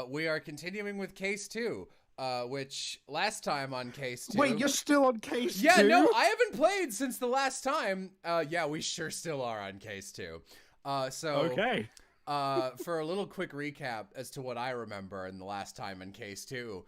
We are continuing with case 2, which last time on case 2... Wait, you're still on case 2? Yeah, no, I haven't played since the last time. Yeah, we sure still are on case 2. Okay. For a little quick recap as to what I remember in the last time in case 2,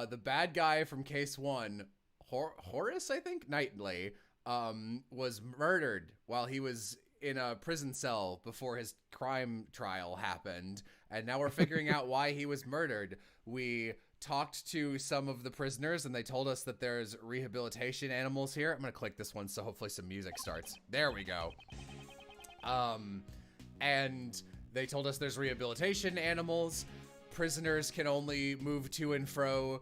the bad guy from case 1, Horace, I think, Knightley, was murdered while he was in a prison cell before his crime trial happened, and now we're figuring out why he was murdered. We talked to some of the prisoners, and they told us that there's rehabilitation animals here. I'm gonna click this one so hopefully some music starts. There we go. And they told us there's rehabilitation animals. Prisoners can only move to and fro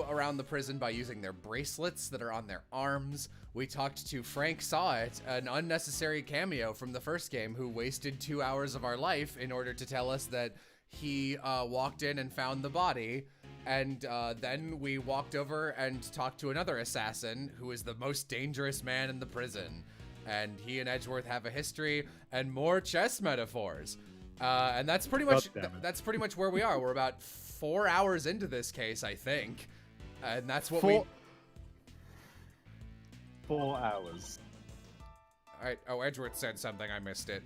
around the prison by using their bracelets that are on their arms. We talked to Frank Sawit, an unnecessary cameo from the first game, who wasted 2 hours of our life in order to tell us that he walked in and found the body. And then we walked over and talked to another assassin who is the most dangerous man in the prison. And he and Edgeworth have a history and more chess metaphors. And that's pretty much where we are. We're about 4 hours into this case, I think. And that's what 4 hours. Alright, oh, Edgeworth said something, I missed it.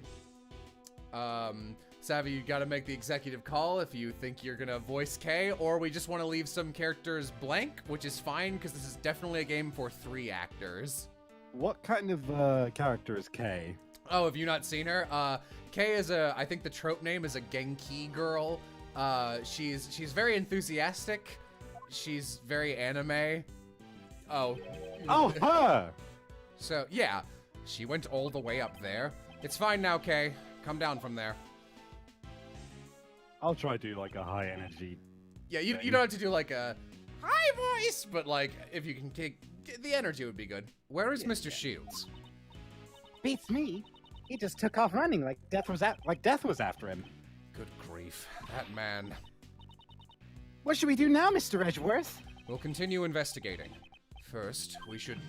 Savvy, you gotta make the executive call if you think you're gonna voice Kay, or we just want to leave some characters blank, which is fine, because this is definitely a game for 3 actors. What kind of character is Kay? Oh, have you not seen her? Kay is I think the trope name is a Genki girl. She's very enthusiastic. She's very anime. Oh, her! So, yeah, she went all the way up there. It's fine now, Kay. Come down from there. I'll try to do like a high energy. Yeah, you don't have to do like a high voice, but like if you can kick the energy would be good. Where is Mr. Shields? Beats me. He just took off running like death was after him. Good grief, that man. What should we do now, Mr. Edgeworth? We'll continue investigating. First, we should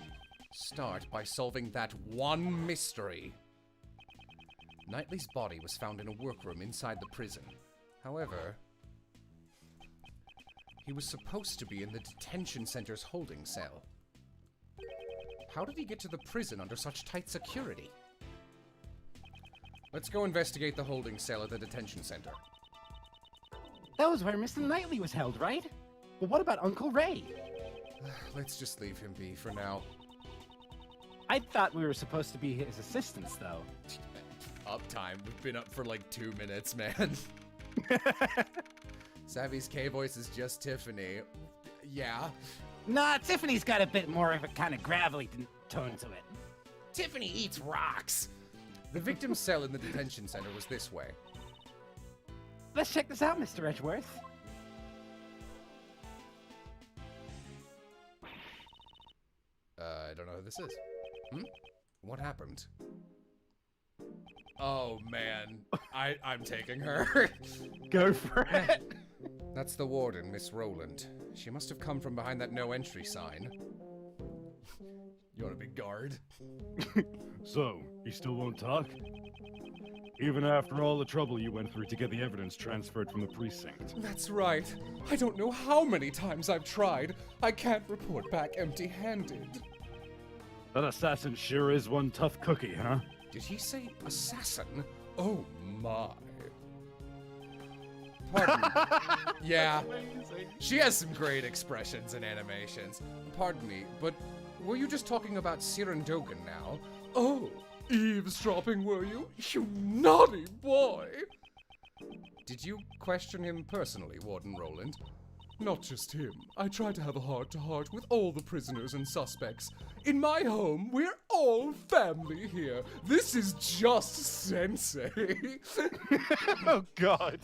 start by solving that one mystery. Knightley's body was found in a workroom inside the prison. However, he was supposed to be in the detention center's holding cell. How did he get to the prison under such tight security? Let's go investigate the holding cell at the detention center. That was where Mr. Knightley was held, right? But what about Uncle Ray? Let's just leave him be for now. I thought we were supposed to be his assistants, though. Uptime. We've been up for like 2 minutes, man. Savvy's K-voice is just Tiffany. Yeah. Nah, Tiffany's got a bit more of a kind of gravelly tone to it. Tiffany eats rocks! The victim's cell in the detention center was this way. Let's check this out, Mr. Edgeworth. I don't know who this is. What happened? Oh, man. I'm taking her. Go for it. That's the warden, Miss Rowland. She must have come from behind that no entry sign. You want to be guard? So, you still won't talk? Even after all the trouble you went through to get the evidence transferred from the precinct. That's right. I don't know how many times I've tried. I can't report back empty-handed. That assassin sure is one tough cookie, huh? Did he say assassin? Oh my. Pardon. Yeah. She has some great expressions and animations. Pardon me, but were you just talking about Siren Dogan now? Oh, eavesdropping, were you? You naughty boy! Did you question him personally, Warden Rowland? Not just him. I tried to have a heart-to-heart with all the prisoners and suspects. In my home, we're all family here. This is just sensei. Oh, God.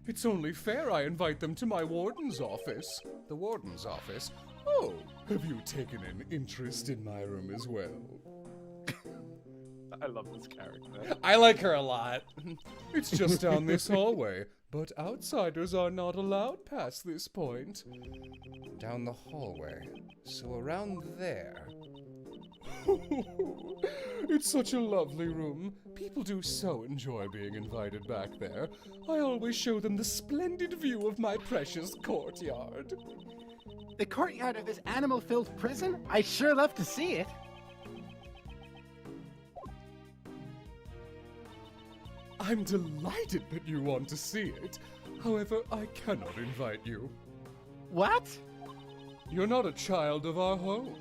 It's only fair I invite them to my warden's office. The warden's office? Oh, have you taken an interest in my room as well? I love this character. I like her a lot. It's just down this hallway, but outsiders are not allowed past this point. Down the hallway, so around there. It's such a lovely room. People do so enjoy being invited back there. I always show them the splendid view of my precious courtyard. The courtyard of this animal-filled prison? I sure love to see it. I'm delighted that you want to see it. However, I cannot invite you. What? You're not a child of our home.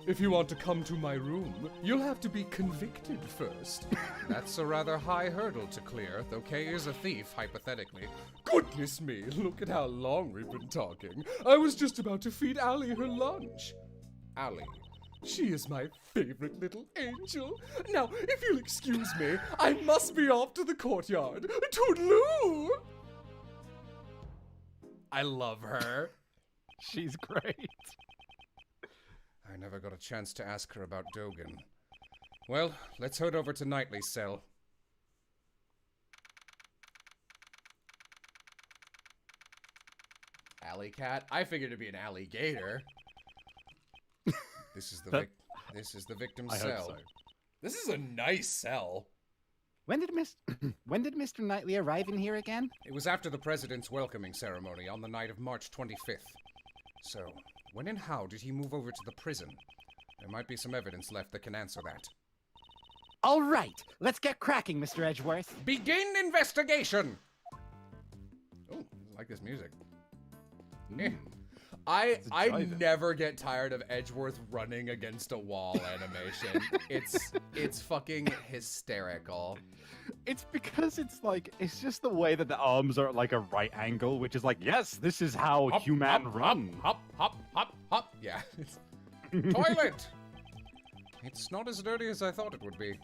If you want to come to my room, you'll have to be convicted first. That's a rather high hurdle to clear, though Kay is a thief, hypothetically. Goodness me, look at how long we've been talking. I was just about to feed Allie her lunch. Allie. She is my favorite little angel. Now, if you'll excuse me, I must be off to the courtyard. Toodaloo! I love her. She's great. I never got a chance to ask her about Dogen. Well, let's head over to Knightley's cell. Alley cat? I figured it'd be an alligator. This is the victim's cell. I hope so. This is a nice cell. When did Mr. Knightley arrive in here again? It was after the president's welcoming ceremony on the night of March 25th. So, when and how did he move over to the prison? There might be some evidence left that can answer that. All right, let's get cracking, Mr. Edgeworth. Begin investigation! Oh, I like this music. I never get tired of Edgeworth running against a wall animation. It's fucking hysterical. It's because it's just the way that the arms are at like a right angle, which is like, yes, this is how human run. Hop, hop, hop, hop. Yeah. Toilet! It's not as dirty as I thought it would be.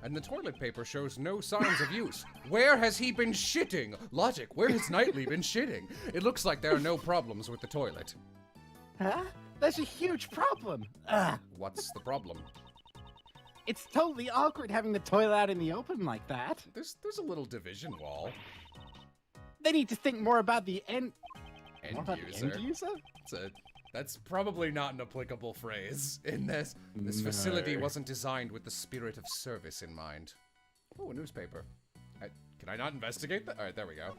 And the toilet paper shows no signs of use. Where has he been shitting? Logic, where has Knightley been shitting? It looks like there are no problems with the toilet. Huh? That's a huge problem. What's the problem? It's totally awkward having the toilet out in the open like that. There's a little division wall. They need to think more about the end user. End user? That's probably not an applicable phrase in this. This facility wasn't designed with the spirit of service in mind. Oh, a newspaper. Can I not investigate that? All right, there we go.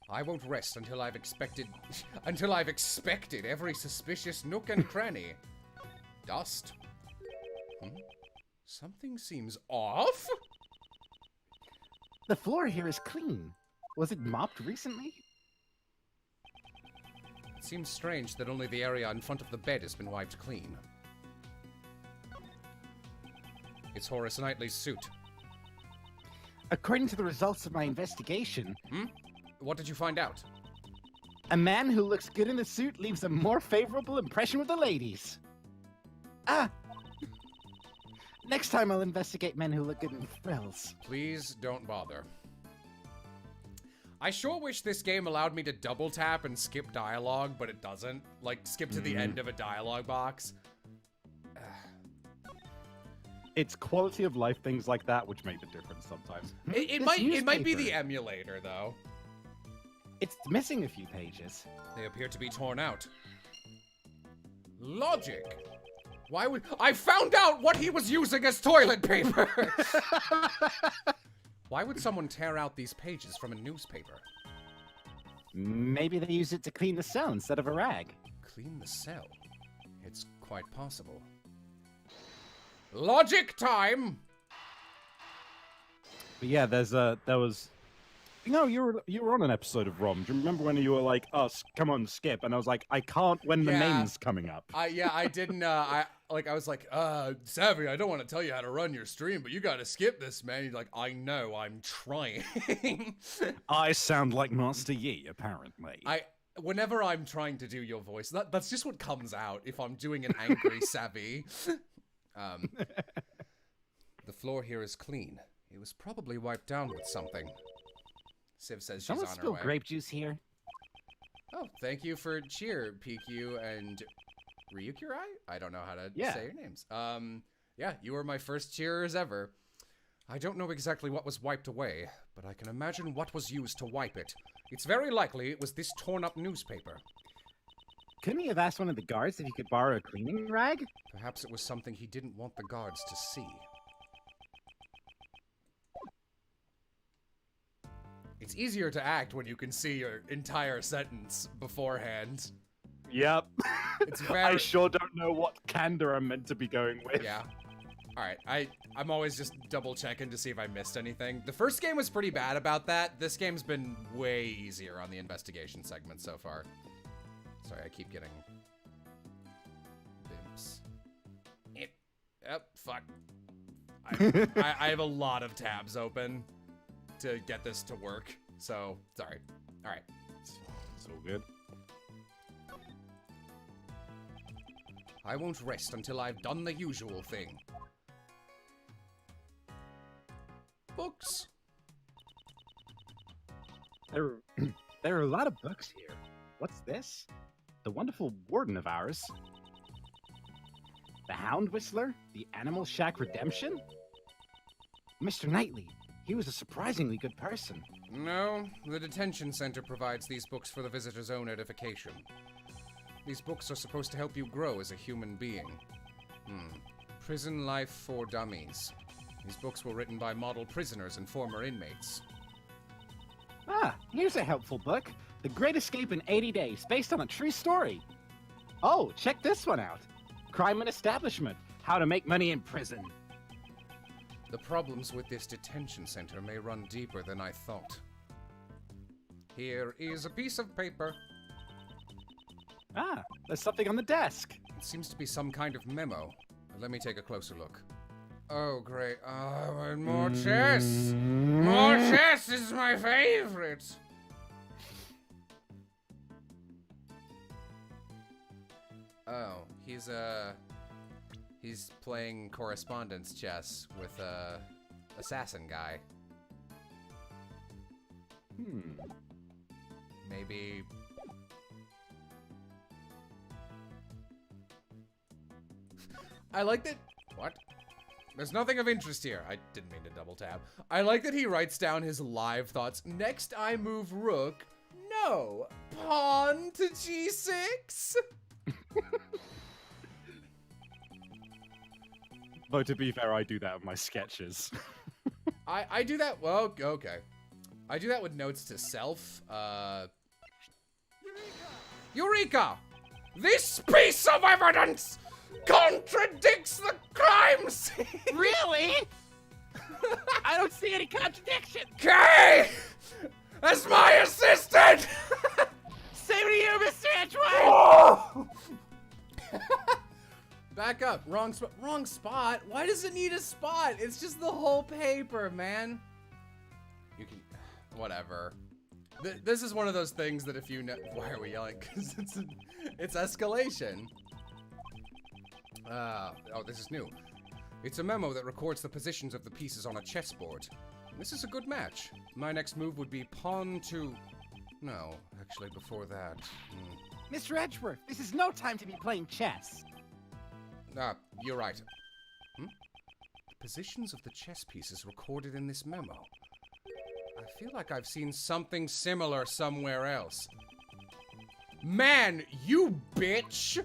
I won't rest until I've expected every suspicious nook and cranny. Dust. Something seems off? The floor here is clean. Was it mopped recently? It seems strange that only the area in front of the bed has been wiped clean. It's Horace Knightley's suit. According to the results of my investigation... What did you find out? A man who looks good in a suit leaves a more favorable impression with the ladies. Next time I'll investigate men who look good in frills. Please don't bother. I sure wish this game allowed me to double tap and skip dialogue, but it doesn't. Like, skip to the end of a dialogue box. It's quality of life things like that which make the difference sometimes. It might be the emulator, though. It's missing a few pages. They appear to be torn out. Logic. Why would... I found out what he was using as toilet paper! Why would someone tear out these pages from a newspaper? Maybe they use it to clean the cell instead of a rag. Clean the cell? It's quite possible. Logic time! But yeah, there was... No, you were on an episode of ROM. Do you remember when you were like, "Oh, come on, skip," and I was like, "I can't when the name's coming up." I didn't. I was like, Savvy, I don't want to tell you how to run your stream, but you got to skip this, man. You're like, I know, I'm trying. I sound like Master Yi, apparently. Whenever I'm trying to do your voice, that's just what comes out if I'm doing an angry Savvy. The floor here is clean. It was probably wiped down with something. Civ says she's on her way. Someone spilled grape juice here. Oh, thank you for cheer, PQ and Ryukirai? I don't know how to say your names. Yeah, Yeah, you were my first cheerers ever. I don't know exactly what was wiped away, but I can imagine what was used to wipe it. It's very likely it was this torn-up newspaper. Couldn't he have asked one of the guards if he could borrow a cleaning rag? Perhaps it was something he didn't want the guards to see. It's easier to act when you can see your entire sentence beforehand. Yep. It's very... I sure don't know what candor I'm meant to be going with. Yeah. Alright, I'm always just double checking to see if I missed anything. The first game was pretty bad about that. This game's been way easier on the investigation segment so far. Sorry, I keep getting... bimps. Yep, fuck. I have a lot of tabs open to get this to work, so sorry. Alright. It's all good. I won't rest until I've done the usual thing. Books. There are a lot of books here. What's this? The wonderful warden of ours. The Hound Whistler? The Animal Shack Redemption? Mr. Knightley, he was a surprisingly good person. No, the detention center provides these books for the visitor's own edification. These books are supposed to help you grow as a human being. Prison Life for Dummies. These books were written by model prisoners and former inmates. Ah, here's a helpful book. The Great Escape in 80 Days, based on a true story. Oh, check this one out. Crime and Establishment, How to Make Money in Prison. The problems with this detention center may run deeper than I thought. Here is a piece of paper. Ah, there's something on the desk. It seems to be some kind of memo. Let me take a closer look. Oh, great. Oh, more chess! More chess is my favorite! Oh, he's playing correspondence chess with a assassin guy. Maybe... I like that... What? There's nothing of interest here. I didn't mean to double tab. I like that he writes down his live thoughts. Next I move rook. No. Pawn to g6? Though to be fair, I do that with my sketches. I do that... Well, okay. I do that with notes to self. Eureka! This piece of evidence contradicts the crime scene! Really? I don't see any contradiction. Kay! As my assistant! Same to you, Mr. Edgewood! Oh! Back up. Wrong spot. Wrong spot? Why does it need a spot? It's just the whole paper, man. You can... Whatever. This is one of those things that if you know... Why are we yelling? Because it's escalation. Oh, this is new. It's a memo that records the positions of the pieces on a chessboard. This is a good match. My next move would be pawn to... No, actually before that. Mr. Edgeworth, this is no time to be playing chess. Ah, you're right. The positions of the chess pieces recorded in this memo. I feel like I've seen something similar somewhere else. Man, you bitch!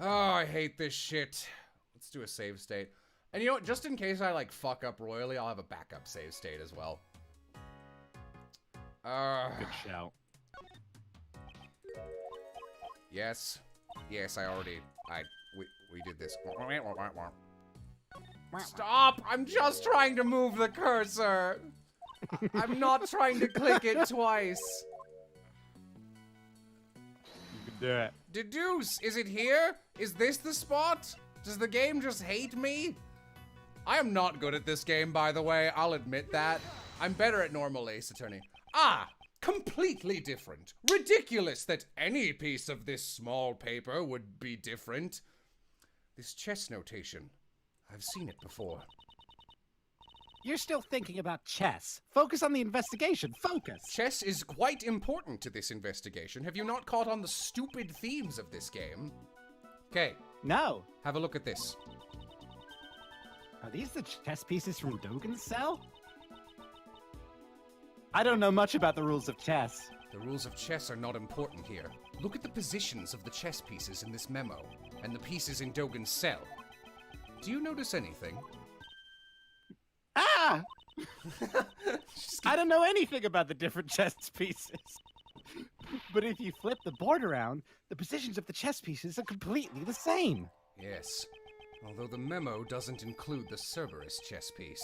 Oh, I hate this shit. Let's do a save state. And you know what? Just in case I, like, fuck up royally, I'll have a backup save state as well. Good shout. Yes. Yes, we did this. Stop! I'm just trying to move the cursor! I'm not trying to click it twice. You can do it. Deduce! Is it here? Is this the spot? Does the game just hate me? I am not good at this game, by the way. I'll admit that. I'm better at normal Ace Attorney. Ah! Completely different. Ridiculous that any piece of this small paper would be different. This chess notation. I've seen it before. You're still thinking about chess. Focus on the investigation. Focus. Chess is quite important to this investigation. Have you not caught on the stupid themes of this game? Okay, No. Have a look at this. Are these the chess pieces from Dogen's cell? I don't know much about the rules of chess. The rules of chess are not important here. Look at the positions of the chess pieces in this memo, and the pieces in Dogen's cell. Do you notice anything? Ah! I don't know anything about the different chess pieces. But if you flip the board around, the positions of the chess pieces are completely the same. Yes, although the memo doesn't include the Cerberus chess piece.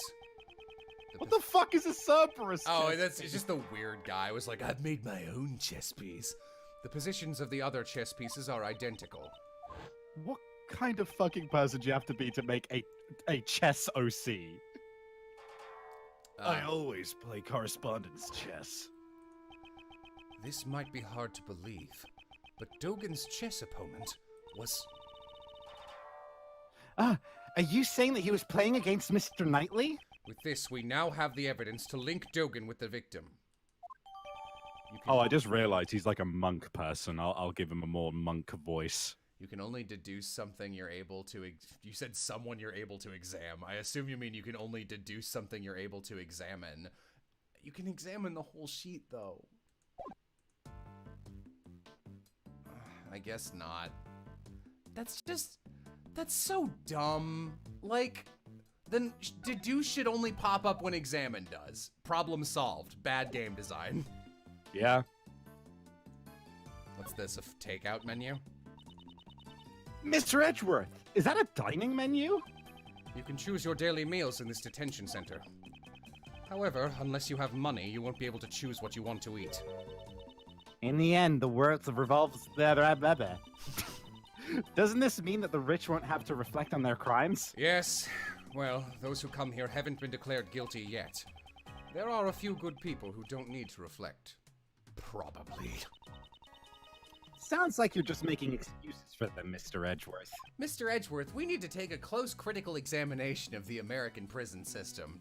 What the fuck is a Cerberus? Oh, it's just the weird guy was like, I've made my own chess piece. The positions of the other chess pieces are identical. What kind of fucking person do you have to be to make a chess OC? I always play correspondence chess. This might be hard to believe, but Dogen's chess opponent was... Are you saying that he was playing against Mr. Knightley? With this, we now have the evidence to link Dogen with the victim. Oh, I just realized he's like a monk person. I'll give him a more monk voice. You can only deduce something you're able to... You said someone you're able to examine. I assume you mean you can only deduce something you're able to examine. You can examine the whole sheet, though. I guess not. That's so dumb. Like, then deduce should only pop up when examine does. Problem solved. Bad game design. Yeah. What's this, a takeout menu? Mr. Edgeworth, is that a dining menu? You can choose your daily meals in this detention center. However, unless you have money, you won't be able to choose what you want to eat. In the end, the world revolves... Doesn't this mean that the rich won't have to reflect on their crimes? Yes. Well, those who come here haven't been declared guilty yet. There are a few good people who don't need to reflect. Probably. Sounds like you're just making excuses for them, Mr. Edgeworth. Mr. Edgeworth, we need to take a close critical examination of the American prison system.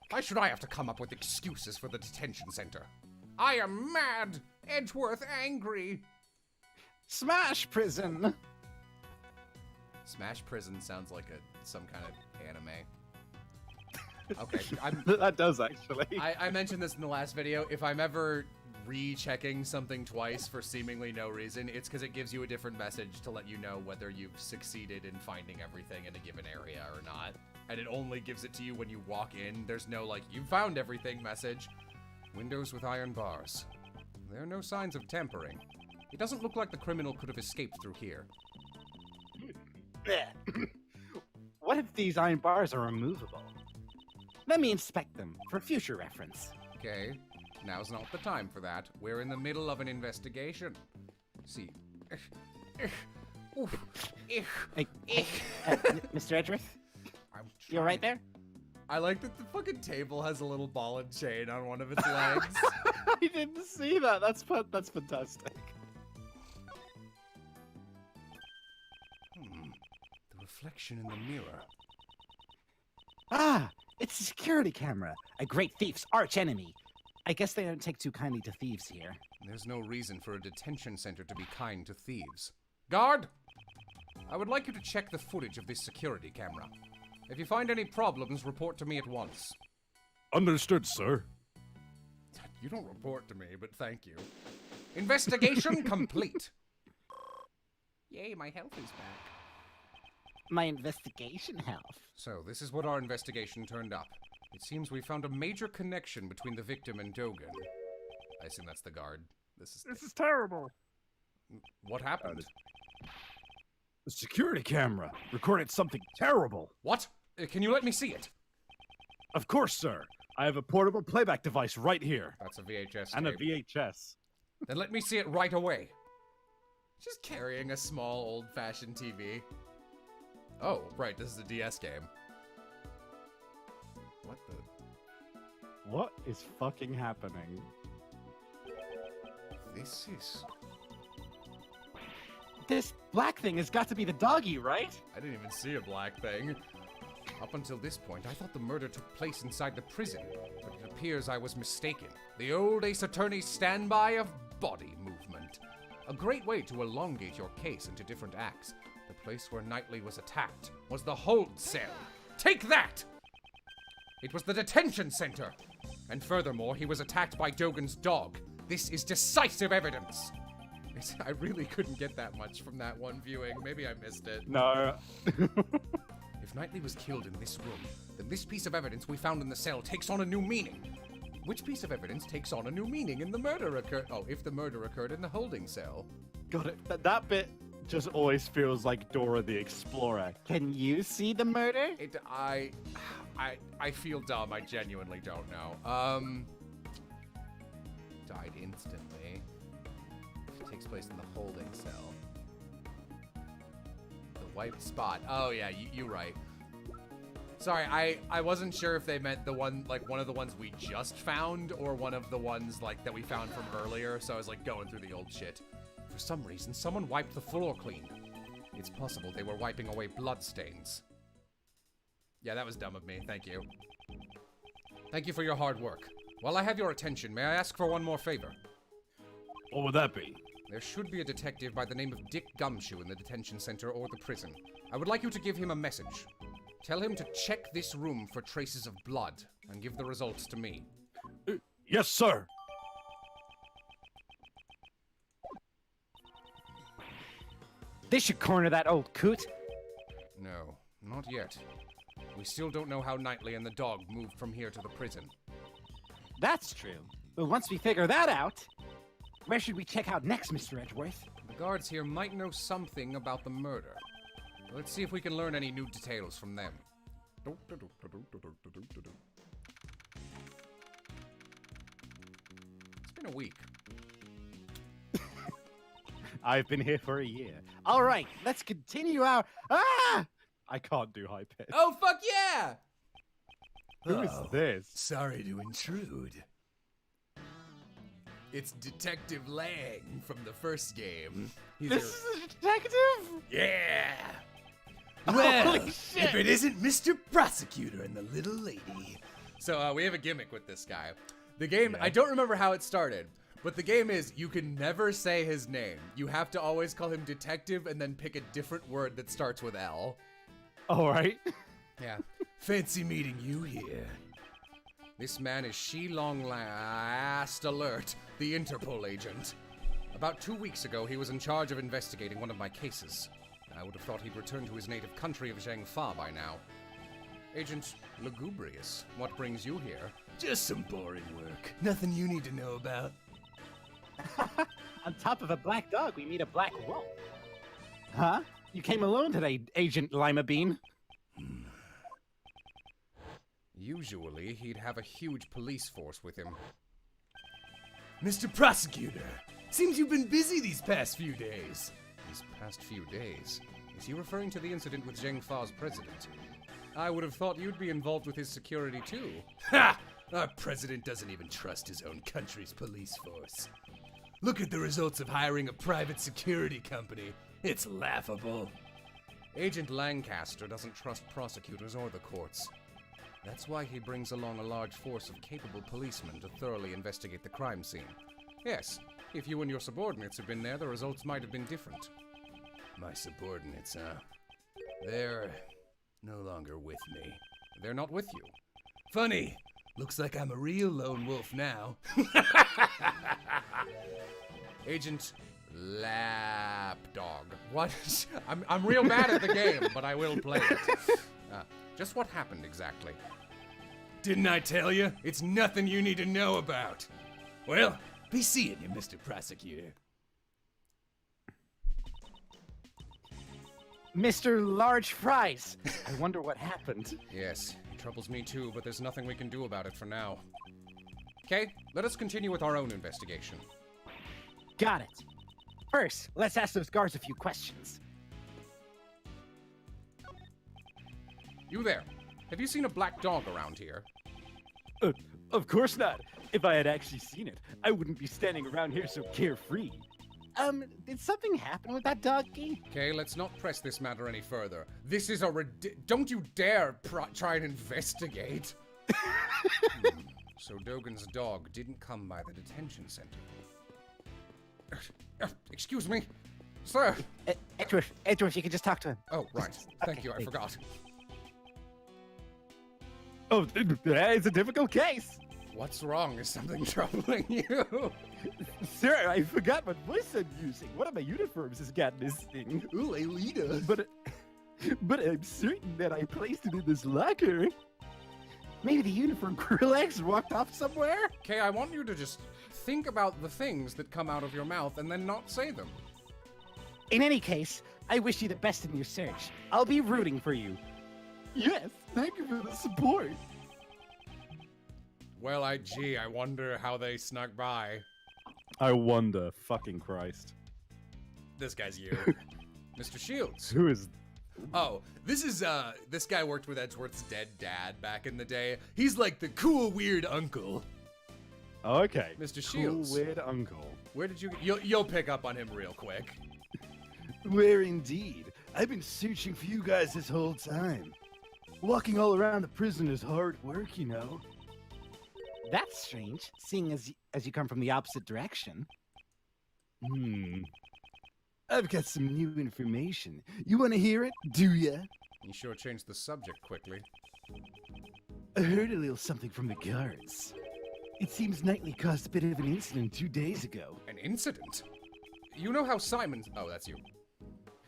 Why should I have to come up with excuses for the detention center? I am mad! Edgeworth angry! Smash prison! Smash prison sounds like some kind of anime. Okay, That does, actually. I mentioned this in the last video. If I'm ever rechecking something twice for seemingly no reason, it's because it gives you a different message to let you know whether you've succeeded in finding everything in a given area or not. And it only gives it to you when you walk in. There's no, like, you found everything message. Windows with iron bars. There are no signs of tampering. It doesn't look like the criminal could have escaped through here. What if these iron bars are removable? Let me inspect them for future reference. Okay, now's not the time for that. We're in the middle of an investigation. See. Mr. Edgeworth? I'm You right there? I like that the fucking table has a little ball and chain on one of its legs. I didn't see that. That's fantastic. The reflection in the mirror. Ah, it's a security camera. A great thief's arch enemy. I guess they don't take too kindly to thieves here. There's no reason for a detention center to be kind to thieves. Guard! I would like you to check the footage of this security camera. If you find any problems, report to me at once. Understood, sir. You don't report to me, but thank you. Investigation complete. Yay, my health is back. My investigation health. So, this is what our investigation turned up. It seems we found a major connection between the victim and Dogen. I assume that's the guard. This is terrible. What happened? The security camera recorded something terrible. What? Can you let me see it? Of course, sir. I have a portable playback device right here. That's a VHS And a tape. VHS. Then let me see it right away. Just carrying a small, old-fashioned TV. Oh, right, this is a DS game. What the... What is fucking happening? This is... This black thing has got to be the doggy, right? I didn't even see a black thing. Up until this point, I thought the murder took place inside the prison, but it appears I was mistaken. The old Ace Attorney's standby of body movement. A great way to elongate your case into different acts. The place where Knightley was attacked was the hold cell. Take that! It was the detention center. And furthermore, he was attacked by Dogan's dog. This is decisive evidence. I really couldn't get that much from that one viewing. Maybe I missed it. No. If Knightley was killed in this room, then this piece of evidence we found in the cell takes on a new meaning. Which piece of evidence takes on a new meaning in the murder occurred? Oh, if the murder occurred in the holding cell. Got it. That bit just always feels like Dora the Explorer. Can you see the murder? I feel dumb. I genuinely don't know. Died instantly. It takes place in the holding cell. The wiped spot. Oh yeah, you're right. Sorry, I wasn't sure if they meant the one, like one of the ones we just found or one of the ones like that we found from earlier, so I was like going through the old shit. For some reason, someone wiped the floor clean. It's possible they were wiping away bloodstains. Yeah, that was dumb of me. Thank you. Thank you for your hard work. While I have your attention, may I ask for one more favor? What would that be? There should be a detective by the name of Dick Gumshoe in the detention center or the prison. I would like you to give him a message. Tell him to check this room for traces of blood and give the results to me. Yes, sir. They should corner that old coot. No, not yet. We still don't know how Knightley and the dog moved from here to the prison. That's true. But once we figure that out, where should we check out next, Mr. Edgeworth? The guards here might know something about the murder. Let's see if we can learn any new details from them. It's been a week. I've been here for a year. All right, let's continue our... Ah! I can't do high pitch. Oh, fuck yeah! Who is this? Sorry to intrude. It's Detective Lang from the first game. This is a detective? Yeah! Well, if it isn't Mr. Prosecutor and the little lady. So we have a gimmick with this guy. The game, I don't remember how it started, but the game is you can never say his name. You have to always call him Detective and then pick a different word that starts with L. All right. Yeah. Fancy meeting you here. This man is Shilong Last Alert, the Interpol agent. About 2 weeks ago, he was in charge of investigating one of my cases. I would have thought he'd returned to his native country of Zhangfa by now. Agent Lugubrious, what brings you here? Just some boring work. Nothing you need to know about. On top of a black dog, we meet a black wolf. Huh? You came alone today, Agent Lima Bean. Usually, he'd have a huge police force with him. Mr. Prosecutor, seems you've been busy these past few days. These past few days? Is he referring to the incident with Zhangfa's president? I would have thought you'd be involved with his security too. Ha! Our president doesn't even trust his own country's police force. Look at the results of hiring a private security company. It's laughable. Agent Lancaster doesn't trust prosecutors or the courts. That's why he brings along a large force of capable policemen to thoroughly investigate the crime scene. Yes, if you and your subordinates had been there, the results might have been different. My subordinates, they're no longer with me. They're not with you. Funny. Looks like I'm a real lone wolf now. Agent Lapdog. What? I'm real bad at the game, but I will play it. Just what happened exactly? Didn't I tell you? It's nothing you need to know about. Well, be seeing you, Mr. Prosecutor. Mr. Large Fries. I wonder what happened. Yes, it troubles me too, but there's nothing we can do about it for now. Okay, let us continue with our own investigation. Got it. First, let's ask those guards a few questions. You there. Have you seen a black dog around here? Of course not. If I had actually seen it, I wouldn't be standing around here so carefree. Did something happen with that doggy? Okay, let's not press this matter any further. This is a don't you dare try and investigate. So Dogan's dog didn't come by the detention center. Excuse me, sir. Edgeworth, you can just talk to him. Oh, right. Thank you, I thanks. forgot. Oh, it's a difficult case. What's wrong? Is something troubling you? Sir, I forgot what voice I'm using. One of my uniforms has gotten this thing. Ooh, Aelita. But I'm certain that I placed it in this locker. Maybe the uniform relaxed, walked off somewhere? Okay, I want you to just think about the things that come out of your mouth and then not say them. In any case, I wish you the best in your search. I'll be rooting for you. Yes, thank you for the support. Well, I wonder how they snuck by. I wonder, fucking Christ. This guy's you. Mr. Shields. Who is... Oh, this guy worked with Edgeworth's dead dad back in the day. He's like the cool, weird uncle. Okay. Mr. Shields. Cool, weird uncle. Where did you... You'll pick up on him real quick. Where indeed? I've been searching for you guys this whole time. Walking all around the prison is hard work, you know. That's strange, seeing as you come from the opposite direction. I've got some new information. You want to hear it? Do ya? You sure changed the subject quickly. I heard a little something from the guards. It seems Knightley caused a bit of an incident 2 days ago. An incident? You know how Simon... Oh, that's you.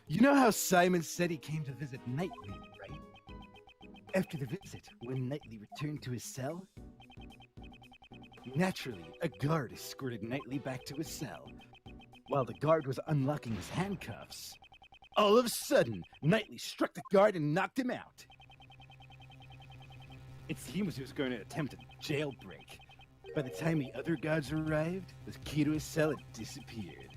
You know how Simon said he came to visit Knightley, right? After the visit, when Knightley returned to his cell, naturally, a guard escorted Knightley back to his cell. While the guard was unlocking his handcuffs, all of a sudden, Knightley struck the guard and knocked him out. It seems he was going to attempt a jailbreak. By the time the other guards arrived, the key to his cell had disappeared.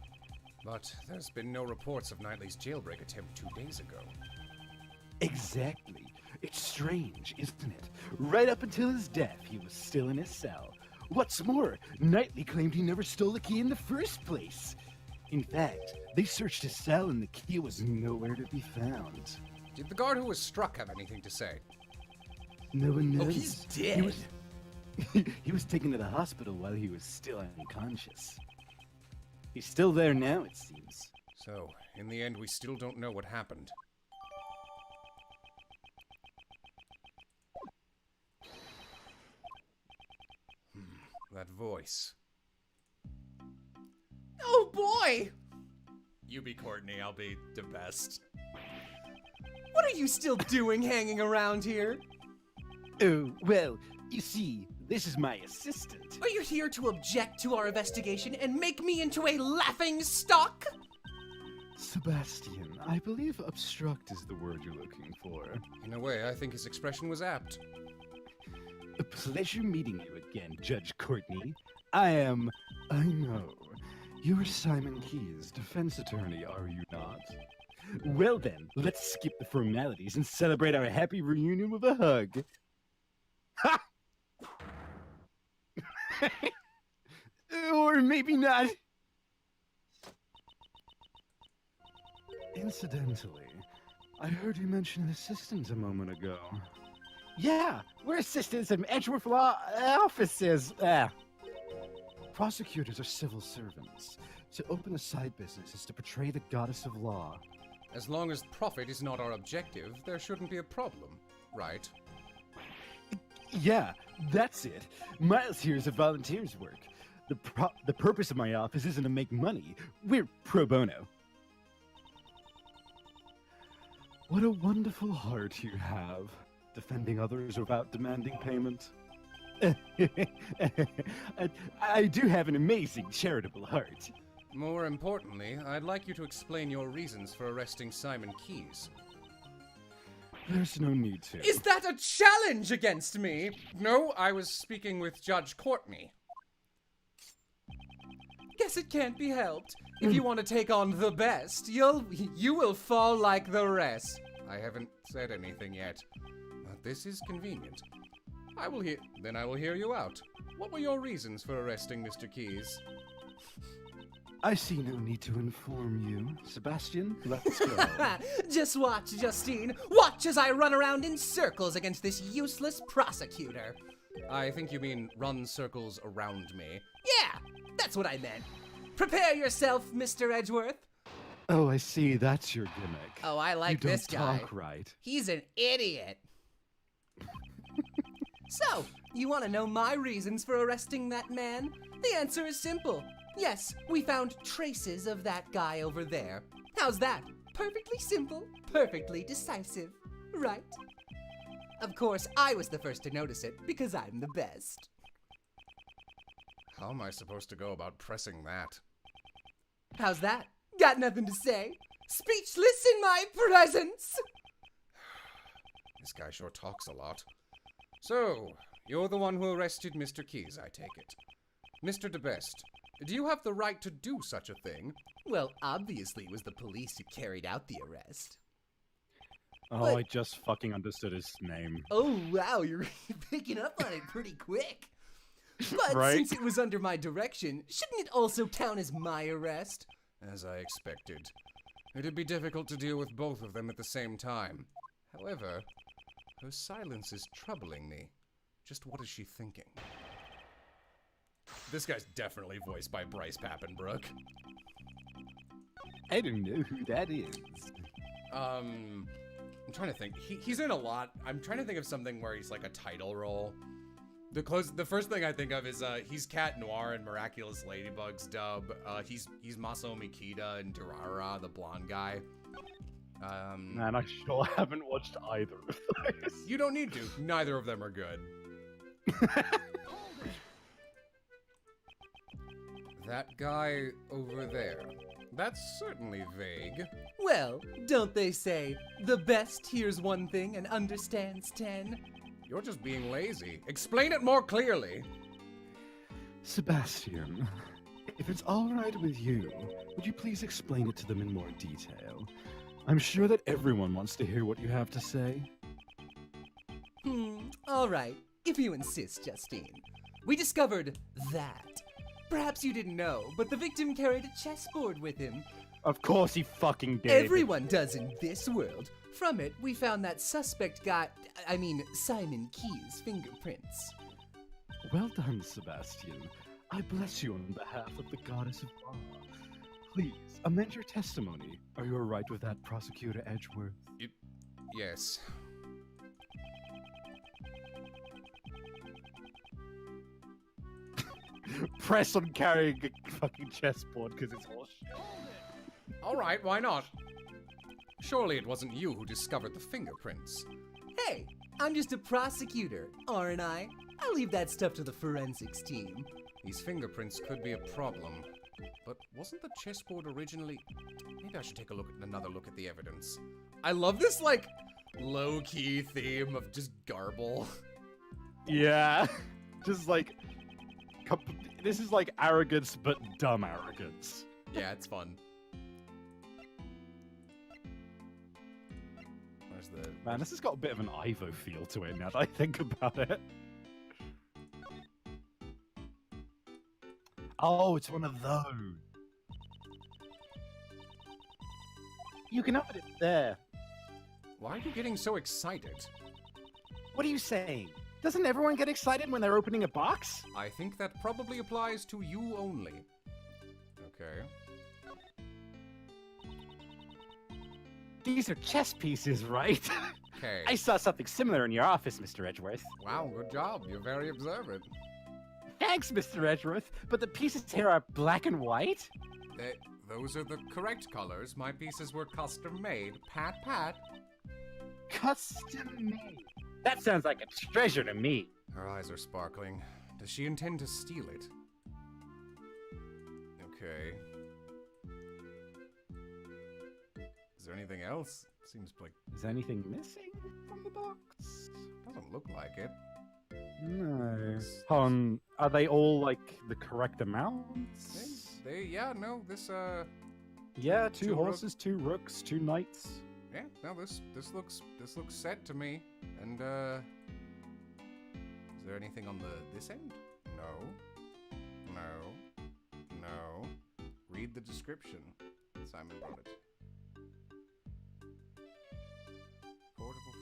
But there's been no reports of Knightley's jailbreak attempt 2 days ago. Exactly. It's strange, isn't it? Right up until his death, he was still in his cell. What's more, Knightley claimed he never stole the key in the first place. In fact, they searched his cell and the key was nowhere to be found. Did the guard who was struck have anything to say? No one knows. Oh, he's dead. He was taken to the hospital while he was still unconscious. He's still there now, it seems. So, in the end, we still don't know what happened. That voice. Oh boy! You be Courtney, I'll be the best. What are you still doing hanging around here? Oh, well, you see, this is my assistant. Are you here to object to our investigation and make me into a laughing stock? Sebastian, I believe obstruct is the word you're looking for. In a way, I think his expression was apt. A pleasure meeting you again, Judge Courtney. I know. You're Simon Keyes, defense attorney, are you not? Well then, let's skip the formalities and celebrate our happy reunion with a hug. Ha! Or maybe not. Incidentally, I heard you mention an assistant a moment ago. Yeah, we're assistants in Edgeworth Law offices. Prosecutors are civil servants. To open a side business is to portray the goddess of law. As long as profit is not our objective, there shouldn't be a problem, right? Yeah, that's it. Miles here is a volunteer's work. The purpose of my office isn't to make money. We're pro bono. What a wonderful heart you have, defending others without demanding payment. I do have an amazing charitable heart. More importantly, I'd like you to explain your reasons for arresting Simon Keyes. There's no need to. Is that a challenge against me? No, I was speaking with Judge Courtney. Guess it can't be helped. If you want to take on the best, you will fall like the rest. I haven't said anything yet, but this is convenient. I will hear you out. What were your reasons for arresting Mr. Keyes? I see no need to inform you. Sebastian, let's go. Just watch, Justine. Watch as I run around in circles against this useless prosecutor. I think you mean run circles around me. Yeah, that's what I meant. Prepare yourself, Mr. Edgeworth. Oh, I see. That's your gimmick. Oh, I you like don't this guy. talk right. He's an idiot. So, you want to know my reasons for arresting that man? The answer is simple. Yes, we found traces of that guy over there. How's that? Perfectly simple, perfectly decisive, right? Of course, I was the first to notice it because I'm the best. How am I supposed to go about pressing that? How's that? Got nothing to say? Speechless in my presence! This guy sure talks a lot. So, you're the one who arrested Mr. Keys, I take it. Mr. DeBest, do you have the right to do such a thing? Well, obviously it was the police who carried out the arrest. Oh, But- I just fucking understood his name. Oh, wow, you're picking up on it pretty quick. But Right? since it was under my direction, shouldn't it also count as my arrest? As I expected. It'd be difficult to deal with both of them at the same time. However, her silence is troubling me. Just what is she thinking? This guy's definitely voiced by Bryce Papenbrook. I don't know who that is. I'm trying to think. He's in a lot. I'm trying to think of something where he's like a title role. The first thing I think of is he's Cat Noir in Miraculous Ladybug's dub. He's Maso Mikita in Durara, the blonde guy. Man, I sure haven't watched either of those. You don't need to. Neither of them are good. That guy over there. That's certainly vague. Well, don't they say, the best hears one thing and understands 10? You're just being lazy. Explain it more clearly. Sebastian, if it's all right with you, would you please explain it to them in more detail? I'm sure that everyone wants to hear what you have to say. All right, if you insist, Justine. We discovered that. Perhaps you didn't know, but the victim carried a chessboard with him. Of course he fucking did. Everyone does in this world. From it, we found that suspect Simon Key's fingerprints. Well done, Sebastian. I bless you on behalf of the goddess of law. Please, amend your testimony. Are you all right with that, Prosecutor Edgeworth? Yes. Press on carrying a fucking chessboard because it's horseshit. Alright, why not? Surely it wasn't you who discovered the fingerprints. Hey, I'm just a prosecutor, aren't I? I'll leave that stuff to the forensics team. These fingerprints could be a problem. But wasn't the chessboard originally... Maybe I should take another look at the evidence. I love this, like, low-key theme of just garble. Yeah. Just like... This is like arrogance, but dumb arrogance. Yeah, it's fun. Where's the... Man, this has got a bit of an Ivo feel to it now that I think about it. Oh, it's one of those. You can open it there. Why are you getting so excited? What are you saying? Doesn't everyone get excited when they're opening a box? I think that probably applies to you only. Okay. These are chess pieces, right? Okay. I saw something similar in your office, Mr. Edgeworth. Wow, good job. You're very observant. Thanks, Mr. Edgeworth, but the pieces here are black and white? Those are the correct colors. My pieces were custom made. Pat, pat. Custom made. That sounds like a treasure to me. Her eyes are sparkling. Does she intend to steal it? Okay. Is there anything else? Seems like... Is anything missing from the box? Doesn't look like it. No. Are they all like the correct amounts? Yeah, no, this, Yeah, Two two horses, 2 rooks, 2 knights. yeah, no, this looks set to me. And, is there anything on this end? No. Read the description. Simon brought it. Portable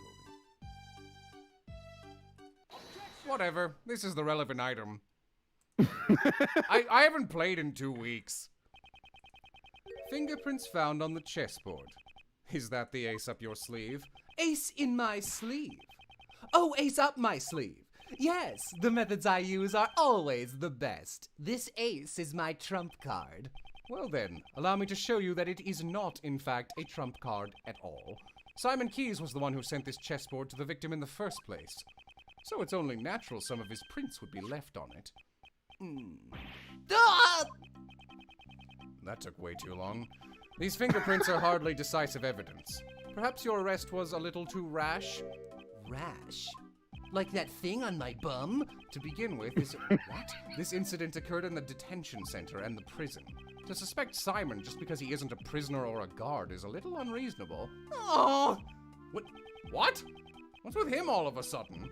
folding. Whatever. This is the relevant item. I haven't played in 2 weeks. Fingerprints found on the chessboard. Is that the ace up your sleeve? Ace in my sleeve. Oh, ace up my sleeve. Yes, the methods I use are always the best. This ace is my trump card. Well then, allow me to show you that it is not, in fact, a trump card at all. Simon Keyes was the one who sent this chessboard to the victim in the first place. So it's only natural some of his prints would be left on it. Ah! That took way too long. These fingerprints are hardly decisive evidence. Perhaps your arrest was a little too rash? Rash? Like that thing on my bum? To begin with, this incident occurred in the detention center and the prison. To suspect Simon just because he isn't a prisoner or a guard is a little unreasonable. Oh! What? What's with him all of a sudden?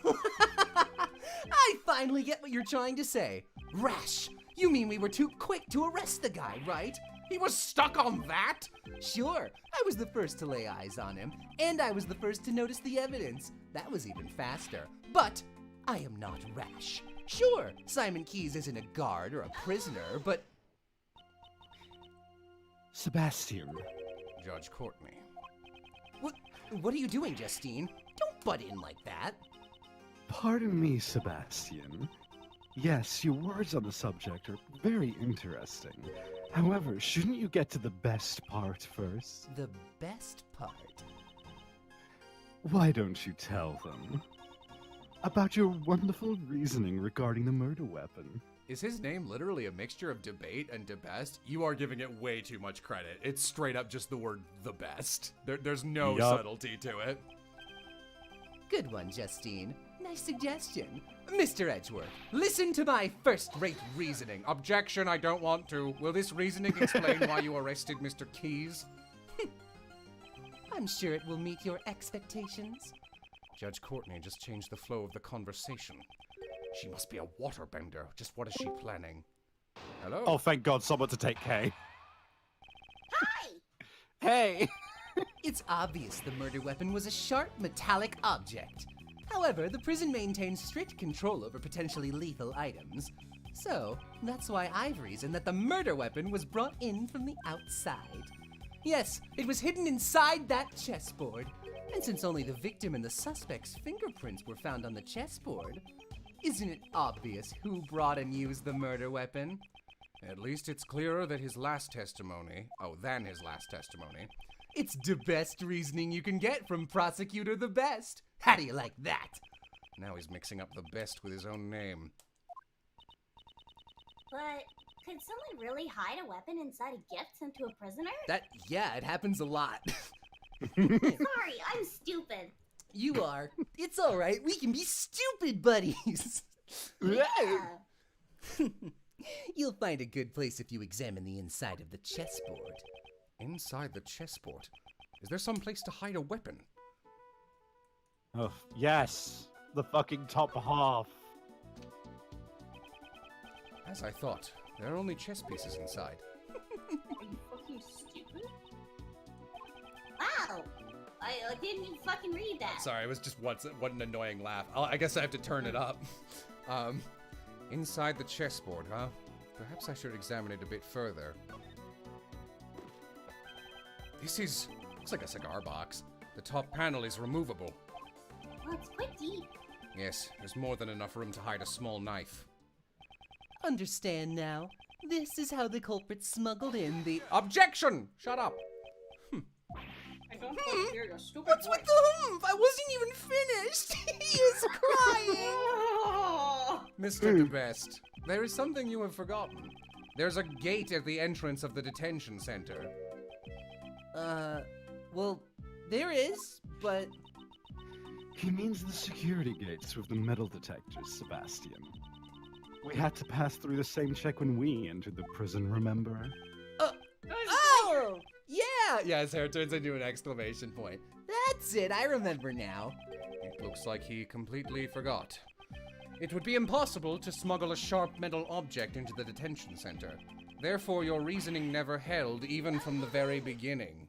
I finally get what you're trying to say. Rash! You mean we were too quick to arrest the guy, right? He was stuck on that? Sure, I was the first to lay eyes on him, and I was the first to notice the evidence. That was even faster. But I am not rash. Sure, Simon Keyes isn't a guard or a prisoner, but... Sebastian. Judge Courtney. What are you doing, Justine? Don't butt in like that. Pardon me, Sebastian. Yes, your words on the subject are very interesting. However, shouldn't you get to the best part first? The best part? Why don't you tell them about your wonderful reasoning regarding the murder weapon? Is his name literally a mixture of debate and de best? You are giving it way too much credit. It's straight up just the word the best. There's no Yup. subtlety to it. Good one, Justine. Nice suggestion. Mr. Edgeworth, listen to my first-rate reasoning. Objection, I don't want to. Will this reasoning explain why you arrested Mr. Keyes? I'm sure it will meet your expectations. Judge Courtney just changed the flow of the conversation. She must be a waterbender. Just what is she planning? Hello? Oh, thank God, someone to take Kay. Hi! Hey! It's obvious the murder weapon was a sharp, metallic object. However, the prison maintains strict control over potentially lethal items. So, that's why I've reasoned that the murder weapon was brought in from the outside. Yes, it was hidden inside that chessboard. And since only the victim and the suspect's fingerprints were found on the chessboard, isn't it obvious who brought and used the murder weapon? At least it's clearer that his last testimony, than his last testimony. It's the best reasoning you can get from Prosecutor the Best. How do you like that? Now he's mixing up the best with his own name. But could someone really hide a weapon inside a gift sent to a prisoner? Yeah, it happens a lot. Sorry, I'm stupid. You are. It's alright, we can be stupid buddies. Yeah. You'll find a good place if you examine the inside of the chessboard. Inside the chessboard? Is there some place to hide a weapon? Oh, yes. The fucking top half. As I thought, there are only chess pieces inside. Are you fucking stupid? Wow! I didn't even fucking read that. Sorry, it was just what an annoying laugh. I guess I have to turn it up. Inside the chessboard, huh? Perhaps I should examine it a bit further. Looks like a cigar box. The top panel is removable. Well, it's quite deep. Yes, there's more than enough room to hide a small knife. Understand now. This is how the culprit smuggled in the... Objection! Shut up! I don't want to hear your stupid What's with the humph? I wasn't even finished! He is crying! Mr. DeBest, there is something you have forgotten. There's a gate at the entrance of the detention center. Well, there is, but... He means the security gates with the metal detectors, Sebastian. We had to pass through the same check when we entered the prison, remember? Oh! Yeah! Yeah, his hair turns into an exclamation point. That's it, I remember now. It looks like he completely forgot. It would be impossible to smuggle a sharp metal object into the detention center. Therefore, your reasoning never held, even from the very beginning.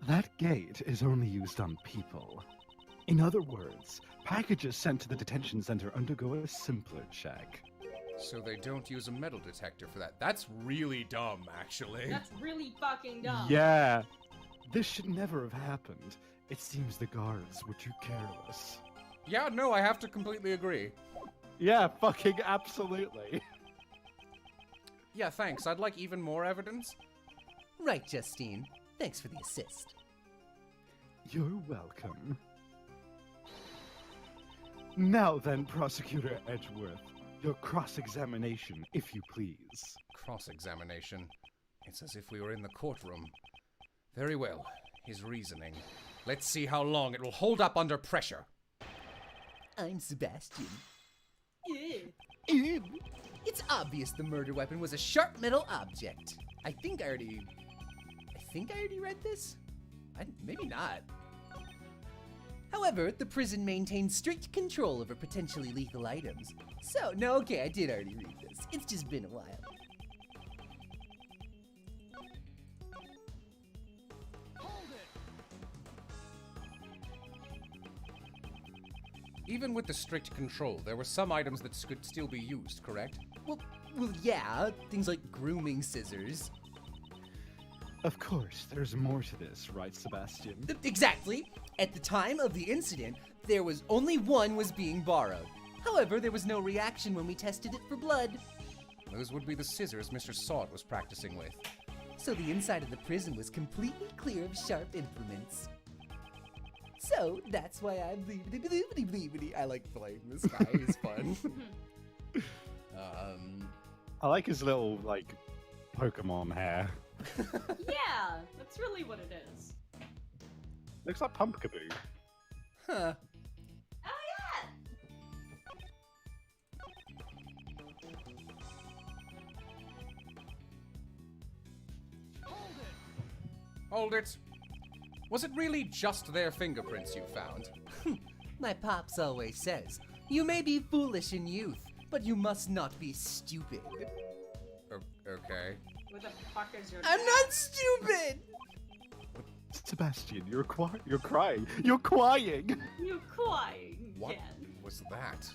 That gate is only used on people. In other words, packages sent to the detention center undergo a simpler check. So they don't use a metal detector for that. That's really dumb, actually. That's really fucking dumb. Yeah. This should never have happened. It seems the guards were too careless. Yeah, no, I have to completely agree. Yeah, fucking absolutely. Yeah, thanks. I'd like even more evidence. Right, Justine. Thanks for the assist. You're welcome. Now then, Prosecutor Edgeworth, your cross-examination, if you please. Cross-examination. It's as if we were in the courtroom. Very well. His reasoning. Let's see how long it will hold up under pressure. I'm Sebastian. Ew. It's obvious the murder weapon was a sharp metal object. I think I already read this? Maybe not. However, the prison maintains strict control over potentially lethal items. So, no, okay, I did already read this. It's just been a while. Even with the strict control, there were some items that could still be used, correct? Well, yeah, things like grooming scissors. Of course, there's more to this, right, Sebastian? Exactly. At the time of the incident, there was only one was being borrowed. However, there was no reaction when we tested it for blood. Those would be the scissors Mr. Sod was practicing with. So the inside of the prison was completely clear of sharp implements. So that's why I'm bleepity. I like playing this guy. He's fun. I like his little, like, Pokemon hair. Yeah, that's really what it is. Looks like Pumpkaboo. Huh. Oh yeah! Hold it! Was it really just their fingerprints you found? My pops always says, you may be foolish in youth, but you must not be stupid. Okay. What the fuck is your I'm dad? not stupid! Sebastian, you're crying. You're crying. You're crying. You crying What again. was that?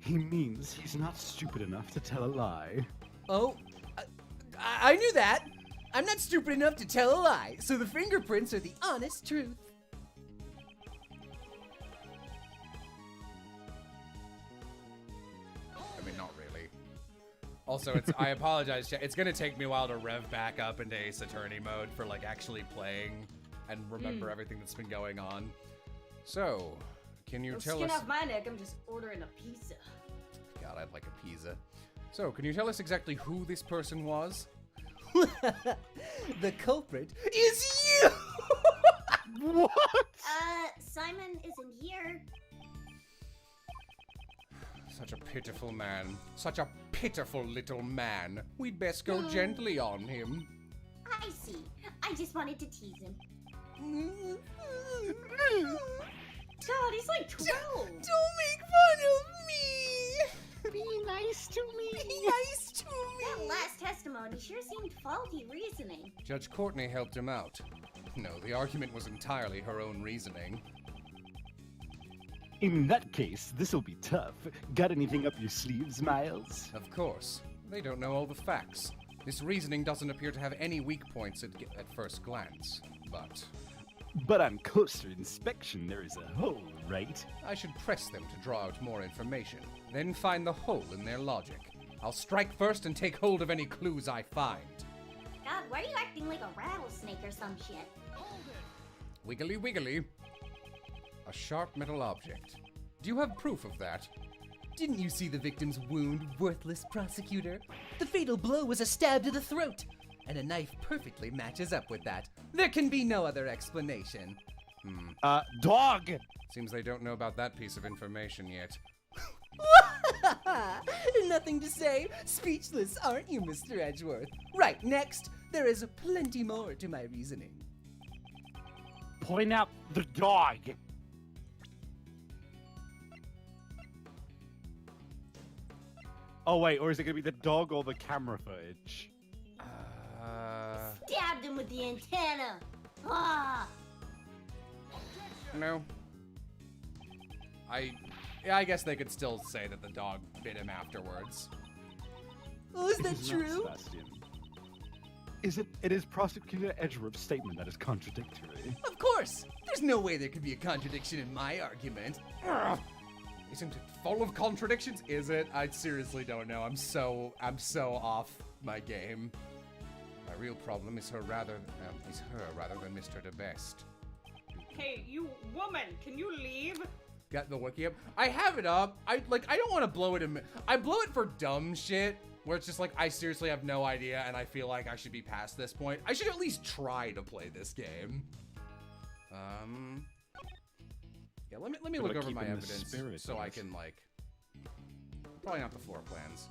He means he's not stupid enough to tell a lie. Oh, I knew that. I'm not stupid enough to tell a lie, so the fingerprints are the honest truth. I mean, not really. Also, I apologize, it's gonna take me a while to rev back up into Ace Attorney mode for, like, actually playing and remember everything that's been going on. So, can you tell Skin us... off my neck, I'm just ordering a pizza. God, I'd like a pizza. So, can you tell us exactly who this person was? The culprit is you! What? Simon isn't here. Such a pitiful man. Such a pitiful little man. We'd best go gently on him. I see. I just wanted to tease him. God, he's like 12. Don't make fun of me! Be nice to me. Be nice to That me! last testimony sure seemed faulty reasoning. Judge Courtney helped him out. No, the argument was entirely her own reasoning. In that case, this'll be tough. Got anything up your sleeves, Miles? Of course. They don't know all the facts. This reasoning doesn't appear to have any weak points at first glance. But on closer inspection, there is a hole, right? I should press them to draw out more information, then find the hole in their logic. I'll strike first and take hold of any clues I find. God, why are you acting like a rattlesnake or some shit? Wiggly wiggly. A sharp metal object. Do you have proof of that? Didn't you see the victim's wound, worthless prosecutor? The fatal blow was a stab to the throat, and a knife perfectly matches up with that. There can be no other explanation. Dog! Seems they don't know about that piece of information yet. Nothing to say. Speechless, aren't you, Mr. Edgeworth? Right, next, there is plenty more to my reasoning. Point out the dog. Oh wait, or is it gonna be the dog or the camera footage? Stabbed him with the antenna. Ah! No. Yeah, I guess they could still say that the dog bit him afterwards. Oh, is that It is not, true? Sebastian. It is Prosecutor Edgeworth's statement that is contradictory. Of course! There's no way there could be a contradiction in my argument. Ugh. Isn't it full of contradictions? Is it? I seriously don't know. I'm so off my game. My real problem is her rather than Mr. DeBest. Hey, you woman, can you leave? Got the wiki up. I have it up. I don't want to blow it. I blow it for dumb shit where it's just like I seriously have no idea, and I feel like I should be past this point. I should at least try to play this game. Yeah, let me look Gotta over keep my in the evidence spirit, so I yes. can like probably not the floor plans.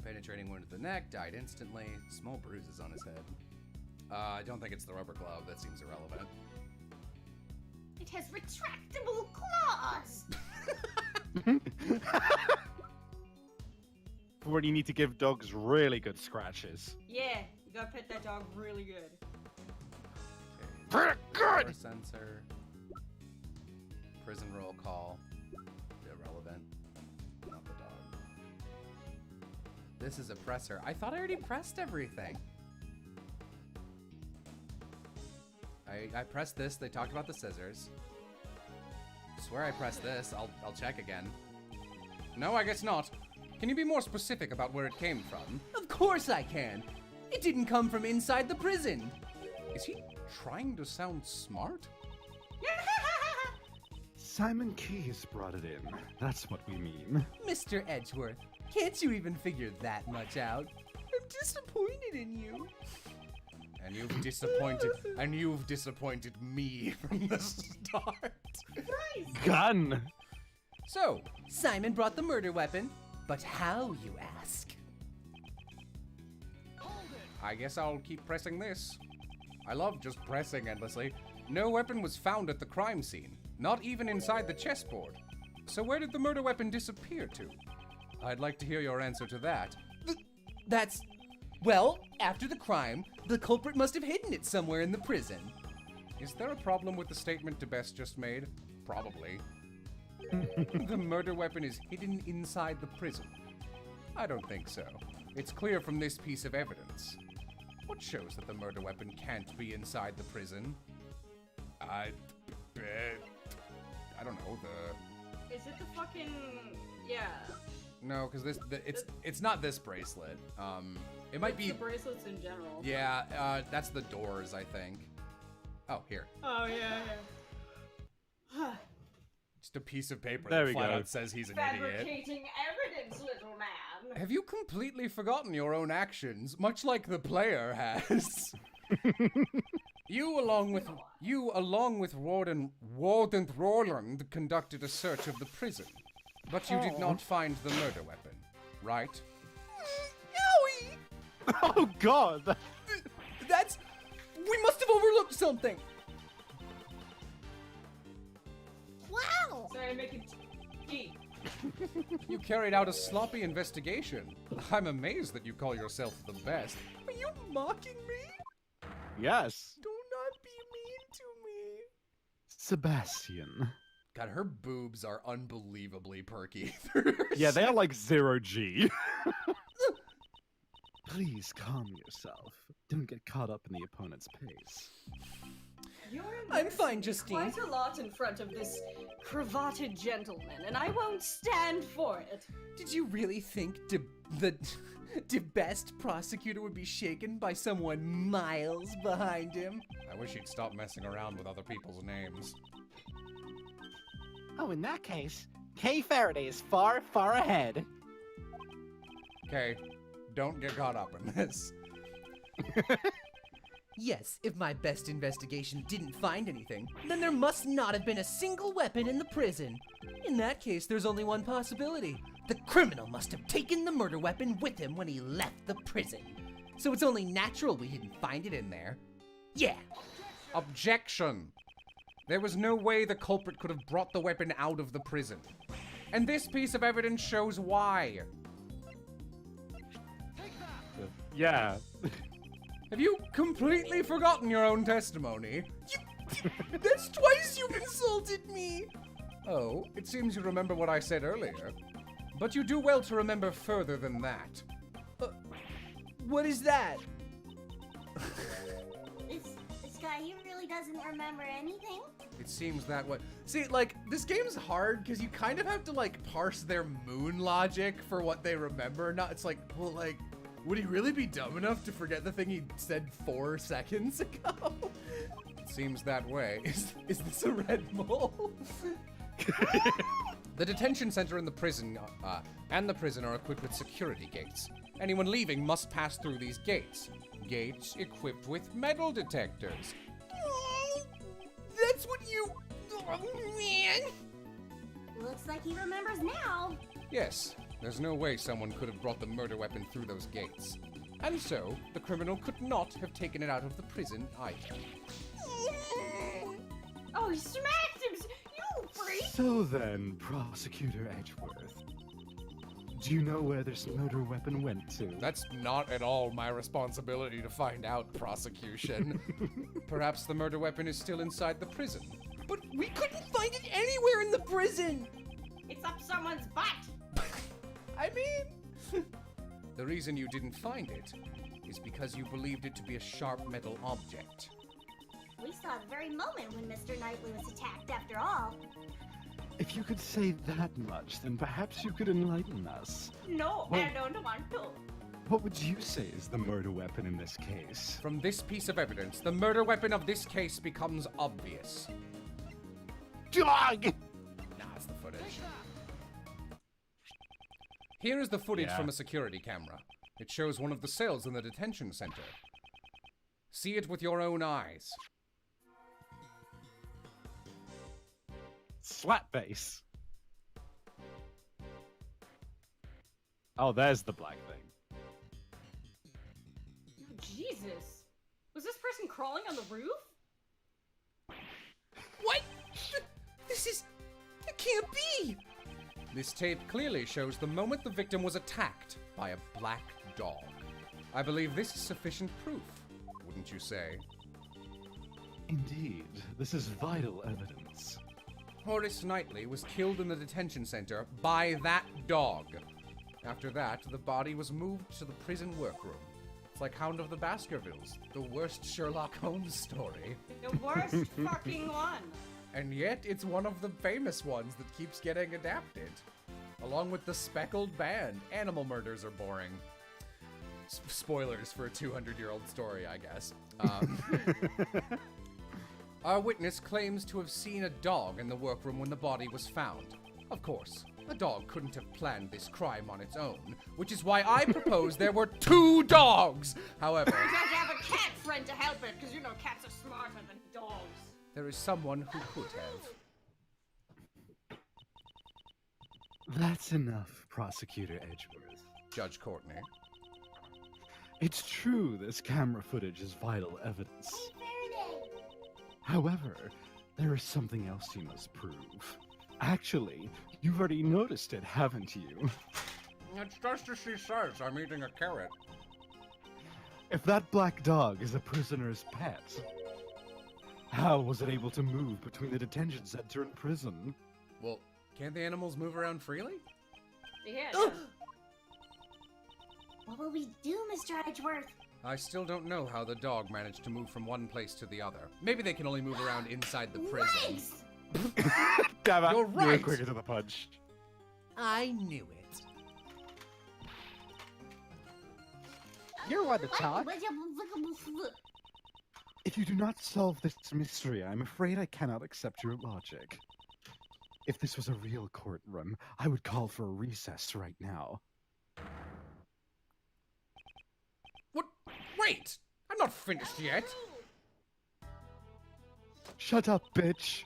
Penetrating wound to the neck, died instantly. Small bruises on his head. I don't think it's the rubber glove. That seems irrelevant. It has retractable claws. For when you need to give dogs really good scratches. Yeah, you gotta pet that dog really good. Okay. Good. Sensor. Prison roll call. Irrelevant. Not the dog. This is a presser. I thought I already pressed everything. I pressed this. They talked about the scissors. Swear I pressed this. I'll check again. No, I guess not. Can you be more specific about where it came from? Of course I can. It didn't come from inside the prison. Is he trying to sound smart? Simon Keyes brought it in. That's what we mean. Mr. Edgeworth, can't you even figure that much out? I'm disappointed in you. And you've disappointed me from the start. Gun! So, Simon brought the murder weapon, but how, you ask? I guess I'll keep pressing this. I love just pressing endlessly. No weapon was found at the crime scene, not even inside the chessboard. So where did the murder weapon disappear to? I'd like to hear your answer to that. Well, after the crime, the culprit must have hidden it somewhere in the prison. Is there a problem with the statement DeBest just made? Probably. The murder weapon is hidden inside the prison. I don't think so. It's clear from this piece of evidence. What shows that the murder weapon can't be inside the prison? I don't know, Is it the fucking... Yeah. No, because it's not this bracelet. It might It's be... the bracelets in general. Yeah, that's the doors, I think. Oh, here. Oh, yeah. Just a piece of paper There that we flat go. out says he's an idiot. Fabricating evidence, little man. Have you completely forgotten your own actions, much like the player has? You, along with Warden Roland, conducted a search of the prison, but you did not find the murder weapon, right? Owie! Oh god! We must have overlooked something. Wow. Sorry, I'm making tea. You carried out a sloppy investigation. I'm amazed that you call yourself the best. Are you mocking me? Yes. Do not be mean to me. Sebastian. God, her boobs are unbelievably perky. Yeah, they are like 0G. Please calm yourself. Don't get caught up in the opponent's pace. You're I'm fine, embarrassing me Justine. quite a lot in front of this cravated gentleman, and I won't stand for it. Did you really think the best prosecutor would be shaken by someone miles behind him? I wish he'd stop messing around with other people's names. Oh, in that case, Kay Faraday is far, far ahead. Okay, don't get caught up in this. Yes, if my best investigation didn't find anything, then there must not have been a single weapon in the prison. In that case, there's only one possibility. The criminal must have taken the murder weapon with him when he left the prison. So it's only natural we didn't find it in there. Yeah. Objection! There was no way the culprit could have brought the weapon out of the prison. And this piece of evidence shows why. Yeah. Have you completely forgotten your own testimony? That's twice you've insulted me. Oh, it seems you remember what I said earlier. But you do well to remember further than that. What is that? This guy, he really doesn't remember anything. It seems that way. See, like, this game's hard because you kind of have to, like, parse their moon logic for what they remember. Not, it's like, well, like, would he really be dumb enough to forget the thing he said 4 seconds ago? It seems that way. Is this a red mole? The detention center and the prison are equipped with security gates. Anyone leaving must pass through these gates. Gates equipped with metal detectors. Oh, that's what you... Oh, man. Looks like he remembers now. Yes, there's no way someone could have brought the murder weapon through those gates. And so, the criminal could not have taken it out of the prison either. Oh, he smacked him! You freak! So then, Prosecutor Edgeworth, do you know where this murder weapon went to? That's not at all my responsibility to find out, prosecution. Perhaps the murder weapon is still inside the prison. But we couldn't find it anywhere in the prison! It's up someone's butt! I mean... The reason you didn't find it is because you believed it to be a sharp metal object. We saw the very moment when Mr. Knightley was attacked, after all. If you could say that much, then perhaps you could enlighten us. No, Well- I don't want to. What would you say is the murder weapon in this case? From this piece of evidence, the murder weapon of this case becomes obvious. Dog! Nah, it's the footage. Here is the footage Yeah. from a security camera. It shows one of the cells in the detention center. See it with your own eyes. Slap face. Oh, there's the black thing. Oh, Jesus. Was this person crawling on the roof? What? This is... It can't be! This tape clearly shows the moment the victim was attacked by a black dog. I believe this is sufficient proof, wouldn't you say? Indeed, this is vital evidence. Horace Knightley was killed in the detention center by that dog. After that, the body was moved to the prison workroom. It's like Hound of the Baskervilles, the worst Sherlock Holmes story. The worst fucking one. And yet, it's one of the famous ones that keeps getting adapted. Along with the Speckled Band, animal murders are boring. Spoilers for a 200-year-old story, I guess. Our witness claims to have seen a dog in the workroom when the body was found. Of course, a dog couldn't have planned this crime on its own, which is why I propose there were 2 dogs! However, You have to have a cat friend to help it, because you know cats are smarter than dogs. there is someone who could have. That's enough, Prosecutor Edgeworth. Judge Courtney. It's true this camera footage is vital evidence. However, there is something else you must prove. Actually, you've already noticed it, haven't you? It's just as she says, I'm eating a carrot. If that black dog is a prisoner's pet, how was it able to move between the detention center and prison? Well, can't the animals move around freely? Yeah. What will we do, Mr. Edgeworth? I still don't know how the dog managed to move from one place to the other. Maybe they can only move around inside the prison. Legs! Damn it, You're you were right. quicker to the punch. I knew it. You're one to talk. If you do not solve this mystery, I'm afraid I cannot accept your logic. If this was a real courtroom, I would call for a recess right now. What? Wait! I'm not finished yet! Shut up, bitch!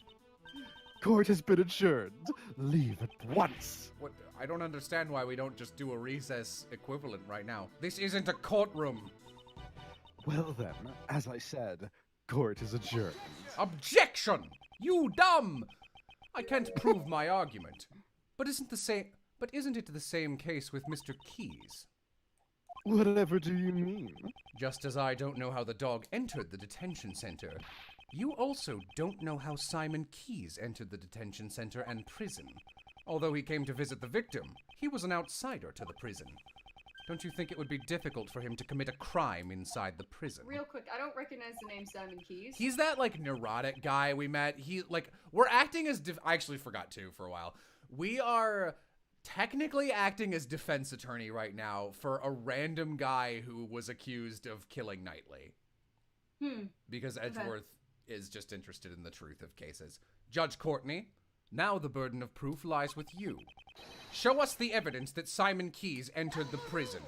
Court has been adjourned. Leave at once. What? I don't understand why we don't just do a recess equivalent right now. This isn't a courtroom! Well then, as I said, court is adjourned. Objection! You dumb! I can't prove my argument. But isn't it the same case with Mr. Keyes? Whatever do you mean? Just as I don't know how the dog entered the detention center, You also don't know how Simon Keyes entered the detention center and prison. Although he came to visit the victim, he was an outsider to the prison. Don't you think it would be difficult for him to commit a crime inside the prison? Real quick, I don't recognize the name Simon Keyes. He's that, like, neurotic guy we met. We're acting as I actually forgot to for a while. We are technically acting as defense attorney right now for a random guy who was accused of killing Knightley. Because Edgeworth is just interested in the truth of cases. Judge Courtney, now the burden of proof lies with you. Show us the evidence that Simon Keyes entered the prison.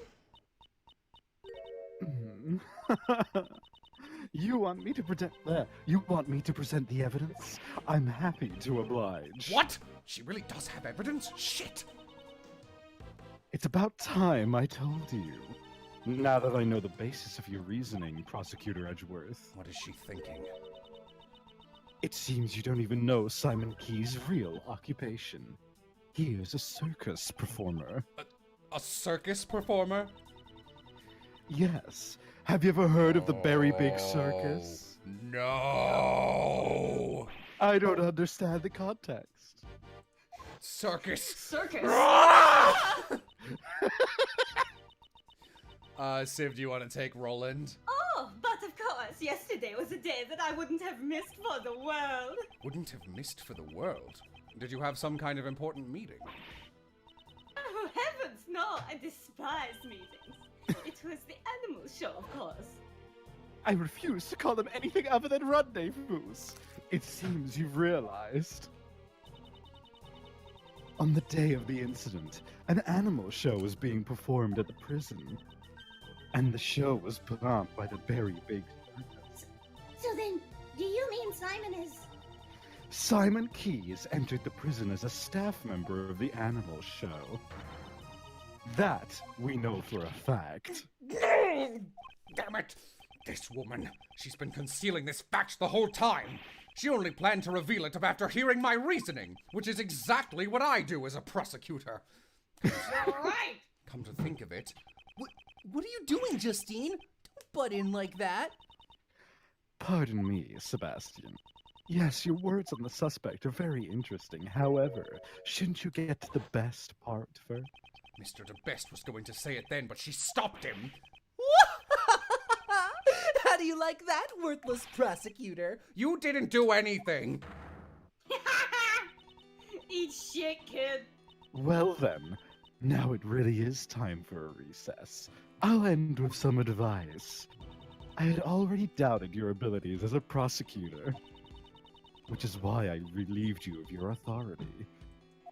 You want me to present the evidence? I'm happy to oblige. What? She really does have evidence? Shit! It's about time I told you. Now that I know the basis of your reasoning, Prosecutor Edgeworth. What is she thinking? It seems you don't even know Simon Keyes' real occupation. He is a circus performer. A circus performer? Yes. Have you ever heard of the Very Big Circus? No! I don't understand the context. Circus. Circus. Civ, do you want to take Roland? Oh, but of course, yesterday was a day that I wouldn't have missed for the world. Wouldn't have missed for the world. Did you have some kind of important meeting? Oh, heavens, no, I despise meetings. It was the animal show, of course. I refuse to call them anything other than rendezvous. It seems you've realized. On the day of the incident, an animal show was being performed at the prison. And the show was put on by the Very Big Circus. So then, do you mean Simon is... Simon Keyes entered the prison as a staff member of the animal show. That we know for a fact. Damn it! This woman, she's been concealing this fact the whole time. She only planned to reveal it after hearing my reasoning, which is exactly what I do as a prosecutor. Right. Come to think of it, What are you doing, Justine? Don't butt in like that. Pardon me, Sebastian. Yes, your words on the suspect are very interesting. However, shouldn't you get to the best part first? Mr. DeBest was going to say it then, but she stopped him. How do you like that, worthless prosecutor? You didn't do anything. Eat shit, kid. Well then, now it really is time for a recess. I'll end with some advice. I had already doubted your abilities as a prosecutor, which is why I relieved you of your authority.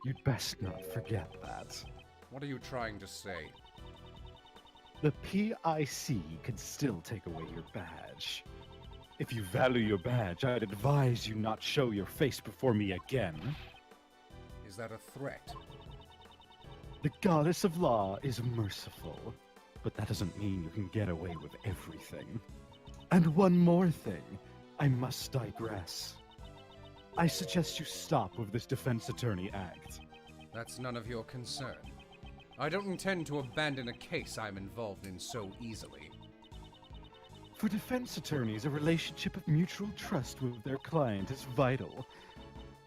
You'd best not forget that. What are you trying to say? The PIC can still take away your badge. If you value your badge, I'd advise you not show your face before me again. Is that a threat? The goddess of law is merciful, but that doesn't mean you can get away with everything. And one more thing, I must digress. I suggest you stop with this defense attorney act. That's none of your concern. I don't intend to abandon a case I'm involved in so easily. For defense attorneys, a relationship of mutual trust with their client is vital.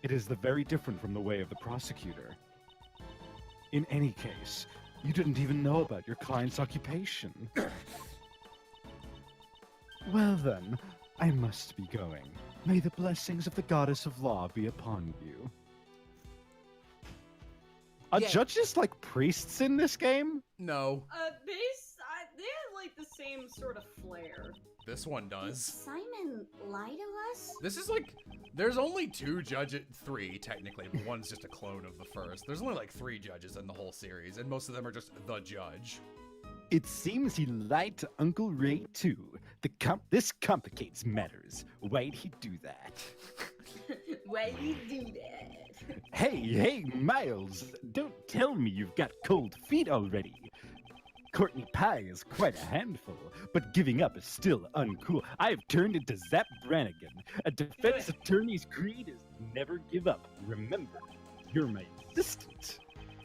It is the very different from the way of the prosecutor. In any case, you didn't even know about your client's occupation. Well then, I must be going. May the blessings of the goddess of law be upon you. Are Yeah. judges like priests in this game? No, They have like the same sort of flair. this one Did does. Simon lie to us? This is like, there's only three technically, but one's just a clone of the first. There's only like 3 judges in the whole series, and most of them are just the judge. It seems he lied to Uncle Ray too. This complicates matters. Why'd he do that? Why you do that? Hey, Miles! Don't tell me you've got cold feet already. Courtney Pye is quite a handful, but giving up is still uncool. I've turned into Zap Brannigan. A defense attorney's creed is never give up. Remember, you're my assistant.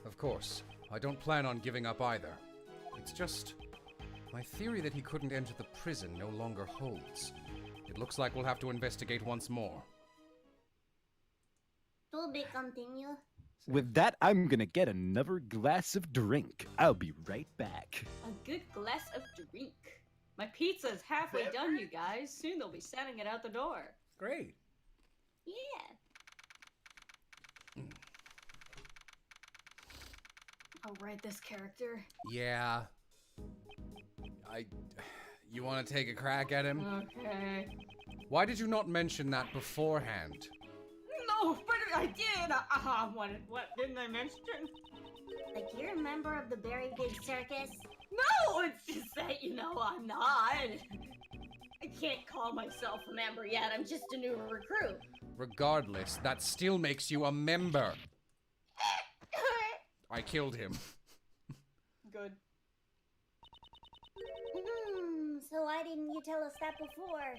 Of course, I don't plan on giving up either. It's just, my theory that he couldn't enter the prison no longer holds. It looks like we'll have to investigate once more. To be continue. With that, I'm gonna get another glass of drink. I'll be right back. A good glass of drink. My pizza's halfway done, you guys. Soon they'll be sending it out the door. Great. Yeah. I'll write this character. Yeah. You want to take a crack at him? Okay. Why did you not mention that beforehand? No, but I did. What didn't I mention? Like you're a member of the very big circus? No, it's just that, I'm not. I can't call myself a member yet. I'm just a new recruit. Regardless, that still makes you a member. I killed him. Good. So why didn't you tell us that before?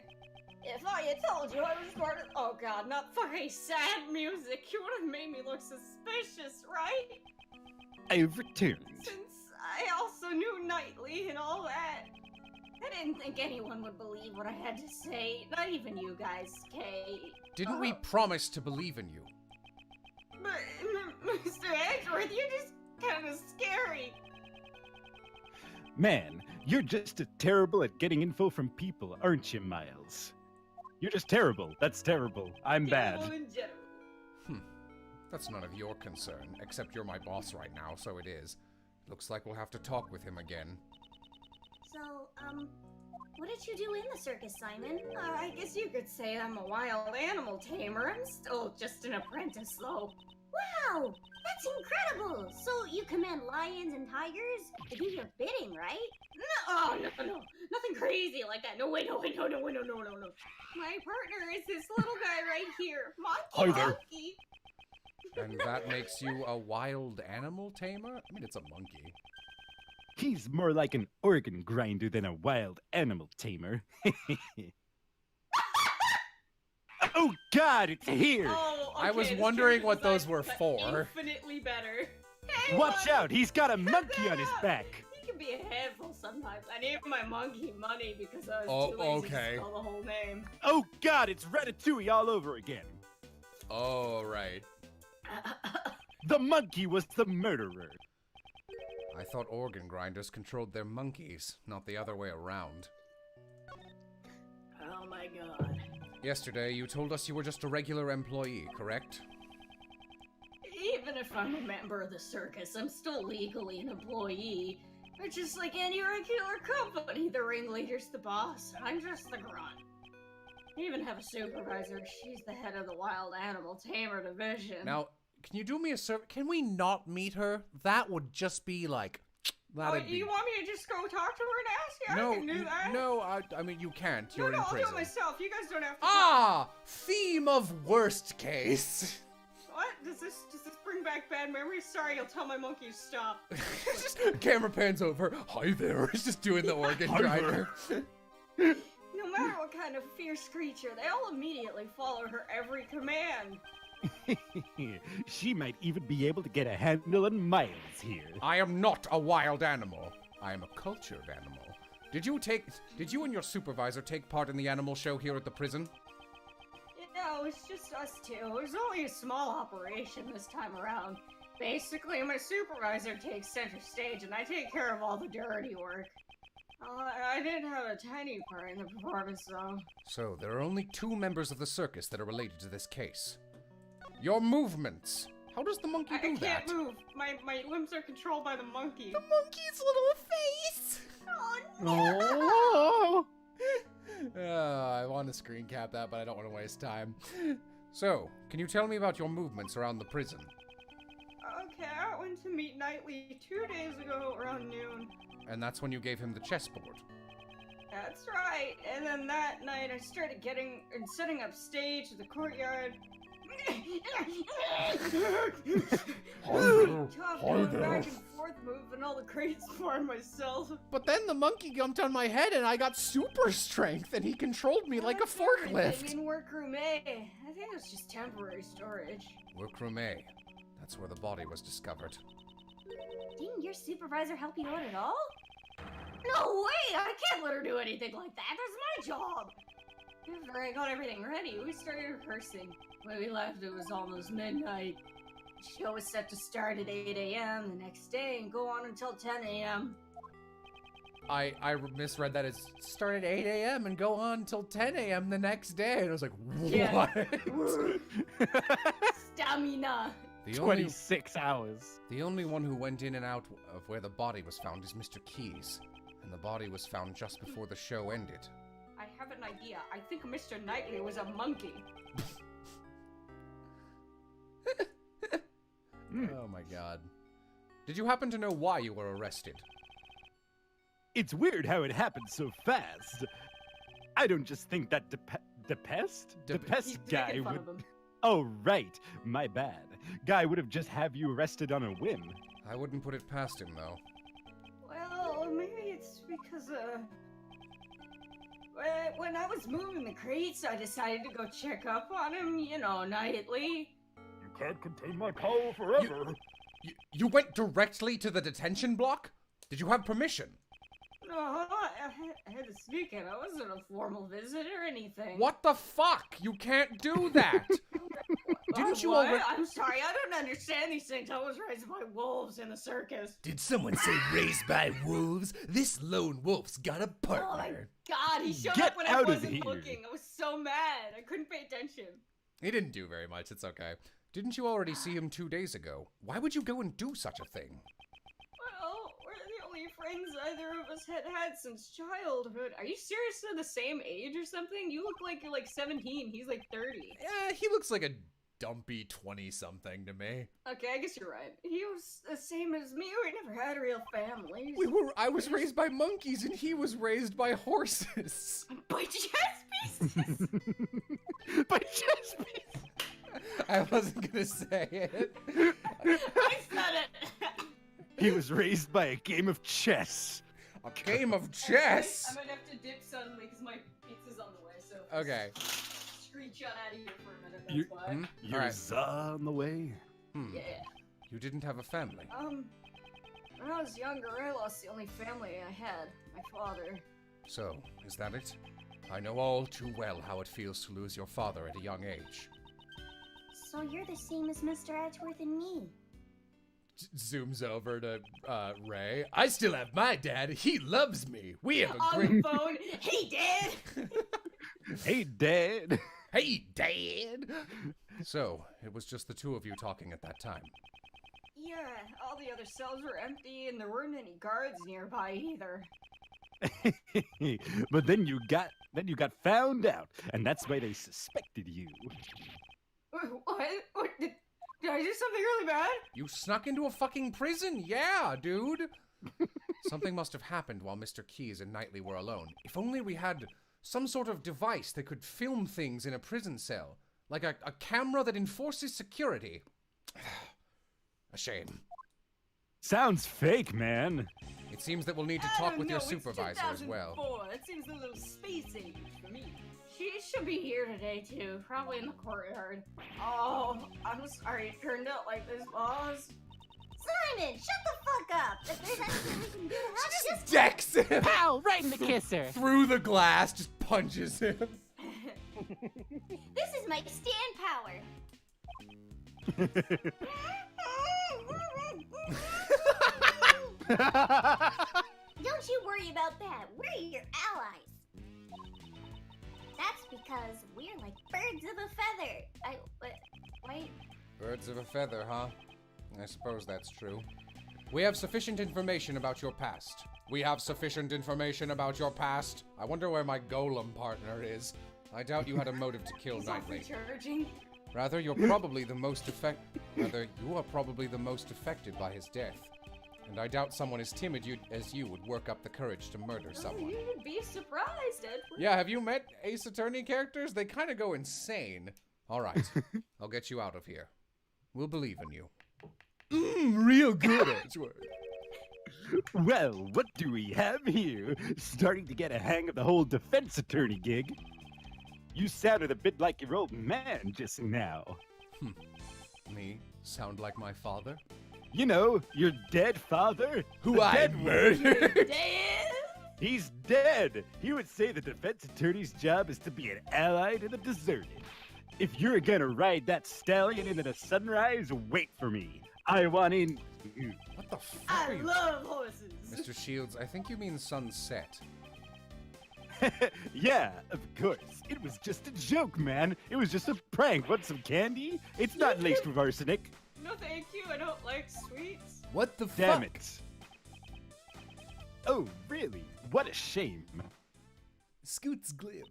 If I had told you I was part of— oh god, not fucking sad music. You would have made me look suspicious, right? I've returned. Since I also knew Knightley and all that. I didn't think anyone would believe what I had to say. Not even you guys, Kay. Didn't we promise to believe in you? But, Mr. Edgeworth, you're just kind of scary. Man, you're just terrible at getting info from people, aren't you, Miles? You're just terrible. That's terrible. I'm bad. Terrible in general. That's none of your concern, except you're my boss right now, so it is. Looks like we'll have to talk with him again. So, what did you do in the circus, Simon? I guess you could say I'm a wild animal tamer. I'm still just an apprentice, though. Wow! That's incredible! So you command lions and tigers to do your bidding, right? No, no. Nothing crazy like that. No. My partner is this little guy right here. Hi there. Monkey. And that makes you a wild animal tamer? I mean, it's a monkey. He's more like an organ grinder than a wild animal tamer. Oh God, it's here! Oh, okay, I was this wondering character what those design were got for. Infinitely better. Hey, Watch monkey. out, he's got a monkey on his back! He can be a handful sometimes. I named my monkey Money because I was Oh, too lazy okay. to spell the whole name. Oh God, it's Ratatouille all over again. Oh, right. The monkey was the murderer. I thought organ grinders controlled their monkeys, not the other way around. Oh my god. Yesterday, you told us you were just a regular employee, correct? Even if I'm a member of the circus, I'm still legally an employee. It's just like any regular company. The ringleader's the boss, and I'm just the grunt. I even have a supervisor. She's the head of the wild animal tamer division. Now, can you do me a service? Can we not meet her? That would just be like... That'd be... You want me to just go talk to her and ask? Yeah, No, I can do that. no, I mean, you can't. You're in I'll do prison. it myself. You guys don't have to. Ah! Theme of worst case. What? Does this bring back bad memories? Sorry, I'll tell my monkey to stop. Just camera pans over. Hi there. He's just doing the organ grinder. No matter what kind of fierce creature, they all immediately follow her every command. She might even be able to get a handle on Miles here. I am not a wild animal. I am a cultured animal. Did you and your supervisor take part in the animal show here at the prison? Yeah, it was just us two. It was only a small operation this time around. Basically, my supervisor takes center stage, and I take care of all the dirty work. I did have a tiny part in the performance, though. So, there are only 2 members of the circus that are related to this case. Your movements. How does the monkey do I that? can't move. My limbs are controlled by the monkey. The monkey's little face! Oh! I want to screen cap that, but I don't want to waste time. So, can you tell me about your movements around the prison? Okay, I went to meet Knightley 2 days ago around noon. And that's when you gave him the chessboard. That's right. And then that night I started setting up stage in the courtyard. Going back and forth, moving all the crates for myself. But then the monkey jumped on my head and I got super strength and he controlled me like a forklift. In workroom A. I think it was just temporary storage. Workroom A. That's where the body was discovered. Didn't your supervisor help you out at all? No way! I can't let her do anything like that. That's my job. After I got everything ready, we started rehearsing. When we left, it was almost midnight. The show was set to start at 8 a.m. the next day and go on until 10 a.m. I misread that as start at 8 a.m. and go on until 10 a.m. the next day. And I was like, what? Yeah. Stamina. The only, 26 hours. the only one who went in and out of where the body was found is Mr. Keys. And the body was found just before the show ended. I have an idea. I think Mr. Knightley was a monkey. Oh my god. Did you happen to know why you were arrested? It's weird how it happened so fast. I don't just think that the pest He's guy making fun would. of him. Oh right, my bad. Guy would have just have you arrested on a whim. I wouldn't put it past him, though. Well, maybe it's because, when I was moving the crates, I decided to go check up on him, you know, nightly. You can't contain my power forever. You went directly to the detention block? Did you have permission? No, I had to sneak in. I wasn't a formal visit or anything. What the fuck? You can't do that! Didn't you what? already- I'm sorry, I don't understand these things. I was raised by wolves in the circus. Did someone say raised by wolves? This lone wolf's got a Oh my partner. god, he showed Get up when I out of wasn't here. looking. I was so mad. I couldn't pay attention. He didn't do very much, it's okay. Didn't you already see him 2 days ago? Why would you go and do such a thing? Well, we're the only friends either of us had since childhood. Are you seriously the same age or something? You look like you're like 17. He's like 30. Yeah, he looks like a dumpy 20-something to me. Okay, I guess you're right. He was the same as me. We never had a real family. I was raised by monkeys and he was raised by horses. By chess pieces! By chess piece. I wasn't gonna say it. I said it! He was raised by a game of chess. A game of chess? I might have to dip suddenly because my pizza's on the way, so. Okay. Screenshot out of here for a minute, that's You- why. You're Alright. on the way. Hmm. Yeah. You didn't have a family. When I was younger, I lost the only family I had, my father. So, is that it? I know all too well how it feels to lose your father at a young age. So you're the same as Mr. Edgeworth and me. Zooms over to Ray. I still have my dad. He loves me. We have a On great. the phone, hey dad! Hey, Dad. Hey, Dad. So it was just the two of you talking at that time. Yeah, all the other cells were empty and there weren't any guards nearby either. But then you got found out, and that's why they suspected you. What? Did I do something really bad? You snuck into a fucking prison? Yeah, dude. Something must have happened while Mr. Keys and Knightley were alone. If only we had some sort of device that could film things in a prison cell. Like a camera that enforces security. A shame. Sounds fake, man. It seems that we'll need to I talk don't with your know, it's supervisor as well. 2004. That seems a little space age for me. She should be here today too, probably in the courtyard. Oh, I'm sorry it turned out like this, boss. Simon, shut the fuck up! If there's anything we can do to help, just Decks him Pow! Right in the kisser. through the glass, just punches him. This is my stand power. Don't you worry about that. We're your allies. That's because we're like birds of a feather. Wait. Birds of a feather, huh? I suppose that's true. We have sufficient information about your past. We have sufficient information about your past. I wonder where my golem partner is. I doubt you had a motive to kill He's Knightley. awfully charging. Rather, you are probably the most affected by his death. And I doubt someone as timid as you would work up the courage to murder Oh, someone. you'd be surprised, Edward. Yeah, have you met Ace Attorney characters? They kind of go insane. All right, I'll get you out of here. We'll believe in you. Real good, Edgeworth. Well, what do we have here? Starting to get a hang of the whole defense attorney gig. You sounded a bit like your old man just now. Me sound like my father? You know, your dead father. Who the I dead one. murdered? Dad? He's dead! He would say the defense attorney's job is to be an ally to the deserted. If you're gonna ride that stallion into the sunrise, wait for me. I want in. What the fuck I are you... love horses. Mr. Shields, I think you mean sunset. Yeah, of course. It was just a joke, man. It was just a prank. Want some candy? It's not laced with arsenic. No, thank you. I don't like sweets. What the Damn fuck? it. Oh, really? What a shame. Scoots glib.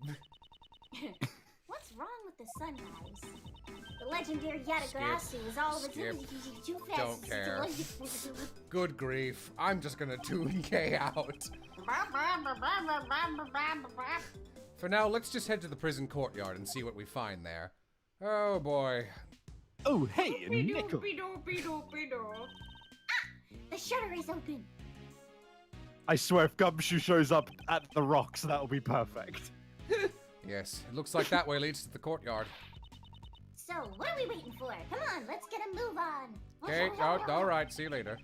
What's wrong with the sunrise? The legendary Yatagrasu is all of its Skip. too fast. Don't care. Good grief. I'm just gonna tune K out. For now, let's just head to the prison courtyard and see what we find there. Oh boy. Oh, hey, Nickel. The shutter is open. I swear if Gumshoe shows up at the rocks, that'll be perfect. Yes, it looks like that way leads to the courtyard. So, what are we waiting for? Come on, let's get a move on. Okay, alright, see you later.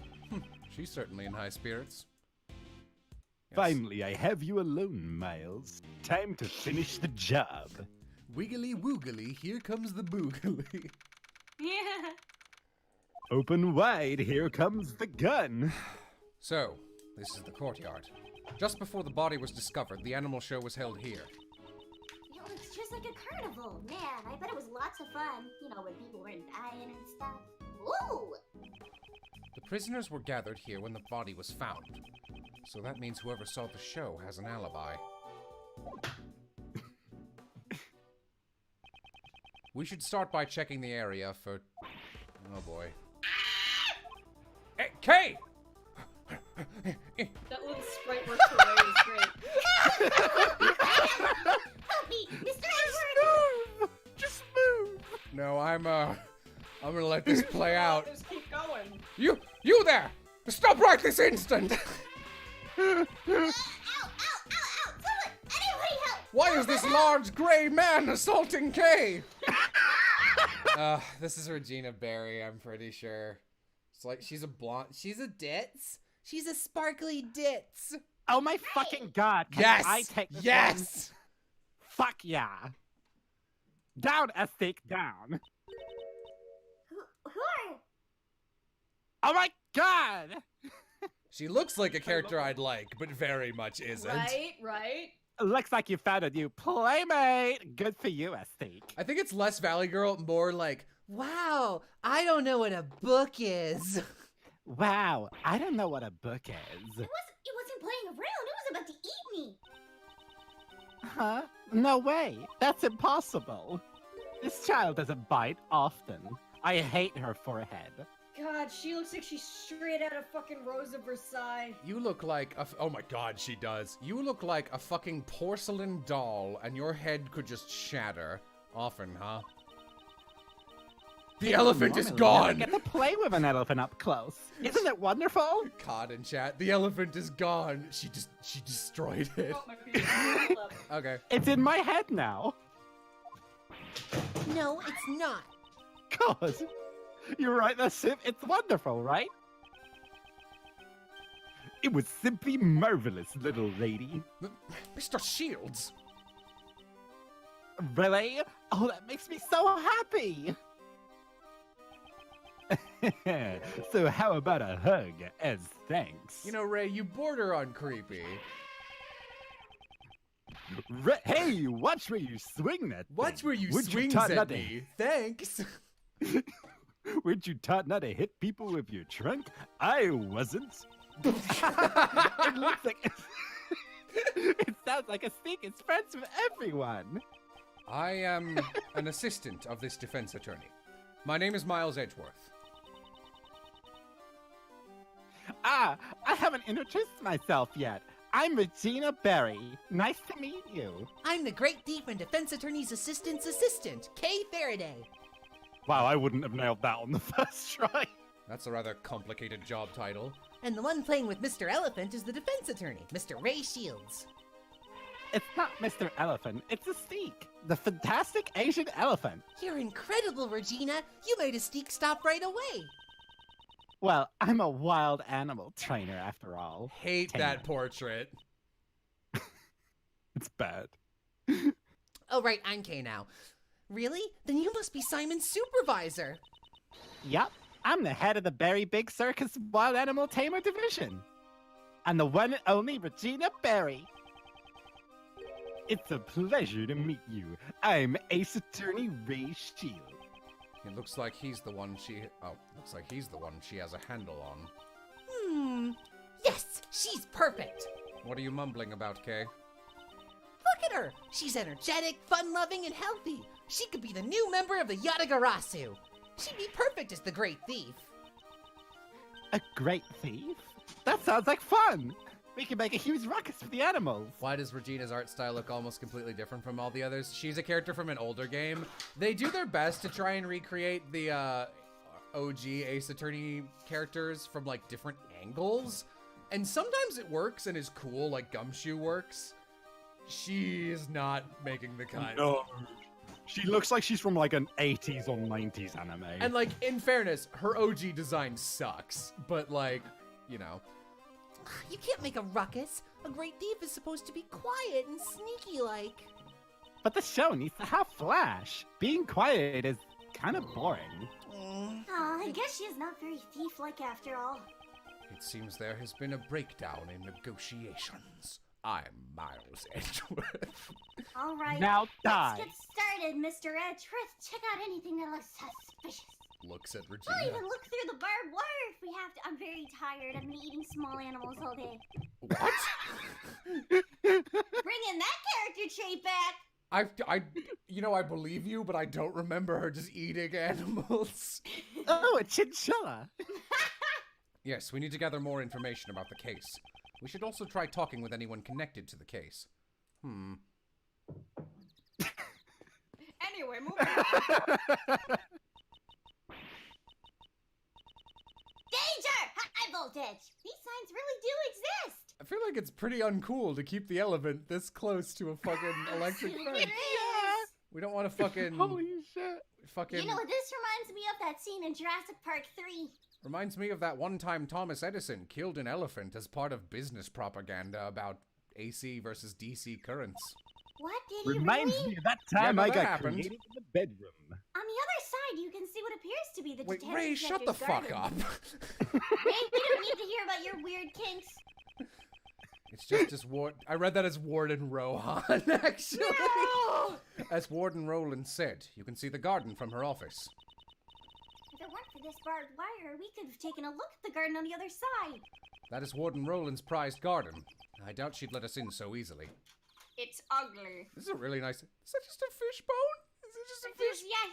She's certainly in high spirits. Yes. Finally, I have you alone, Miles. Time to finish the job. Wiggly woogly, here comes the boogly. Yeah. Open wide, here comes the gun. So, this is the courtyard. Just before the body was discovered, the animal show was held here. It looks just like a carnival. Man, I bet it was lots of fun. You know, when people weren't dying and stuff. Ooh! The prisoners were gathered here when the body was found. So that means whoever saw the show has an alibi. We should start by checking the area for... Oh boy. Hey, Kay! That little sprite works away is great. Help me, Mr. Edward! Just move! No, I'm gonna let this play out. Just keep going. You there! Stop right this instant! Ow, ow, ow, ow! Someone! Anybody help! Why is this large gray man assaulting Kay? This is Regina Berry, I'm pretty sure. It's like she's a blonde. She's a ditz. She's a sparkly ditz. Oh my fucking god! Can Yes! I take this Yes! one? Fuck yeah! Down, Estate, down! Who are... Oh my god! She looks like a character I'd like, but very much isn't. Right. Looks like you found a new playmate! Good for you, Estate. I think it's less Valley Girl, more like, wow, I don't know what a book is. Wow, I don't know what a book is. It wasn't playing around. It was about to eat me. Huh? No way. That's impossible. This child doesn't bite often. I hate her forehead. God, she looks like she's straight out of fucking Rose of Versailles. You look like a... Oh my god, she does. You look like a fucking porcelain doll, and your head could just shatter. Often, huh? The elephant is Normally, gone! never get to play with an elephant up close. Isn't it wonderful? Cod in chat. The elephant is gone. She destroyed it. Oh, my feet. Okay. It's in my head now. No, it's not. God. You're right, that's it. It's wonderful, right? It was simply marvelous, little lady. Mr. Shields! Really? Oh, that makes me so happy. So how about a hug as thanks? You know, Ray, you border on creepy. Hey, watch where you swing that Watch thing. where you Weren't swings taught at not to- me. Thanks. Weren't you taught not to hit people with your trunk? I wasn't. It looks like It sounds like a sneak is friends with everyone. I am an assistant of this defense attorney. My name is Miles Edgeworth. Ah, I haven't introduced myself yet. I'm Regina Berry. Nice to meet you. I'm the Great Thief and Defense Attorney's assistant's assistant, Kay Faraday. Wow, I wouldn't have nailed that on the first try. That's a rather complicated job title. And the one playing with Mr. Elephant is the defense attorney, Mr. Ray Shields. It's not Mr. Elephant, it's a steak. The fantastic Asian elephant. You're incredible, Regina. You made a steak stop right away. Well, I'm a wild animal trainer after all. Hate Tamer. that portrait. It's bad. Oh, right, I'm Kay now. Really? Then you must be Simon's supervisor. Yup, I'm the head of the Berry Big Circus Wild Animal Tamer Division. And the one and only Regina Berry. It's a pleasure to meet you. I'm Ace Attorney Ray Shield. It looks like he's the one she... Oh, looks like he's the one she has a handle on. Yes, she's perfect. What are you mumbling about, Kay? Look at her. She's energetic, fun-loving, and healthy. She could be the new member of the Yatagarasu. She'd be perfect as the Great Thief. A great thief? That sounds like fun! We can make a huge ruckus for the animals. Why does Regina's art style look almost completely different from all the others? She's a character from an older game. They do their best to try and recreate the OG Ace Attorney characters from like different angles. And sometimes it works and is cool, like Gumshoe works. She is not making the cut. No. She looks like she's from like an 80s or 90s anime. And like, in fairness, her OG design sucks. But like, you know. You can't make a ruckus. A Great Thief is supposed to be quiet and sneaky-like. But the show needs to have flash. Being quiet is kind of boring. Oh, I guess she is not very thief-like after all. It seems there has been a breakdown in negotiations. I'm Miles Edgeworth. All right, Now die. let's get started, Mr. Edgeworth. Check out anything that looks suspicious. Looks at We'll Regina. even look through the barbed wire if we have to. I'm very tired. I've been eating small animals all day. What? Bringing that character trait back. I believe you, but I don't remember her just eating animals. Oh, a chinchilla! Yes, we need to gather more information about the case. We should also try talking with anyone connected to the case. Anyway, moving on. Danger! High voltage! These signs really do exist! I feel like it's pretty uncool to keep the elephant this close to a fucking electric It fence. is. We don't want to fucking... Holy shit! Fucking... You know, this reminds me of that scene in Jurassic Park 3. Reminds me of that one time Thomas Edison killed an elephant as part of business propaganda about AC versus DC currents. What did he Reminds really? me of that time no, I that got happened. created in the bedroom. On the other side, you can see what appears to be the Wait, detention Ray, shut the center's fuck garden. up. Ray, we don't need to hear about your weird kinks. It's just as I read that as Warden Rohan, actually. No! As Warden Roland said, you can see the garden from her office. If it weren't for this barbed wire, we could have taken a look at the garden on the other side. That is Warden Roland's prized garden. I doubt she'd let us in so easily. It's ugly. This is a really nice... Is that just a fish bone? Is it just a fish? Yeah,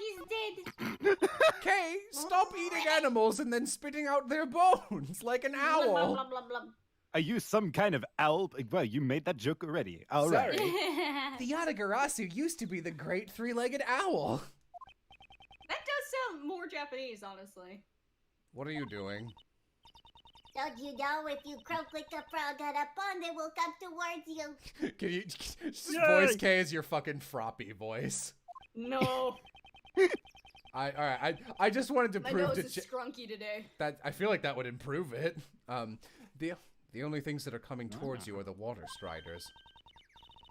he's dead. Kay, stop eating animals and then spitting out their bones like an Blah, owl. blah, blah, blah, blah. Are you some kind of owl? Well, you made that joke already. All right. Sorry. The Yatagarasu used to be the great three-legged owl. That does sound more Japanese, honestly. What are you doing? Don't you know if you croak like a frog on a pond, they will come towards you. Can you just Yay! voice Kay as your fucking froppy voice? No. I just wanted to My prove nose to is scrunky today. that I feel like that would improve it. The only things that are coming towards you are the water striders.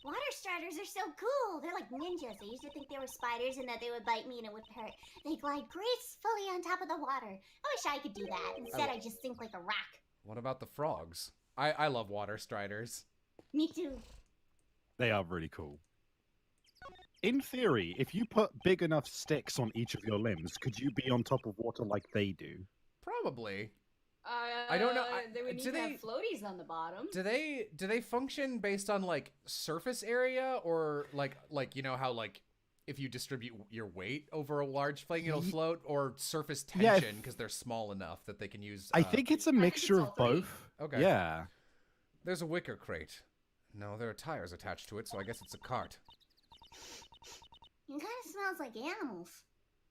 Water striders are so cool. They're like ninjas. I used to think they were spiders and that they would bite me and it would hurt. They glide gracefully on top of the water. I wish I could do that. Instead, I just sink like a rock. What about the frogs? I love water striders. Me too. They are really cool. In theory, if you put big enough sticks on each of your limbs, could you be on top of water like they do? Probably. I don't know. They would need do to have floaties on the bottom. Do they function based on like surface area or like you know how like if you distribute your weight over a large thing it'll float, or surface Yeah, tension because they're small enough that they can use? I think it's a think mixture it's of all three. both. Okay. Yeah. There's a wicker crate. No, there are tires attached to it, so I guess it's a cart. It kind of smells like animals.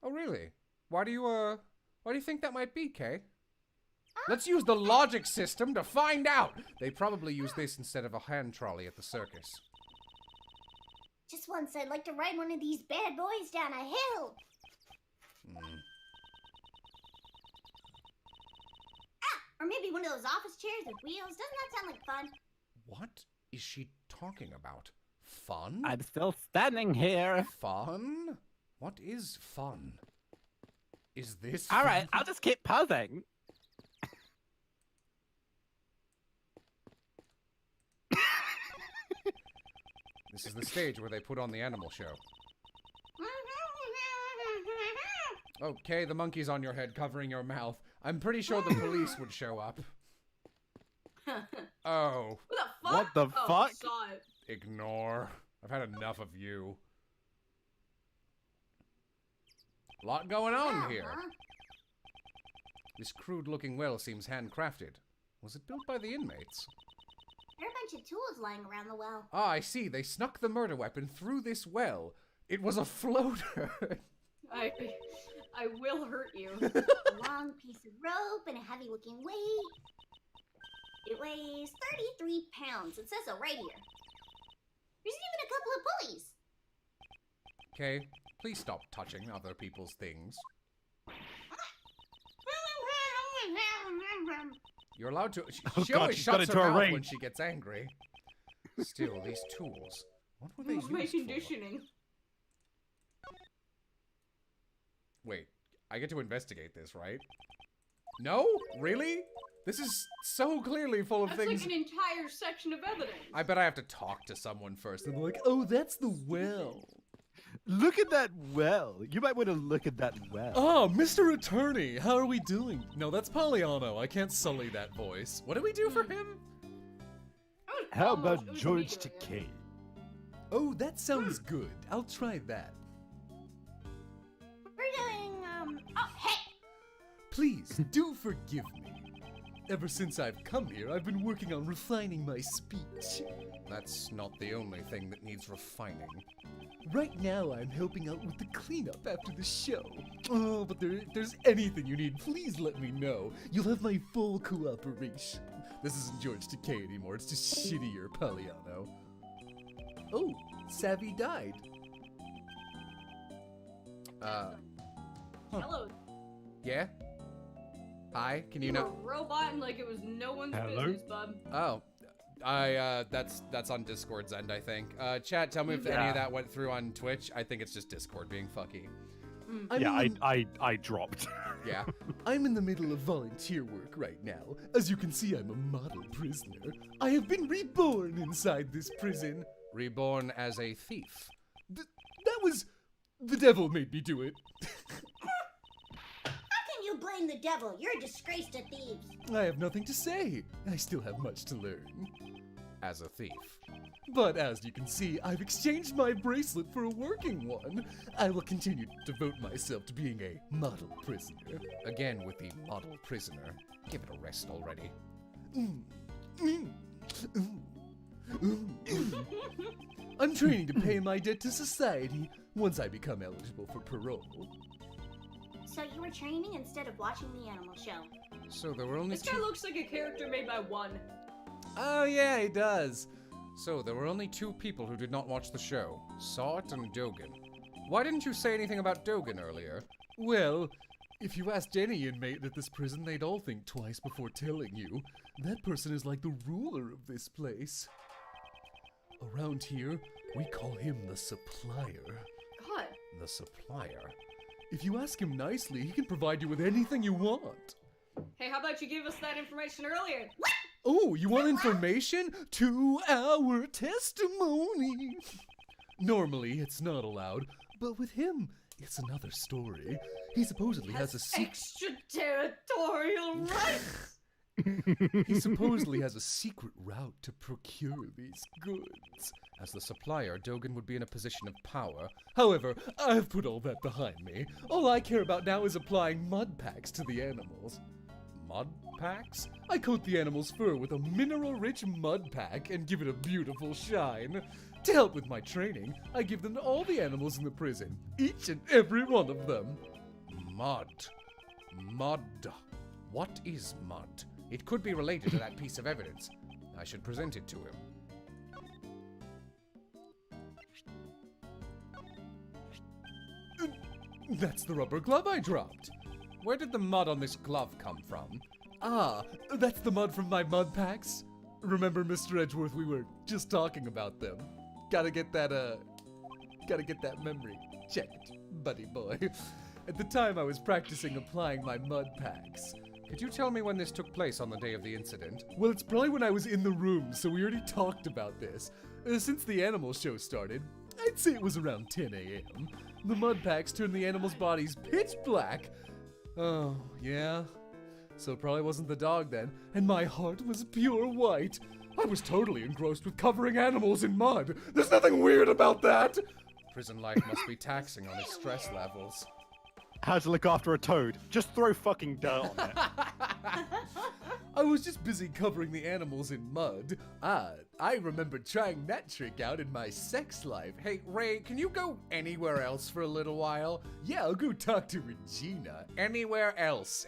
Oh really? Why do you think that might be, Kay? Let's use the logic system to find out. They probably use this instead of a hand trolley at the circus. Just once, I'd like to ride one of these bad boys down a hill. Or maybe one of those office chairs with wheels. Doesn't that sound like fun? What is she talking about? Fun? I'm still standing here. Fun? What is fun? Is this All right, fun? I'll just keep pausing. This is the stage where they put on the animal show. Okay, the monkey's on your head covering your mouth. I'm pretty sure the police would show up. Oh, What the fuck? What the Oh, fuck? saw it. ignore. I've had enough of you. Lot going on here. This crude-looking well seems handcrafted. Was it built by the inmates? There are a bunch of tools lying around the well. Ah, I see. They snuck the murder weapon through this well. It was a floater. I will hurt you. A long piece of rope and a heavy-looking weight. It weighs 33 pounds. It says so right here. There's even a couple of pulleys. Okay, please stop touching other people's things. You're allowed to. She God, always she's got shuts into her a mouth ring. when she gets angry. Still, these tools. What were they Move my used for? conditioning. Wait, I get to investigate this, right? No? Really? This is so clearly full of That's things. like an entire section of evidence. I bet I have to talk to someone first. And they're like, oh, that's the well. Look at that well. You might want to look at that well. Oh, Mr. Attorney, how are we doing? No, that's Poliano. I can't sully that voice. What do we do for him? How Almost- about it was George immediately. Takei? Oh, that sounds good. I'll try that. We're doing, oh, hey! Please, do forgive me. Ever since I've come here, I've been working on refining my speech. That's not the only thing that needs refining. Right now, I'm helping out with the cleanup after the show. Oh, but if there's anything you need, please let me know. You'll have my full cooperation. This isn't George Takei anymore, it's just shittier Poliano. Oh, Savvy died. Hello. Yeah? Hi, can you You know? were roboting like it was no one's Hello? business, bub. Oh, that's on Discord's end, I think. Chat, tell me if any Yeah. of that went through on Twitch. I think it's just Discord being fucky. I dropped. Yeah. I'm in the middle of volunteer work right now. As you can see, I'm a model prisoner. I have been reborn inside this prison. Reborn as a thief. That was... The devil made me do it. How can you blame the devil? You're a disgrace to thieves. I have nothing to say. I still have much to learn. As a thief. But as you can see, I've exchanged my bracelet for a working one. I will continue to devote myself to being a model prisoner. Again with the model prisoner. Give it a rest already. I'm training to pay my debt to society once I become eligible for parole. So you were training instead of watching the animal show. So there were only This guy two. looks like a character made by one. Oh yeah, he does. So there were only two people who did not watch the show. Sawt and Dogan. Why didn't you say anything about Dogan earlier? Well, if you asked any inmate at this prison, they'd all think twice before telling you. That person is like the ruler of this place. Around here, we call him the supplier. God. The supplier. If you ask him nicely, he can provide you with anything you want. Hey, how about you give us that information earlier? Oh, you want information? 2-hour testimony. Normally, it's not allowed, but with him, it's another story. He supposedly has a secret. Extraterritorial rights. He supposedly has a secret route to procure these goods. As the supplier, Dogan would be in a position of power. However, I've put all that behind me. All I care about now is applying mud packs to the animals. Mud packs? I coat the animal's fur with a mineral-rich mud pack and give it a beautiful shine. To help with my training, I give them to all the animals in the prison, each and every one of them. Mud. Mud. What is mud? It could be related to that piece of evidence. I should present it to him. That's the rubber glove I dropped. Where did the mud on this glove come from? Ah, that's the mud from my mud packs. Remember, Mr. Edgeworth, we were just talking about them. Gotta get that memory checked, buddy boy. At the time, I was practicing applying my mud packs. Could you tell me when this took place on the day of the incident? Well, it's probably when I was in the room, so we already talked about this. Since the animal show started, I'd say it was around 10 a.m. The mud packs turned the animals' bodies pitch black. Oh, yeah? So it probably wasn't the dog then, and my heart was pure white. I was totally engrossed with covering animals in mud. There's nothing weird about that! Prison life must be taxing on his stress levels. How to look after a toad? Just throw fucking dirt on it. I was just busy covering the animals in mud. I remember trying that trick out in my sex life. Hey, Ray, can you go anywhere else for a little while? Yeah, I'll go talk to Regina. Anywhere else.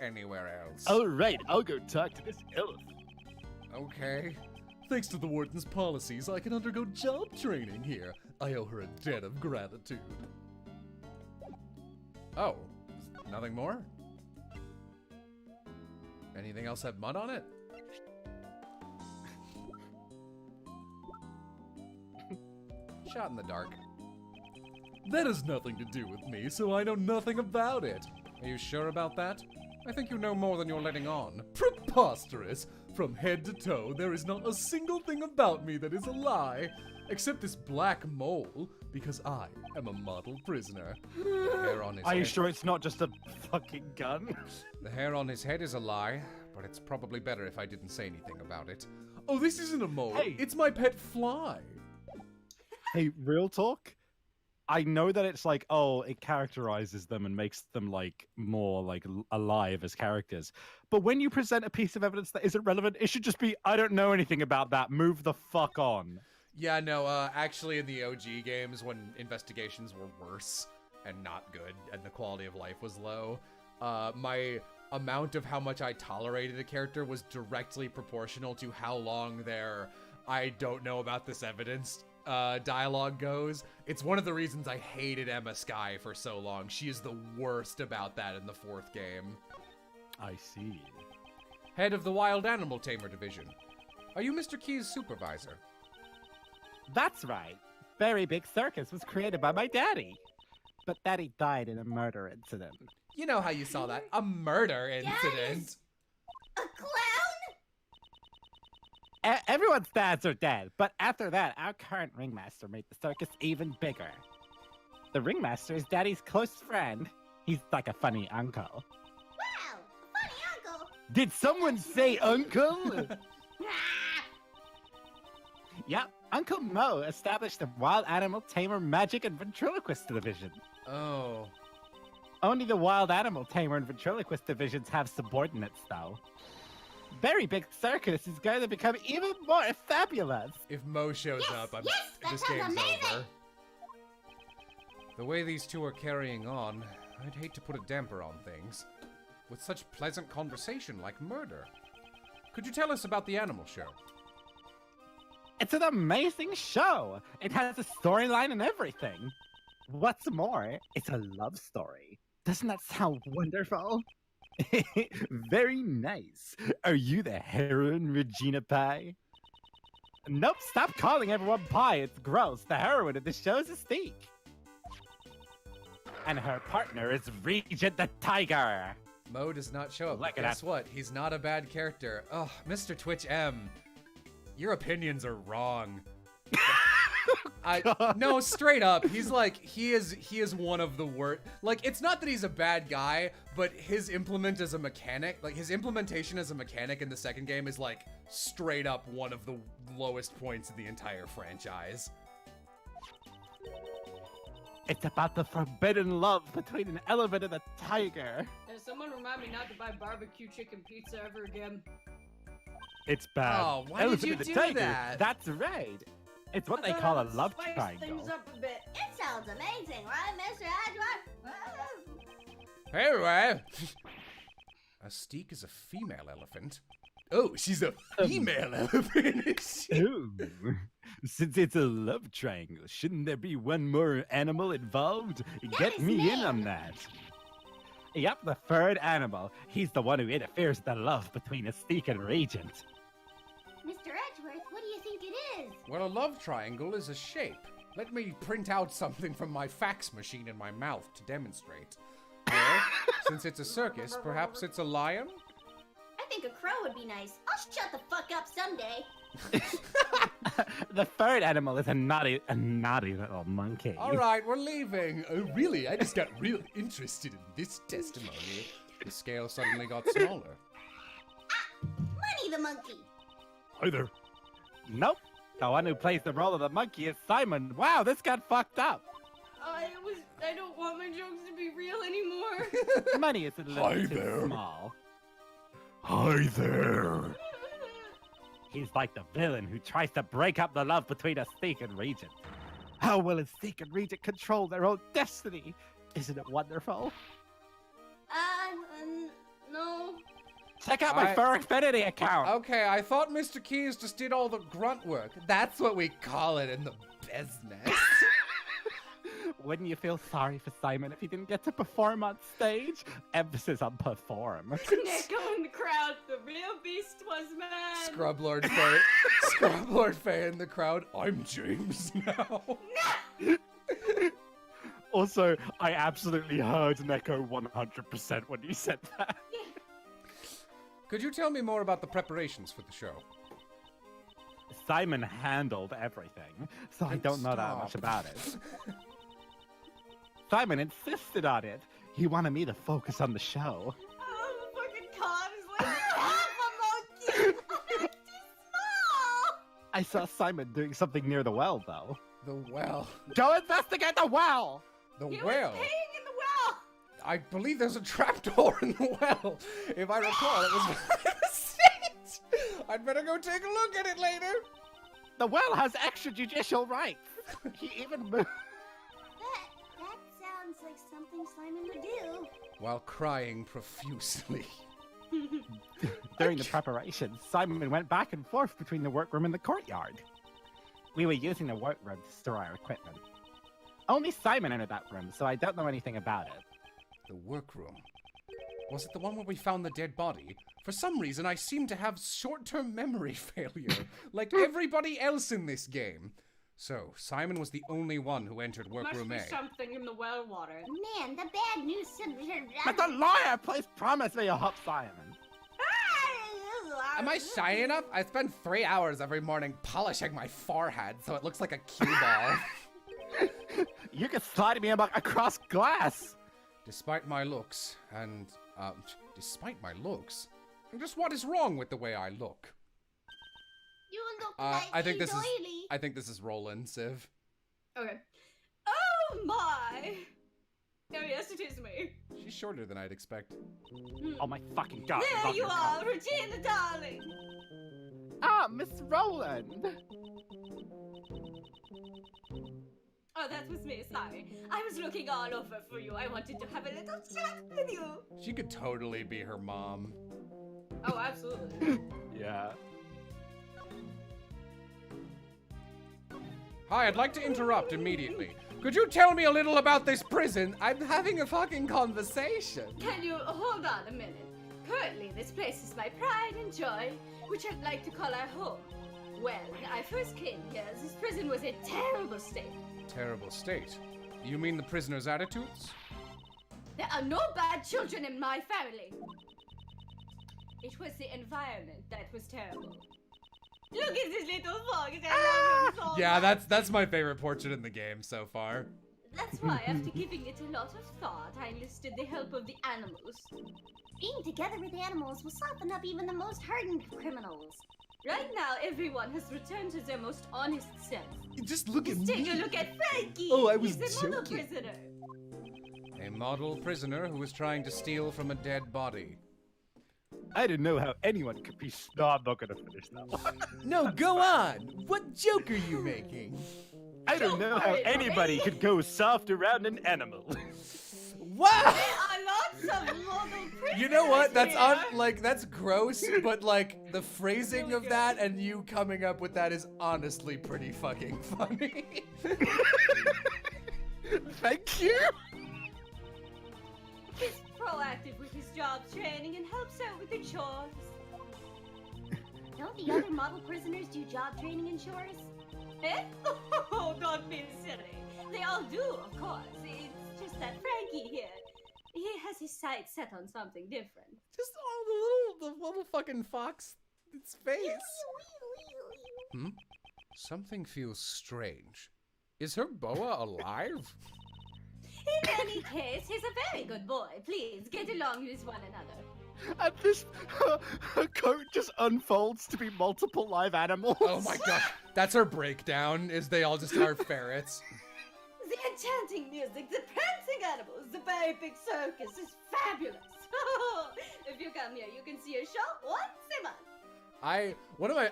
All right, I'll go talk to this elephant. Okay. Thanks to the warden's policies, I can undergo job training here. I owe her a debt of gratitude. Oh, nothing more? Anything else have mud on it? Shot in the dark. That has nothing to do with me, so I know nothing about it. Are you sure about that? I think you know more than you're letting on. Preposterous! From head to toe, there is not a single thing about me that is a lie, except this black mole, because I am a model prisoner. The hair on his Are you head- sure it's not just a fucking gun? The hair on his head is a lie, but it's probably better if I didn't say anything about it. Oh, this isn't a mole. Hey. It's my pet fly. Hey, real talk? I know that it's like, oh, it characterizes them and makes them like more like alive as characters. But when you present a piece of evidence that isn't relevant, it should just be, I don't know anything about that. Move the fuck on. Yeah, no, actually in the OG games when investigations were worse and not good and the quality of life was low, my amount of how much I tolerated a character was directly proportional to how long their I don't know about this evidence dialogue goes. It's one of the reasons I hated Emma Skye for so long. She is the worst about that in the 4th game. I see. Head of the Wild Animal Tamer Division. Are you Mr. Key's supervisor? That's right. Very Big Circus was created by my daddy. But daddy died in a murder incident. You know how you saw that. A murder incident. A clown? Everyone's dads are dead, but after that, our current ringmaster made the circus even bigger. The ringmaster is daddy's close friend. He's like a funny uncle. Wow, funny uncle. Did someone say uncle? Yep, Uncle Mo established the Wild Animal Tamer Magic and Ventriloquist Division. Oh. Only the Wild Animal Tamer and Ventriloquist divisions have subordinates, though. Very Big Circus is going to become even more fabulous. If Mo shows up, that this sounds game's amazing. over. The way these two are carrying on, I'd hate to put a damper on things. With such pleasant conversation like murder. Could you tell us about the animal show? It's an amazing show. It has a storyline and everything. What's more, it's a love story. Doesn't that sound wonderful? Very nice. Are you the heroine, Regina Pie? Nope, stop calling everyone pie. It's gross. The heroine of the show is Mystique. And her partner is Regent the Tiger. Mo does not show up. Look But at guess what? He's not a bad character. Oh, Mr. Twitch M. Your opinions are wrong. No, straight up. He's like, he is one of the worst. Like, it's not that he's a bad guy, but his implement as a mechanic, like his implementation as a mechanic in the second game is like straight up one of the lowest points in the entire franchise. It's about the forbidden love between an elephant and a tiger. Hey, someone remind me not to buy barbecue chicken pizza ever again. It's bad. Oh, why did Elephant you and the do Tiger. that? That's right. It's what I they thought call I a would love spice triangle. things up a bit. It sounds amazing, right, Mr. Edgeworth? Hey, Ray. A steak is a female elephant. Oh, she's a female elephant. is she? Ooh. Since it's a love triangle, shouldn't there be one more animal involved? Get is me in me. on that. Yep, the third animal. He's the one who interferes with the love between Mystique and Regent. Mr. Edgeworth, what do you think it is? Well, a love triangle is a shape. Let me print out something from my fax machine in my mouth to demonstrate. Or, since it's a circus, perhaps it's a lion? I think a crow would be nice. I'll shut the fuck up someday. The third animal is a naughty little monkey. All right, we're leaving. Really? I just got real interested in this testimony. The scale suddenly got smaller. Money the monkey. Hi there. Nope. The one who plays the role of the monkey is Simon. Wow, this got fucked up. I don't want my jokes to be real anymore. Money is a little Hi too there. small. Hi there. He's like the villain who tries to break up the love between a Thief and Regent. How will a Thief and Regent control their own destiny? Isn't it wonderful? No. Check out my Fur Affinity account. Okay, I thought Mr. Keys just did all the grunt work. That's what we call it in the business. Wouldn't you feel sorry for Simon if he didn't get to perform on stage? Emphasis on perform. Neko in the crowd, the real beast was man. Scrublord Faye. Scrublord Faye in the crowd. I'm James now. Also, I absolutely heard Neko 100% when you said that. Could you tell me more about the preparations for the show? Simon handled everything, so I don't know that much about it. Simon insisted on it. He wanted me to focus on the show. Oh, the fucking con is like half a monkey. It's too small. I saw Simon doing something near the well, though. The well. Go investigate the well! The He well. was peeing in the well. I believe there's a trapdoor in the well. If I recall, it was my mistake. I'd better go take a look at it later. The well has extrajudicial rights. He even moved. That sounds like something Simon would do. While crying profusely. During the preparations, Simon went back and forth between the workroom and the courtyard. We were using the workroom to store our equipment. Only Simon entered that room, so I don't know anything about it. The workroom. Was it the one where we found the dead body? For some reason, I seem to have short-term memory failure, like everybody else in this game. So, Simon was the only one who entered workroom Must A. be something in the well water. Man, the bad news. But the lawyer, please promise me you'll help Simon. Am I shy enough? I spend 3 hours every morning polishing my forehead so it looks like a cue ball. You can slide me across glass. Despite my looks, just what is wrong with the way I look? You look like I think a this is. doily. I think this is Roland, Civ. Okay. Oh my! Oh yes, it is me. She's shorter than I'd expect. Oh my fucking god. There you are, Regina, darling. Ah, Miss Roland. Oh, that was me. Sorry. I was looking all over for you. I wanted to have a little chat with you. She could totally be her mom. Oh, absolutely. Yeah. Hi, I'd like to interrupt immediately. Could you tell me a little about this prison? I'm having a fucking conversation. Can you hold on a minute? Currently, this place is my pride and joy, which I'd like to call our home. When I first came here, this prison was in terrible state. Terrible state. You mean the prisoners' attitudes? There are no bad children in my family. It was the environment that was terrible. Look at this little fox. I love him so Yeah, much. that's my favorite portrait in the game so far. That's why, after giving it a lot of thought, I enlisted the help of the animals. Being together with animals will soften up even the most hardened criminals. Right now, everyone has returned to their most honest self. Just look at Just take a me. look at Frankie! Oh, I was He's a model joking. prisoner. A model prisoner who was trying to steal from a dead body. I didn't know how anyone could be. No, I'm not gonna finish that one. No, go on. What joke are you making? I don't know how anybody could go soft around an animal. Wow. There are lots of model prisoners. You know what? That's here. that's gross, but like the phrasing of that and you coming up with that is honestly pretty fucking funny. Thank you. He's proactive with his job training and helps out with the chores. Don't the other model prisoners do job training and chores? Eh? Oh, don't be silly. They all do, of course. It's just that Frankie here, he has his sights set on something different. Just the little fucking fox. Its face. Hmm? Something feels strange. Is her boa alive? In any case, he's a very good boy. Please, get along with one another. And this, her coat just unfolds to be multiple live animals. Oh my god. That's her breakdown, is they all just are ferrets. The enchanting music, the prancing animals, the very big circus is fabulous. If you come here, you can see a show once a month.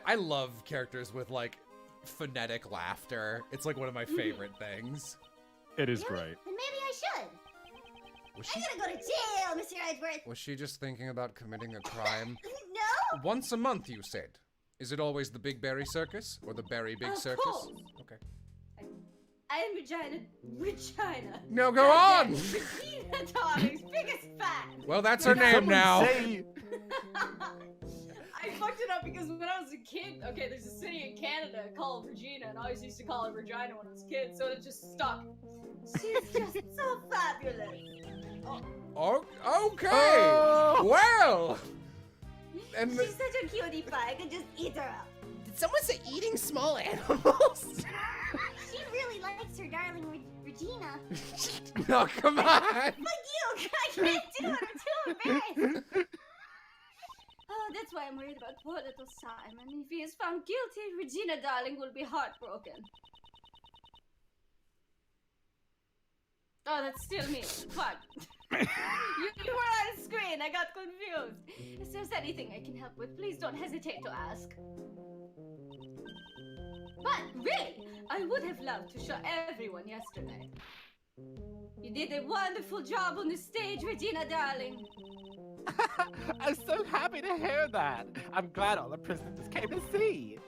I love characters with like phonetic laughter. It's like one of my favorite things. It is Really? great. Then maybe I should. Was I'm she, gonna go to jail, Mr. Edgeworth. was she just thinking about committing a crime? No? Once a month, you said. Is it always the Big Berry Circus or the Berry Big Of Circus? course. Okay. I'm Regina. No, go on! Regina Darling's biggest fan. Well, that's her name Someone now. say- I fucked it up because when I was a kid, okay, there's a city in Canada called Regina, and I always used to call her Regina when I was a kid, so it just stuck. She's just so fabulous. Oh, okay. Oh. Well. And She's such a cutie pie. I could just eat her up. did someone say eating small animals? She really likes her darling Regina. No, come on. Fuck you! I can't do it. I'm too embarrassed. Oh, that's why I'm worried about poor little Simon. If he is found guilty, Regina Darling will be heartbroken. Oh, that's still me. Fuck. you were on screen. I got confused. If there's anything I can help with, please don't hesitate to ask. But really, I would have loved to show everyone yesterday. You did a wonderful job on the stage, Regina Darling. I'm so happy to hear that. I'm glad all the prisoners came to see.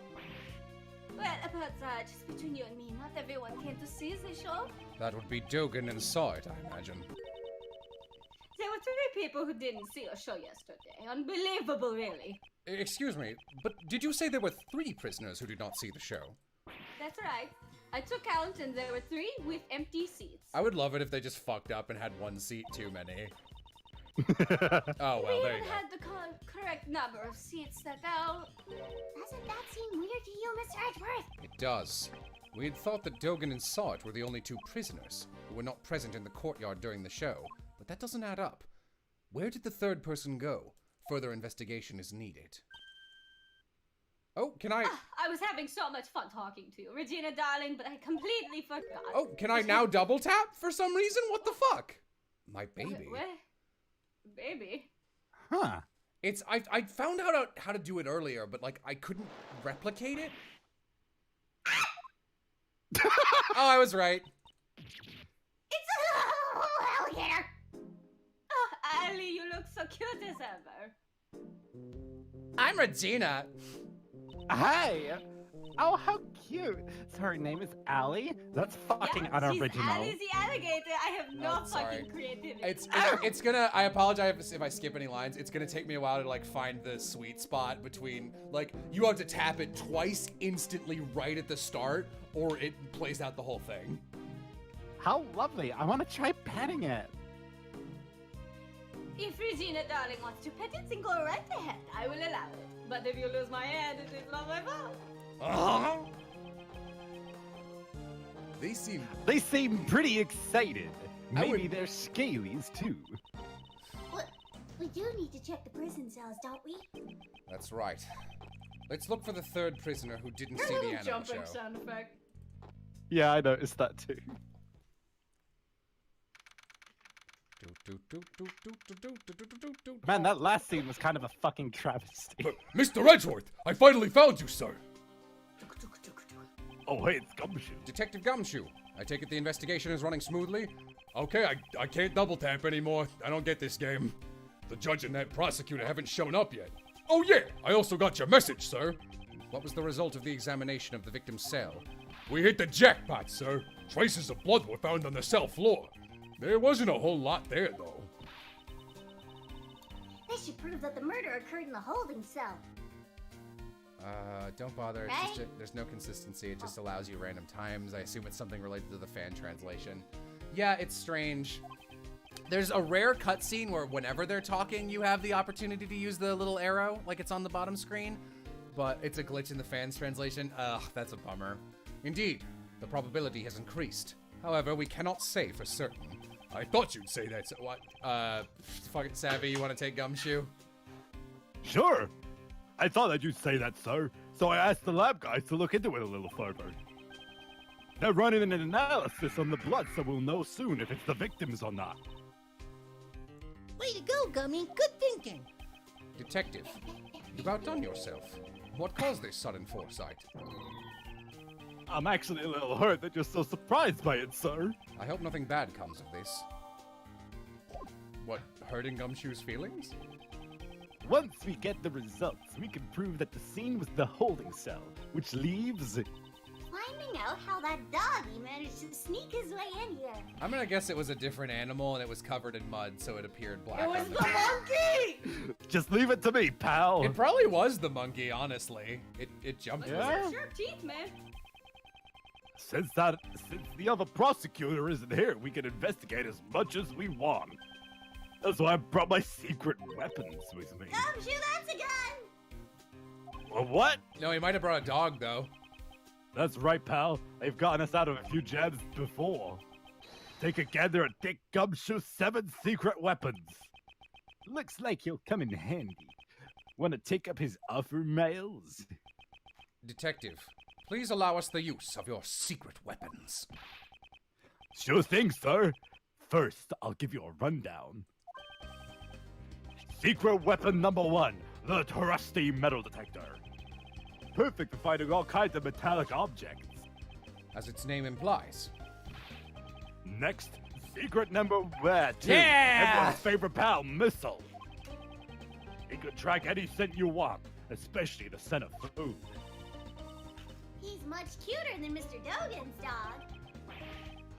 Well, about that, just between you and me, not everyone came to see the show. That would be Dogan and Saw It, I imagine. There were 3 people who didn't see our show yesterday. Unbelievable, really. Excuse me, but did you say there were 3 prisoners who did not see the show? That's right. I took count and there were 3 with empty seats. I would love it if they just fucked up and had 1 seat too many. Oh, well, we there you even go. had the correct number of seats that out. Doesn't that seem weird to you, Mr. Edgeworth? It does. We had thought that Dogan and Saw It were the only 2 prisoners who were not present in the courtyard during the show, but that doesn't add up. Where did the 3rd person go? Further investigation is needed. Oh, can I... I was having so much fun talking to you, Regina Darling, but I completely forgot. Oh, can I now double tap for some reason? What the fuck? My baby. What? Baby? Huh. It's I found out how to do it earlier, but like I couldn't replicate it. Oh, I was right. It's a little alligator. Oh, Ali, you look so cute as ever. I'm Regina. Hi. Oh, how cute. So her name is Allie? That's fucking Yeah, unoriginal. she's Ali the alligator. I have no Oh, sorry. fucking creativity. It's gonna. I apologize if I skip any lines. It's gonna take me a while to like find the sweet spot between like you have to tap it twice instantly right at the start, or it plays out the whole thing. How lovely. I want to try petting it. If Regina Darling wants to pet it, then go right ahead. I will allow it. But if you lose my hand, it is not my fault. They seem. They seem pretty excited. I Maybe would- they're scalies too. We do need to check the prison cells, don't we? That's right. Let's look for the 3rd prisoner who didn't see the Little animal jumping show. sound effect. Yeah, I noticed that too. Man, that last scene was kind of a fucking travesty. Mr. Edgeworth, I finally found you, sir. Oh, hey, it's Gumshoe. Detective Gumshoe, I take it the investigation is running smoothly? Okay, I can't double tap anymore. I don't get this game. The judge and that prosecutor haven't shown up yet. Oh yeah, I also got your message, sir. What was the result of the examination of the victim's cell? We hit the jackpot, sir. Traces of blood were found on the cell floor. There wasn't a whole lot there, though. This should prove that the murder occurred in the holding cell. Don't bother. Right? It's just, there's no consistency. It just allows you random times. I assume it's something related to the fan translation. Yeah, it's strange. There's a rare cutscene where whenever they're talking, you have the opportunity to use the little arrow, like it's on the bottom screen. But it's a glitch in the fans translation. Ugh, that's a bummer. Indeed, the probability has increased. However, we cannot say for certain. I thought you'd say that. So What? Fuck it, Savvy, you want to take Gumshoe? Sure. I thought that you'd say that, sir. So I asked the lab guys to look into it a little further. They're running an analysis on the blood, so we'll know soon if it's the victims or not. Way to go, Gummy. Good thinking. Detective, you've outdone yourself. What caused this sudden foresight? I'm actually a little hurt that you're so surprised by it, sir. I hope nothing bad comes of this. What, hurting Gumshoe's feelings? Once we get the results, we can prove that the scene was the holding cell, which leaves... Finding out how that doggy managed to sneak his way in here. I'm gonna guess it was a different animal and it was covered in mud, so it appeared black. It was on the monkey! Just leave it to me, pal. It probably was the monkey, honestly. It jumped. Those with Yeah? are sharp teeth, man. Since the other prosecutor isn't here, we can investigate as much as we want. That's why I brought my secret weapons with me. Gumshoe, that's a gun! Well, what? it. No, he might have brought a dog though. That's right, pal. They've gotten us out of a few jams before. Take a gander at Dick Gumshoe's 7 secret weapons. Looks like he'll come in handy. Want to take up his offer, Miles? Detective, please allow us the use of your secret weapons. Sure thing, sir. First, I'll give you a rundown. Secret weapon number 1, the trusty metal detector. Perfect for finding all kinds of metallic objects. As its name implies. Next, secret number 2. Yeah! Everyone's favorite pal, Missile. He could track any scent you want, especially the scent of food. He's much cuter than Mr. Dogan's dog.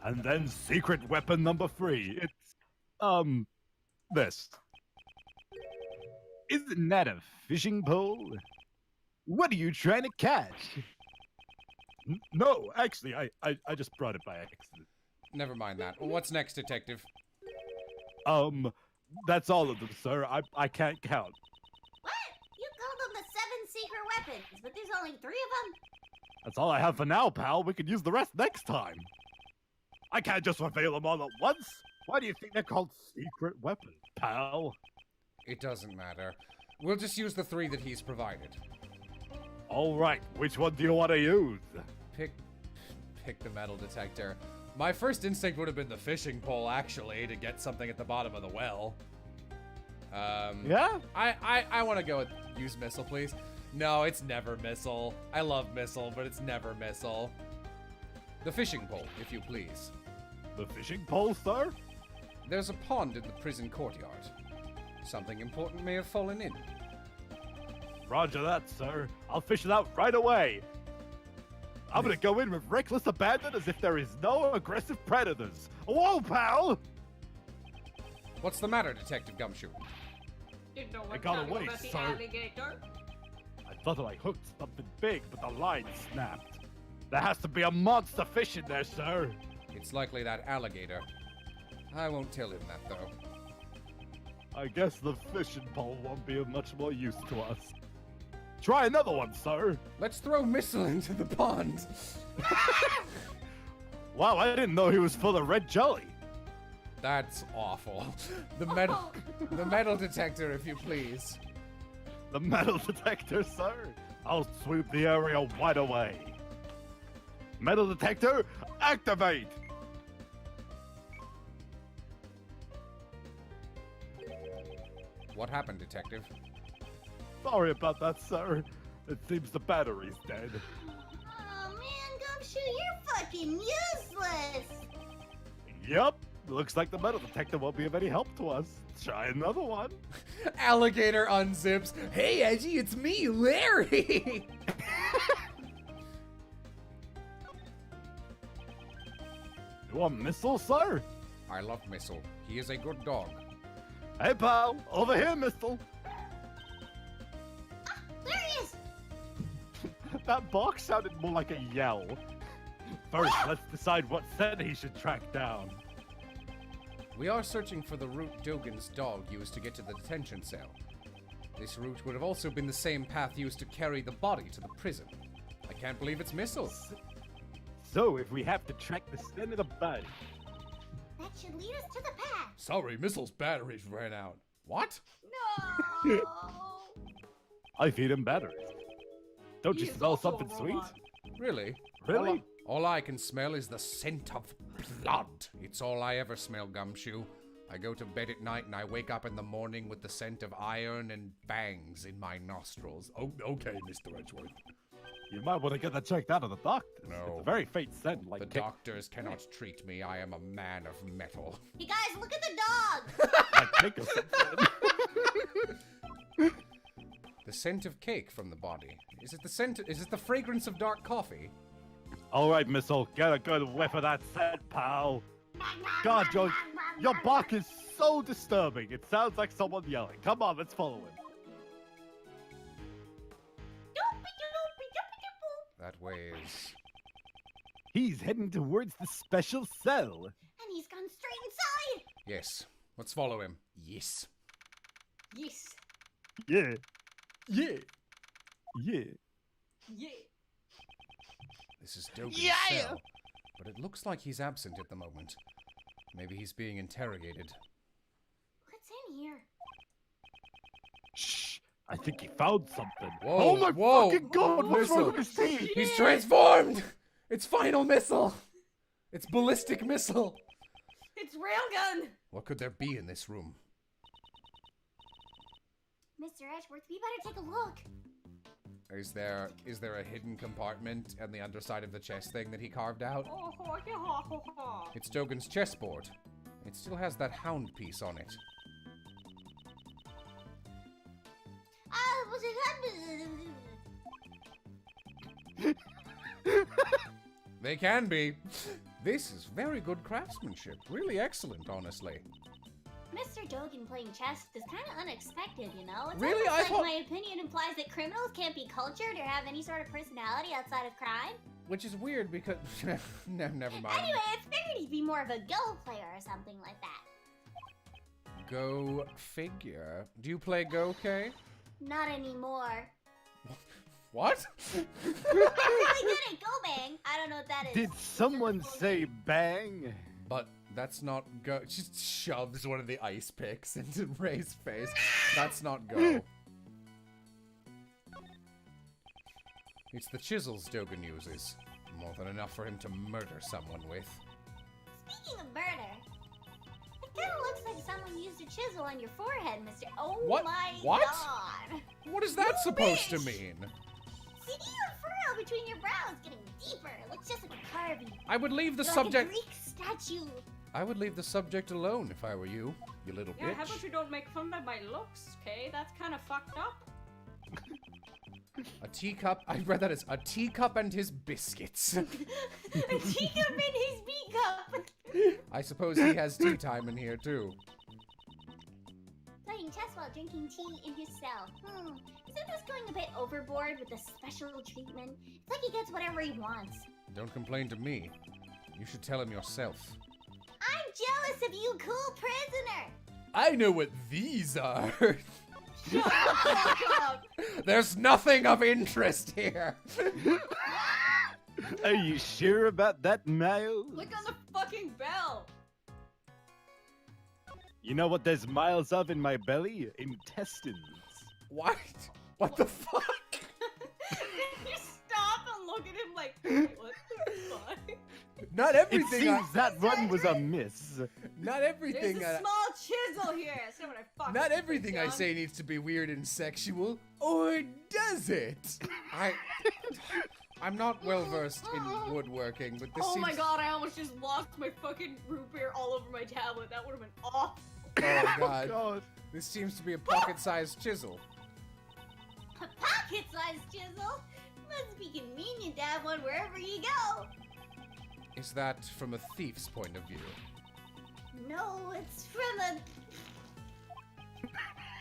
And then secret weapon number 3. It's, this. Isn't that a fishing pole? What are you trying to catch? No, actually, I just brought it by accident. Never mind that. What's next, Detective? That's all of them, sir. I can't count. What? You called them the 7 secret weapons, but there's only 3 of them? That's all I have for now, pal. We can use the rest next time. I can't just reveal them all at once. Why do you think they're called secret weapons, pal? It doesn't matter. We'll just use the 3 that he's provided. All right, which one do you want to use? Pick the metal detector. My first instinct would have been the fishing pole, actually, to get something at the bottom of the well. Yeah? I want to go with use Missile, please. No, it's never Missile. I love Missile, but it's never Missile. The fishing pole, if you please. The fishing pole, sir? There's a pond in the prison courtyard. Something important may have fallen in. Roger that, sir. I'll fish it out right away. I'm gonna go in with reckless abandon as if there is no aggressive predators. Whoa, pal! What's the matter, Detective Gumshoe? Didn't know I what got talking away, about the sir. alligator. I thought I hooked something big, but the line snapped. There has to be a monster fish in there, sir. It's likely that alligator. I won't tell him that, though. I guess the fishing pole won't be of much more use to us. Try another one, sir. Let's throw Missile into the pond. Wow, I didn't know he was full of red jelly. That's awful. The metal detector, if you please. The metal detector, sir. I'll sweep the area wide away. Metal detector, activate! What happened, Detective? Sorry about that, sir. It seems the battery's dead. Oh man, Gumshoe, you're fucking useless! Yup. Looks like the metal detector won't be of any help to us. Try another one. Alligator unzips. Hey, Edgy, it's me, Larry. You want Missile, sir? I love Missile. He is a good dog. Hey, pal. Over here, Missile. Ah, there he is! That bark sounded more like a yell. First, let's decide what scent he should track down. We are searching for the route Dogan's dog used to get to the detention cell. This route would have also been the same path used to carry the body to the prison. I can't believe it's Missile. So, if we have to track the scent of the body, That should lead us to the path. Sorry, Missile's batteries ran out. What? No. I feed him batteries. Don't you He is smell also something a sweet? robot. Really? Really? All I can smell is the scent of blood. It's all I ever smell, Gumshoe. I go to bed at night and I wake up in the morning with the scent of iron and bangs in my nostrils. Oh, okay, Mr. Edgeworth. You might want to get that checked out of the doctor. No. It's a very faint scent, like The kick- doctors cannot treat me. I am a man of metal. Hey guys, look at the dog! like cake or something. The scent of cake from the body. Is it the scent? Is it the fragrance of dark coffee? All right, Missile, get a good whiff of that scent, pal. God, Joe, your bark is so disturbing. It sounds like someone yelling. Come on, let's follow him. That way is... He's heading towards the special cell. And he's gone straight inside! Yes. Let's follow him. Yes. Yes. Yeah, Yeah. yeah. Yeah. This is Dogan's Yeah. cell. But it looks like he's absent at the moment. Maybe he's being interrogated. What's in here? Shh, I think he found something. Whoa, Oh my whoa, fucking god, what's wrong Missile. with his teeth? He's transformed! It's Final Missile! It's Ballistic Missile! It's Railgun. What could there be in this room? Mr. Edgeworth, we better take a look. Is there a hidden compartment on the underside of the chest thing that he carved out? It's Dogan's chessboard. It still has that hound piece on it. Was it They can be. This is very good craftsmanship. Really excellent, honestly. Mr. Dogan playing chess is kind of unexpected, you know? It's Really? almost I like thought- my opinion implies that criminals can't be cultured or have any sort of personality outside of crime. Which is weird because... no, never mind. Anyway, I figured he'd be more of a Go player or something like that. Go figure. Do you play Go, Kay? Not anymore. What? I'm really good at Go Bang. I don't know what that is. Did someone say bang? But that's not Go. She shoves one of the ice picks into Ray's face. That's not Go. It's the chisels Dogan uses. More than enough for him to murder someone with. Speaking of murder, it kind of looks like someone used a chisel on your forehead, Mr. Oh What? my What? god. What is that supposed to bitch! mean? See the furrow between your brows getting deeper. It looks just like a carving. I would leave the Like subject. a Greek statue. I would leave the subject alone if I were you, you little Yeah, how bitch. about you don't make fun of my looks, okay? That's kind of fucked up. A teacup. I read that as a teacup and his biscuits. A teacup in his teacup. I suppose he has tea time in here too. Playing chess while drinking tea in his cell. Isn't this going a bit overboard with the special treatment? It's like he gets whatever he wants. Don't complain to me. You should tell him yourself. I'm jealous of you, cool prisoner. I know what these are. Shut the fuck up. There's nothing of interest here. Are you sure about that, Miles? Click on the fucking bell. You know what there's miles of in my belly? Intestines. What? What the fuck? You stop and look at him like, what the fuck? Not It everything. I, seems that run was a miss. not There's everything. a small chisel here. That's not what I fucking Not everything I done. say needs to be weird and sexual, or does it? I'm not well versed in woodworking, but this Oh seems. my god, I almost just lost my fucking root beer all over my tablet. That would have been awful. Oh god. God. This seems to be a pocket-sized chisel. A pocket-sized chisel? Must be convenient to have one wherever you go. Is that from a thief's point of view? No, it's from a...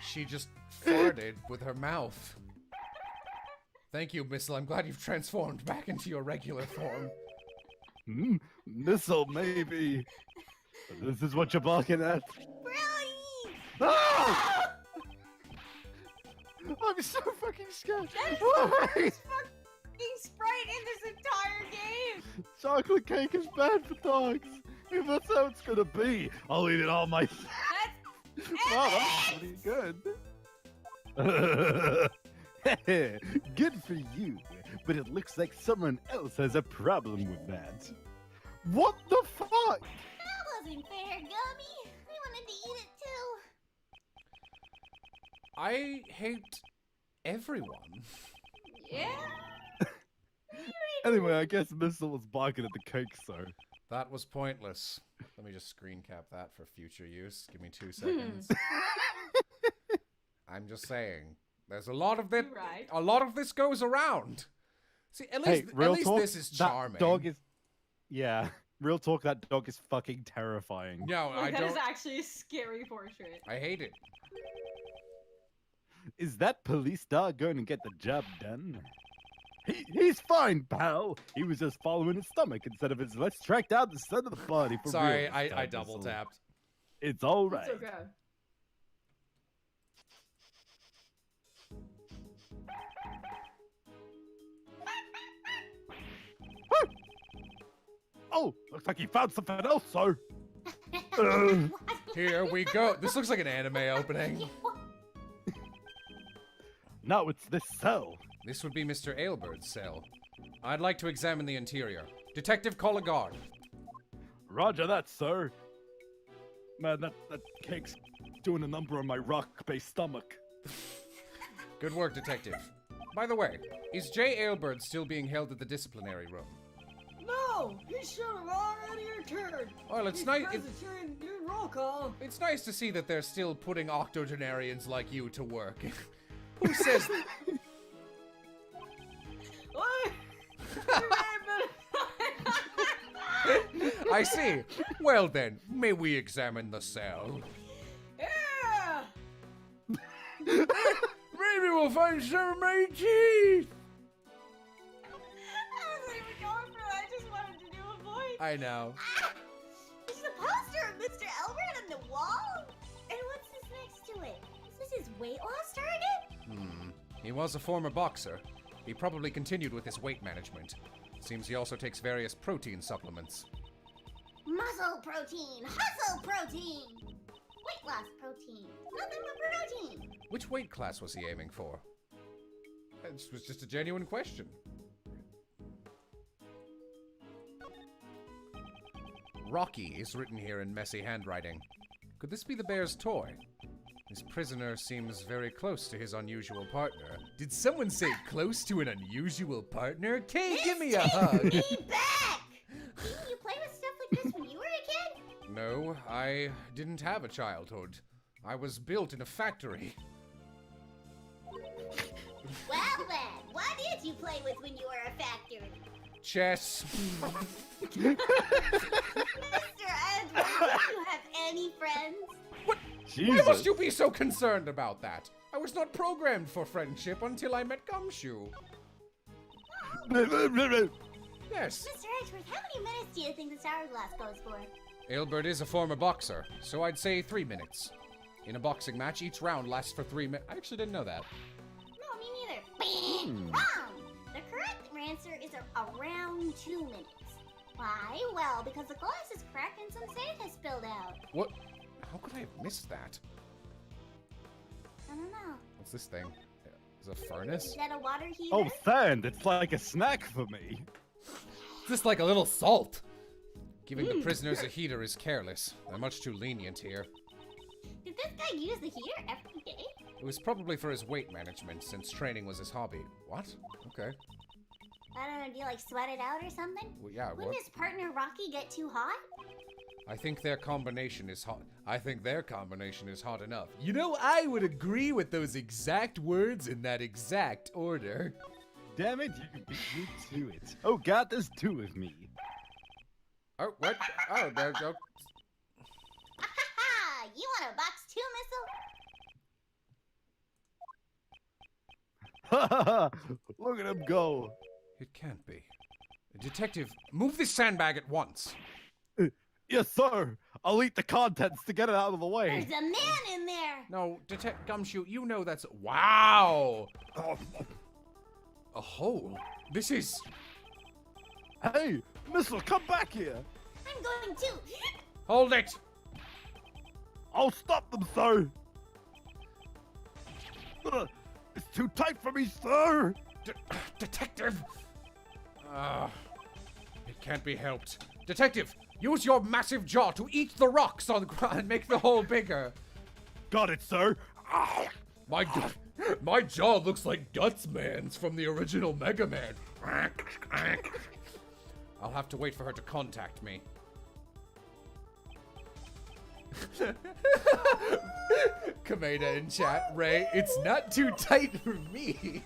She just farted with her mouth. Thank you, Missile. I'm glad you've transformed back into your regular form. Missile, maybe. But this is what you're barking at. Brilliant! Ah! I'm so fucking scared. That is the Why? worst fucking sprite in this entire game! Chocolate cake is bad for dogs. If that's how it's gonna be, I'll eat it all myself. Wow, that's pretty good. Good for you, but it looks like someone else has a problem with that. What the fuck? That wasn't fair, Gummy. I wanted to eat it too. I hate everyone. Yeah? Anyway, I guess Missile was barking at the cake, so. That was pointless. Let me just screen cap that for future use. Give me 2 seconds. I'm just saying. There's a lot of that. You're right. A lot of this goes around. See, at Hey, least, real at least talk, this is that charming. dog is. Yeah, real talk, that dog is fucking terrifying. No, I That is don't. actually a scary portrait. I hate it. Is that police dog going to get the job done? He's fine, pal. He was just following his stomach instead of his let's track down the center of the body for Sorry, real. this I time, double Missile. tapped. It's all right. It's okay. Oh, looks like he found something else, sir. Here we go. This looks like an anime opening. No, it's this cell. This would be Mr. Ailbird's cell. I'd like to examine the interior. Detective, call a guard. Roger that, sir. Man, that cake's doing a number on my rock-based stomach. Good work, Detective. By the way, is Jay Ailbird still being held at the disciplinary room? No! You should have already returned! Well, it's He's nice. present during your roll call. It's nice to see that they're still putting octogenarians like you to work. Who says? What? I see. Well then, may we examine the cell? Yeah! Maybe we'll find some of my teeth. I wasn't even going for that. I just wanted to do a voice. I know. There's a poster of Mr. Elbert on the wall. And what's this next to it? Is this his weight loss target? He was a former boxer. He probably continued with his weight management. Seems he also takes various protein supplements. Muscle protein, hustle protein, weight loss protein, nothing but protein. Which weight class was he aiming for? This was just a genuine question. Rocky is written here in messy handwriting. Could this be the bear's toy? This prisoner seems very close to his unusual partner. Did someone say close to an unusual partner? Kay, give me a hug! Be back! Didn't you play with stuff like this when you were a kid? No, I didn't have a childhood. I was built in a factory. Well then, what did you play with when you were a factory? Chess. Mr. Edward, do you have any friends? Why must you be so concerned about that? I was not programmed for friendship until I met Gumshoe. Yes, Mr. Edgeworth, how many minutes do you think this hourglass goes for? Ailbert is a former boxer, so I'd say 3 minutes. In a boxing match, each round lasts for 3 minutes. I actually didn't know that. No, me neither. Wrong! The correct answer is around 2 minutes. Why? Well, because the glass is cracked and some sand has spilled out. What? How could I have missed that? I don't know. What's this thing? Is it a furnace? Is that a water heater? Oh, sand! It's like a snack for me. Is this like a little salt? Giving the prisoners a heater is careless. They're much too lenient here. Did this guy use the heater every day? It was probably for his weight management, since training was his hobby. What? Okay. I don't know, do you like sweat it out or something? Well, yeah, Wouldn't what? his partner Rocky get too hot? I think their combination is hot. I think their combination is hot enough. You know, I would agree with those exact words in that exact order. Damn it, you beat me to it. Oh god, there's 2 of me. Oh, what? Oh, there you go. Ha! You want a box too, Look at him go. It can't be. Detective, move this sandbag at once. Yes, sir. I'll eat the contents to get it out of the way. There's a man in there. No, Gumshoe, you know that's... Wow! A hole? This is... Hey, Missile, come back here. I'm going to. Hold it! I'll stop them, sir. It's too tight for me, sir. Detective! It can't be helped. Detective, use your massive jaw to eat the rocks on the ground and make the hole bigger. Got it, sir. My jaw looks like Gutsman's from the original Mega Man. I'll have to wait for her to contact me. Kameda in chat, Ray, it's not too tight for me.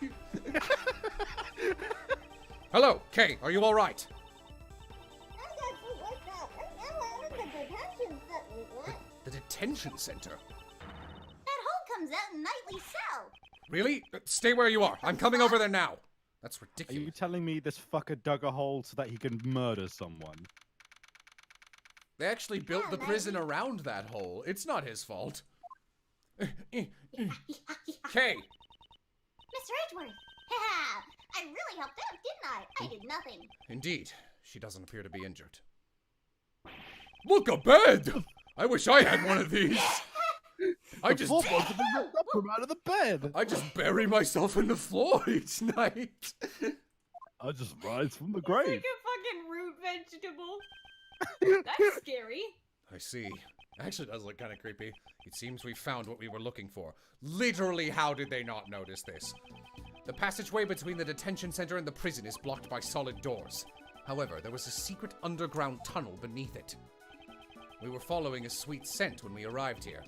Hello, Kay, are you alright? The detention center? That hole comes out in nightly cell. Really? Stay where you are. I'm coming over there now. That's Are ridiculous. you telling me this fucker dug a hole so that he can murder someone? They actually built the prison around that hole. It's not his fault. Kay! Mr. Edgeworth. I really helped out, didn't I? I did nothing. Indeed, she doesn't appear to be injured. Look, a bed! I wish I had one of these. I just Four months have been ripped up from out of the bed. I just bury myself in the floor each night. I just rise from the It's grave. like a fucking root vegetable. That's scary. I see. Actually, does look kind of creepy. It seems we found what we were looking for. Literally, how did they not notice this? The passageway between the detention center and the prison is blocked by solid doors. However, there was a secret underground tunnel beneath it. We were following a sweet scent when we arrived here.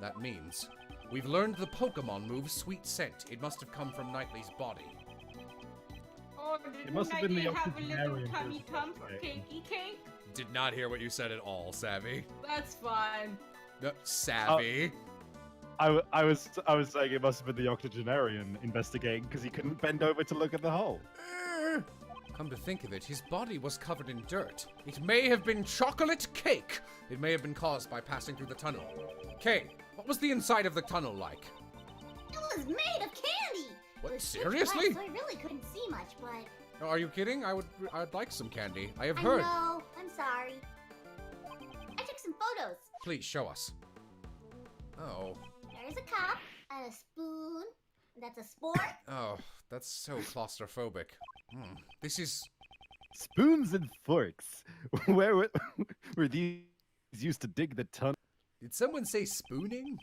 That means we've learned the Pokemon move Sweet Scent. It must have come from Knightley's body. Or did It must have been the Knightley have a little octogenarian tummy version tum of for it. cakey cake? Did not hear what you said at all, Savvy. That's fine. Savvy. I was saying it must have been the octogenarian investigating because he couldn't bend over to look at the hole. Come to think of it, his body was covered in dirt. It may have been chocolate cake. It may have been caused by passing through the tunnel. Kay, what was the inside of the tunnel like? It was made of candy. What, It was pitch seriously? black, so I really couldn't see much, but No, are you kidding? I'd like some candy. I have I heard. know. I'm sorry. I took some photos. Please show us. Oh. There's a cup and a spoon. That's a spork. Oh, that's so claustrophobic. This is... Spoons and forks. Where were these used to dig the tunnel? Did someone say spooning?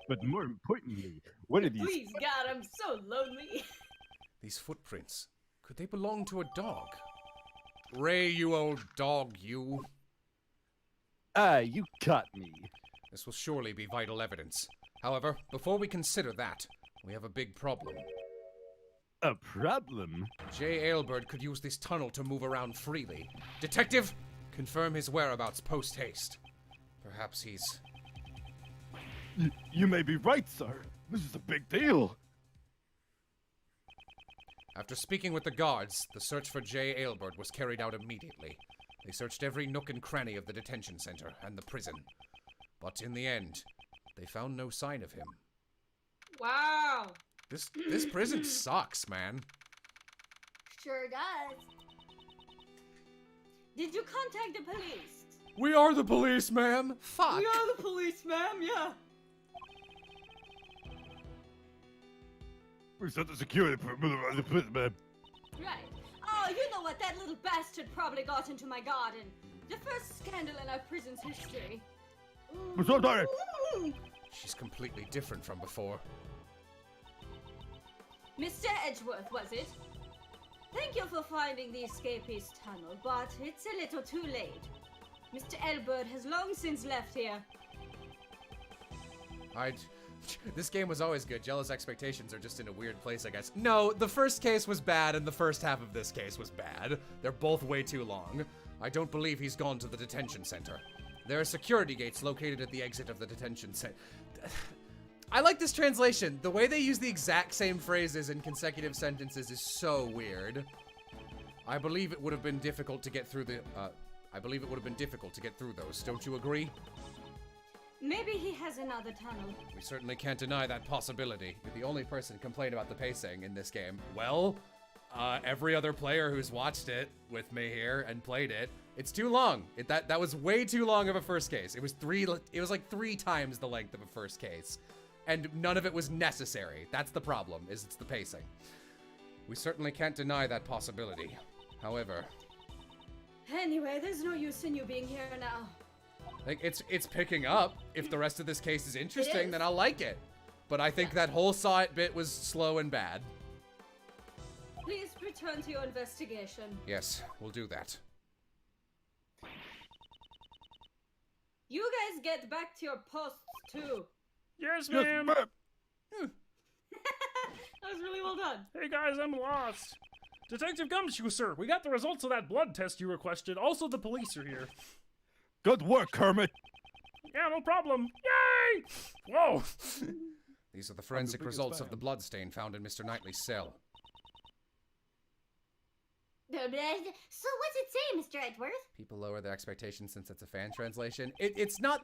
But more importantly, what are these? Please, God, I'm so lonely. These footprints. Could they belong to a dog? Ray, you old dog, you. Ah, you caught me. This will surely be vital evidence. However, before we consider that, we have a big problem. A problem? Jay Ailbird could use this tunnel to move around freely. Detective, confirm his whereabouts post-haste. Perhaps he's... You may be right, sir. This is a big deal. After speaking with the guards, the search for Jay Ailbird was carried out immediately. They searched every nook and cranny of the detention center and the prison. But in the end, they found no sign of him. Wow. This prison sucks, man. Sure does. Did you contact the police? We are the police, ma'am. Fuck. We are the police, ma'am, yeah. We sent the security perimeter of the prison, man. Right. Oh, you know what? That little bastard probably got into my garden. The first scandal in our prison's history. I'm so sorry. She's completely different from before. Mr. Edgeworth, was it? Thank you for finding the escapee's tunnel, but it's a little too late. Mr. Elbert has long since left here. This game was always good. Jello's expectations are just in a weird place, I guess. No, the first case was bad, and the first half of this case was bad. They're both way too long. I don't believe he's gone to the detention center. There are security gates located at the exit of the detention center. I like this translation. The way they use the exact same phrases in consecutive sentences is so weird. I believe it would have been difficult to get through those. Don't you agree? Maybe he has another tunnel. We certainly can't deny that possibility. You're the only person complaining about the pacing in this game. Well, every other player who's watched it with me here and played it, it's too long. That was way too long of a first case. It was like 3 times the length of a first case. And none of it was necessary. That's the problem, is it's the pacing. We certainly can't deny that possibility. However, Anyway, there's no use in you being here now. Like, it's picking up. If the rest of this case is interesting, is. then I'll like it. But I think that whole saw it bit was slow and bad. Please return to your investigation. yes, we'll do that. You guys get back to your posts too. Yes, ma'am. That was really well done. Hey guys, I'm lost. Detective Gumshoe, sir. We got the results of that blood test you requested. Also, the police are here. Good work, Kermit. Yeah, no problem. Yay! Whoa! These are the forensic biggest results of fan. the blood stain found in Mr. Knightley's cell. So what's it say, Mr. Edgeworth? People lower their expectations since it's a fan translation. It's not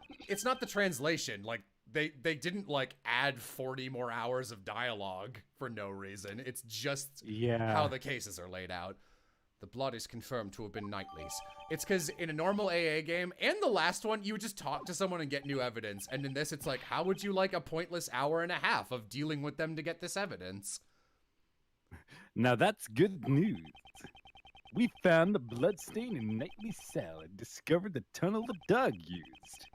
the translation. Like, they didn't, like, add 40 more hours of dialogue for no reason. It's just how the cases are laid out. The blood is confirmed to have been Knightley's. It's because in a normal AA game, and the last one, you would just talk to someone and get new evidence. And in this, it's like, how would you like a pointless hour and a half of dealing with them to get this evidence? Now that's good news. We found the bloodstain in Knightley's cell and discovered the tunnel the dog used.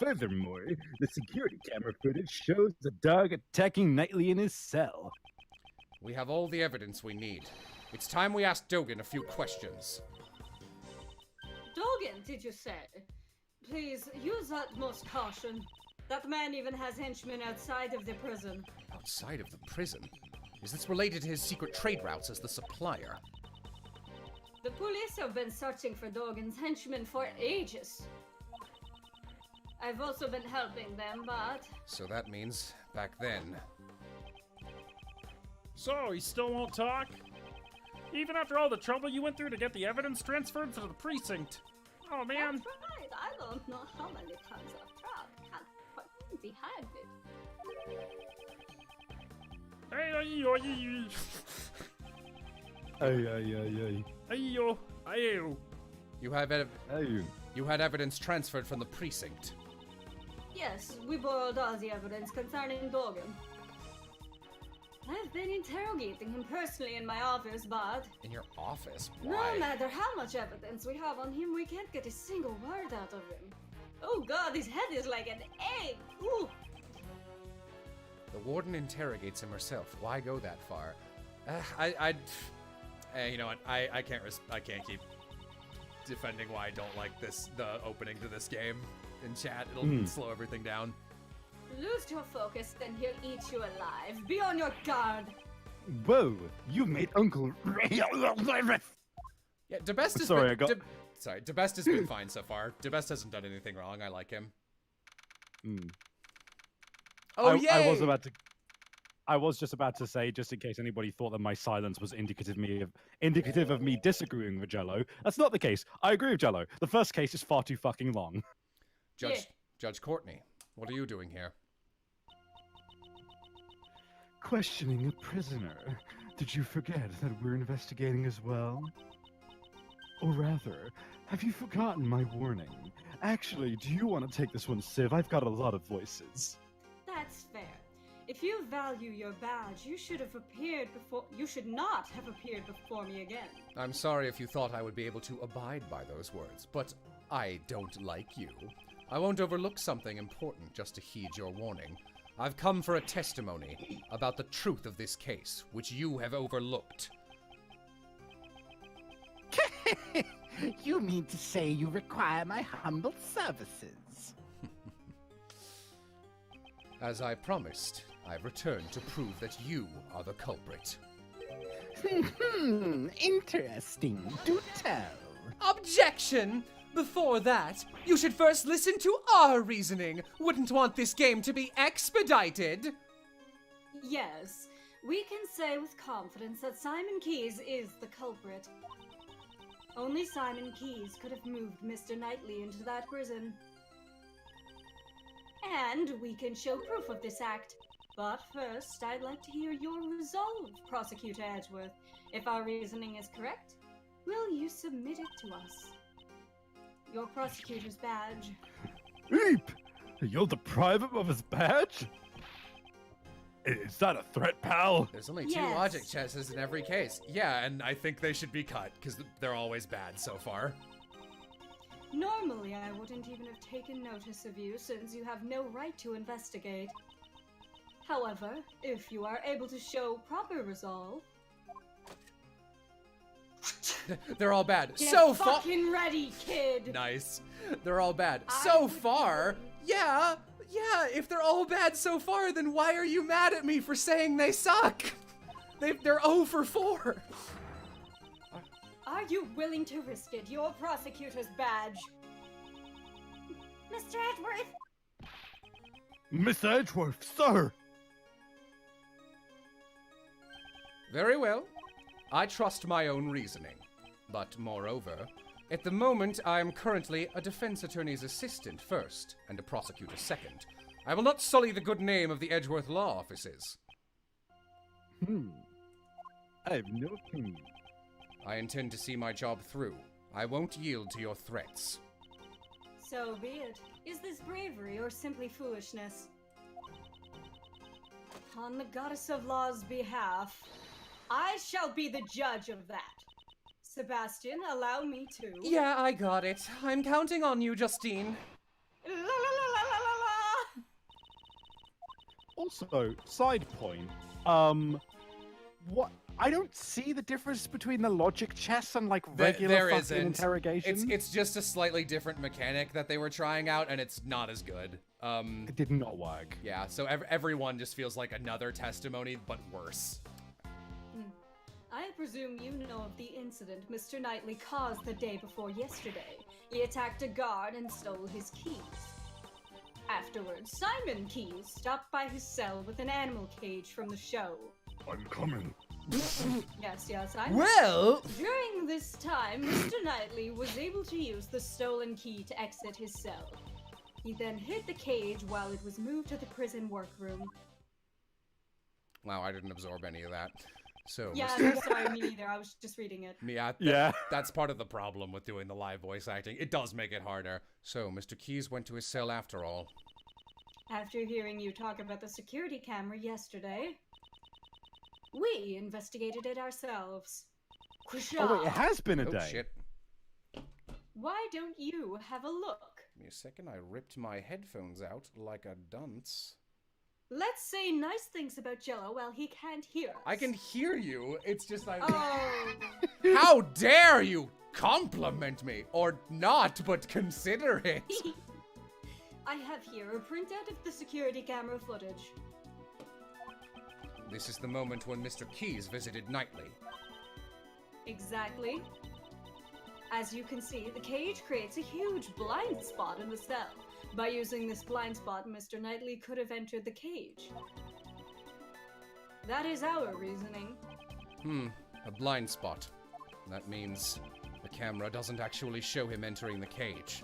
Furthermore, the security camera footage shows the dog attacking Knightley in his cell. We have all the evidence we need. It's time we ask Dogan a few questions. Dogan, did you say? Please, use utmost caution. That man even has henchmen outside of the prison. Outside of the prison? Is this related to his secret trade routes as the supplier? The police have been searching for Dogan's henchmen for ages. I've also been helping them, but... So that means back then. So, he still won't talk? Even after all the trouble you went through to get the evidence transferred to the precinct. Oh, man. That's right, I don't know how many times I've tried. Can't quite behind it. You had evidence transferred from the precinct. Yes, we borrowed all the evidence concerning Dogan. I've been interrogating him personally in my office, but In your office? no Why? matter how much evidence we have on him, we can't get a single word out of him. Oh god, his head is like an egg! Ooh! The warden interrogates him herself. Why go that far? You know what? I can't keep defending why I don't like the opening to this game in chat. It'll slow everything down. Lose your focus, then he'll eat you alive. Be on your guard! Whoa, you made Uncle Yeah, DeBest has Sorry, been, DeBest has been fine so far. DeBest hasn't done anything wrong. I like him. Oh, yeah. I was just about to say, just in case anybody thought that my silence was indicative of me disagreeing with Jello. That's not the case. I agree with Jello. The first case is far too fucking long. Judge Courtney, what are you doing here? Questioning a prisoner. Did you forget that we're investigating as well? Or rather, have you forgotten my warning? Actually, do you want to take this one, Civ? I've got a lot of voices. That's fair. If you value your badge, you should not have appeared before me again. I'm sorry if you thought I would be able to abide by those words, but I don't like you. I won't overlook something important just to heed your warning. I've come for a testimony about the truth of this case, which you have overlooked. You mean to say you require my humble services? As I promised, I've returned to prove that you are the culprit. Interesting. Do tell. Objection! before that, you should first listen to our reasoning. Wouldn't want this game to be expedited. Yes, we can say with confidence that Simon Keyes is the culprit. Only Simon Keyes could have moved Mr. Knightley into that prison. And we can show proof of this act. But first, I'd like to hear your resolve, Prosecutor Edgeworth. If our reasoning is correct, will you submit it to us? Your prosecutor's badge. Eep! You'll deprive him of his badge? Is that a threat, pal? There's only two Yes. logic chesses in every case. Yeah, and I think they should be cut, because they're always bad so far. Normally, I wouldn't even have taken notice of you since you have no right to investigate. However, if you are able to show proper resolve, They're all bad. get So far. fucking ready, kid! Nice. They're all bad. I So would far, yeah, if they're all bad so far, then why are you mad at me for saying they suck? They're 0 for 4. Are you willing to risk it? Your prosecutor's badge. Mr. Edgeworth, Miss Edgeworth, sir! Very well. I trust my own reasoning. But moreover, at the moment I am currently a defense attorney's assistant first, and a prosecutor second. I will not sully the good name of the Edgeworth law offices. I have no opinion. I intend to see my job through. I won't yield to your threats. So be it. Is this bravery or simply foolishness? On the goddess of law's behalf, I shall be the judge of that. Sebastian, allow me to. Yeah, I got it. I'm counting on you, Justine. La la la la la la la. Also, side point. What? I don't see the difference between the logic chess and like regular There fucking isn't. interrogation. It's just a slightly different mechanic that they were trying out, and it's not as good. It did not work. Yeah, so everyone just feels like another testimony, but worse. I presume you know of the incident Mr. Knightley caused the day before yesterday. He attacked a guard and stole his keys. Afterwards, Simon Keyes stopped by his cell with an animal cage from the show. I'm coming. Yes, I know. Well, During this time, Mr. Knightley was able to use the stolen key to exit his cell. He then hid the cage while it was moved to the prison workroom. Wow, I didn't absorb any of that. So, Yeah, Mr. I'm sorry, me neither. I was just reading it. Yeah. That's part of the problem with doing the live voice acting. It does make it harder. So, Mr. Keyes went to his cell after all. After hearing you talk about the security camera yesterday, we investigated it ourselves. Oh wait, it has been a Oh, day. shit. Why don't you have a look? Give me a second, I ripped my headphones out like a dunce. Let's say nice things about Jello while he can't hear us. I can hear you. It's just I. Oh, How dare you compliment me, or not, but consider it. I have here a printout of the security camera footage. This is the moment when Mr. Keyes visited Knightley. Exactly. As you can see, the cage creates a huge blind spot in the cell. By using this blind spot, Mr. Knightley could have entered the cage. That is our reasoning. A blind spot. That means the camera doesn't actually show him entering the cage.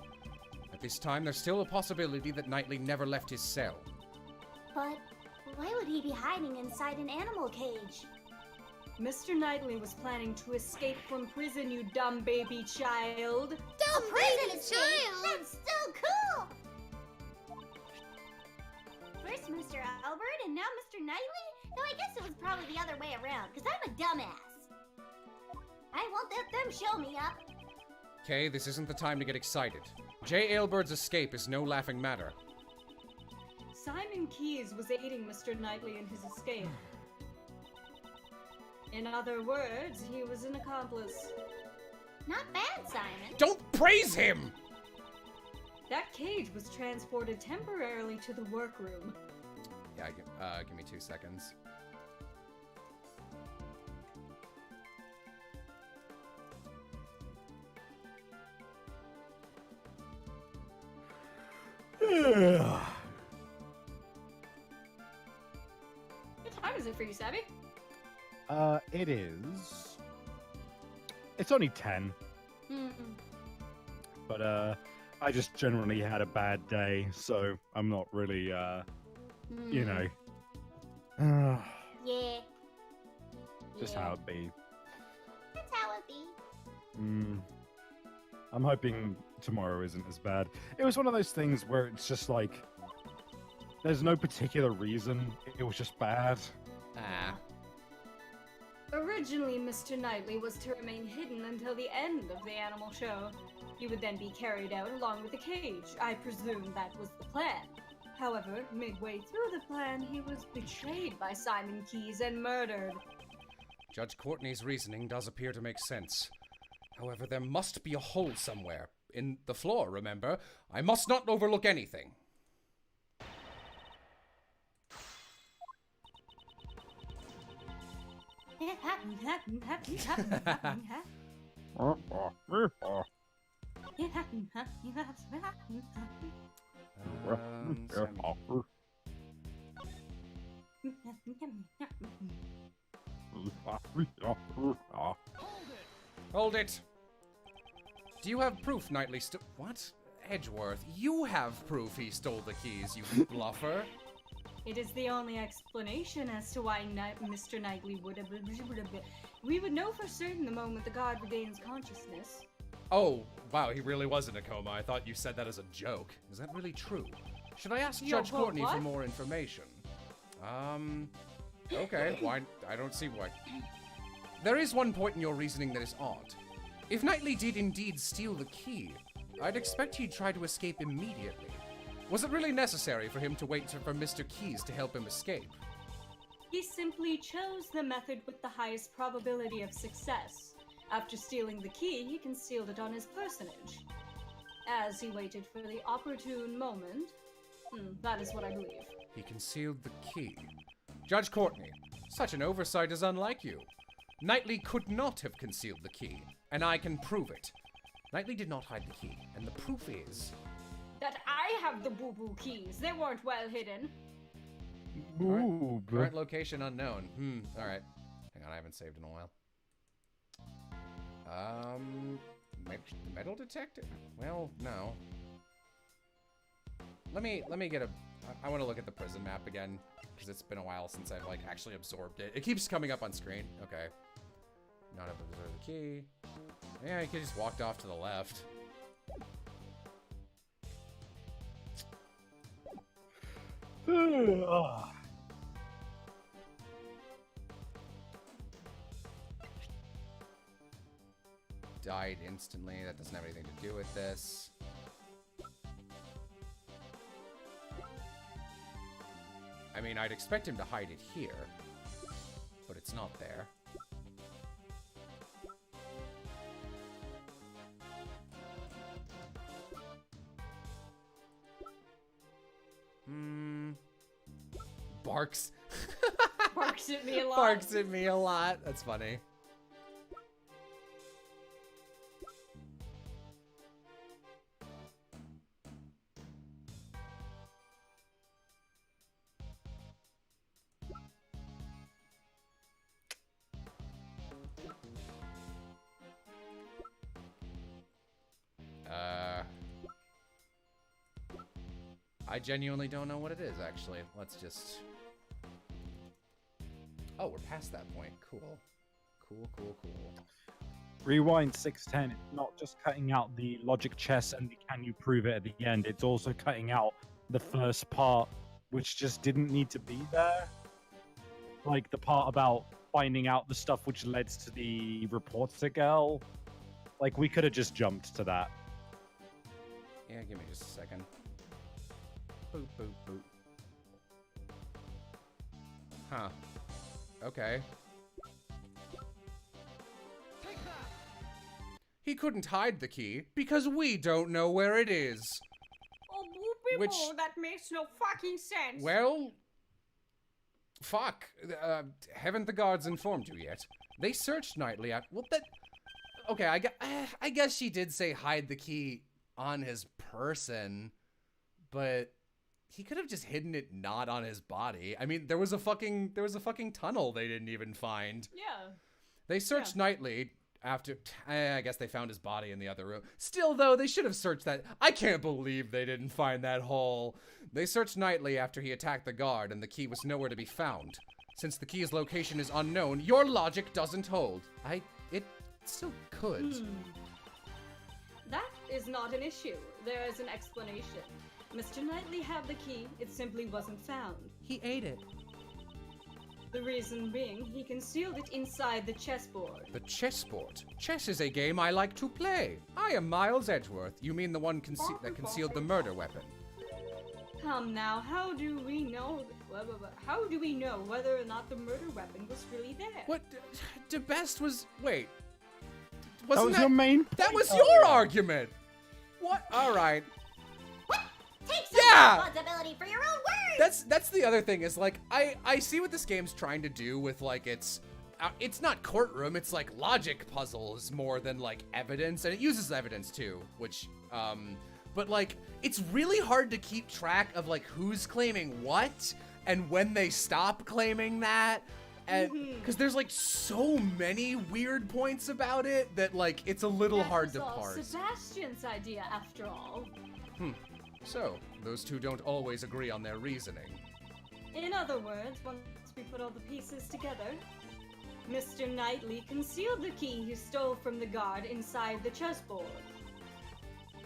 At this time, there's still a possibility that Knightley never left his cell. but why would he be hiding inside an animal cage? Mr. Knightley was planning to escape from prison, you dumb baby child. Dumb Prison baby escape? child! That's so cool! First Mr. Albert and now Mr. Knightley? Though I guess it was probably the other way around, because I'm a dumbass. I won't let them show me up. Okay, this isn't the time to get excited. J. Ailbird's escape is no laughing matter. Simon Keyes was aiding Mr. Knightley in his escape. In other words, he was an accomplice. Not bad, Simon. Don't praise him! That cage was transported temporarily to the workroom. Yeah, give me 2 seconds. What time is it for you, Sabby? It is. It's only 10, but I just generally had a bad day, so I'm not really you know. Yeah. Just Yeah. how it be. That's how it be. I'm hoping tomorrow isn't as bad. It was one of those things where it's just like there's no particular reason. It was just bad. Ah. Originally, Mr. Knightley was to remain hidden until the end of the animal show. He would then be carried out along with the cage. I presume that was the plan. However, midway through the plan, he was betrayed by Simon Keyes and murdered. Judge Courtney's reasoning does appear to make sense. However, there must be a hole somewhere. In the floor, remember? I must not overlook anything. Hold it! Do you have proof Knightley What? Edgeworth, you have proof he stole the keys, you bluffer. It is the only explanation as to why Mr. Knightley would have been. We would know for certain the moment the guard regains consciousness. Oh, wow, he really was in a coma. I thought you said that as a joke. Is that really true? Should I ask Judge Courtney for more information? Okay, why? I don't see why. There is one point in your reasoning that is odd. If Knightley did indeed steal the key, I'd expect he'd try to escape immediately. Was it really necessary for him to wait for Mr. Keyes to help him escape? He simply chose the method with the highest probability of success. After stealing the key, he concealed it on his personage. As he waited for the opportune moment, that is what I believe. He concealed the key. Judge Courtney, such an oversight is unlike you. Knightley could not have concealed the key, and I can prove it. Knightley did not hide the key, and the proof is... That I have the boo-boo keys. They weren't well hidden. Current location unknown. Alright. Hang on, I haven't saved in a while. Metal detector? Well, no. Let me get a... I want to look at the prison map again, because it's been a while since I've, like, actually absorbed it. It keeps coming up on screen. Okay. Not able to observe the key. Yeah, he could just walked off to the left. Died instantly. That doesn't have anything to do with this. I mean, I'd expect him to hide it here, but it's not there. Barks. Barks at me a lot. Barks at me a lot. That's funny. I genuinely don't know what it is, actually. Let's just... Oh, we're past that point. Cool. Cool. Rewind 610, it's not just cutting out the logic chess and the can you prove it at the end, it's also cutting out the first part, which just didn't need to be there. Like the part about finding out the stuff which led to the reporter girl. Like, we could have just jumped to that. Yeah, give me just a second. Boop, boop, boop. Huh. Okay. He couldn't hide the key because we don't know where it is. Oh, boo people, that makes no fucking sense. Well, fuck. Haven't the guards informed you yet? They searched Knightley at... Well, that... Okay, I guess she did say hide the key on his person, but he could have just hidden it not on his body. I mean, there was a fucking tunnel they didn't even find. Yeah. They searched nightly after, I guess they found his body in the other room. Still, though, they should have searched that. I can't believe they didn't find that hole. They searched nightly after he attacked the guard, and the key was nowhere to be found. Since the key's location is unknown, your logic doesn't hold. It still could. That is not an issue. There is an explanation. Mr. Knightley had the key, it simply wasn't found. He ate it. The reason being, he concealed it inside the chessboard. The chessboard? Chess is a game I like to play. I am Miles Edgeworth. You mean the one that concealed the murder weapon? Come now, how do we know whether or not the murder weapon was really there? What? DeBest was... Wait. That was your main That point? was your argument! What? Alright. Take some Yeah! responsibility for your own words! That's the other thing is, like, I see what this game's trying to do with, like, it's not courtroom, it's like logic puzzles more than like evidence, and it uses evidence too, which but like it's really hard to keep track of like who's claiming what and when they stop claiming that, and because there's like so many weird points about it that like it's a little hard to parse. Sebastian's idea, after all. So those two don't always agree on their reasoning. In other words, once we put all the pieces together, Mr. Knightley concealed the key he stole from the guard inside the chessboard.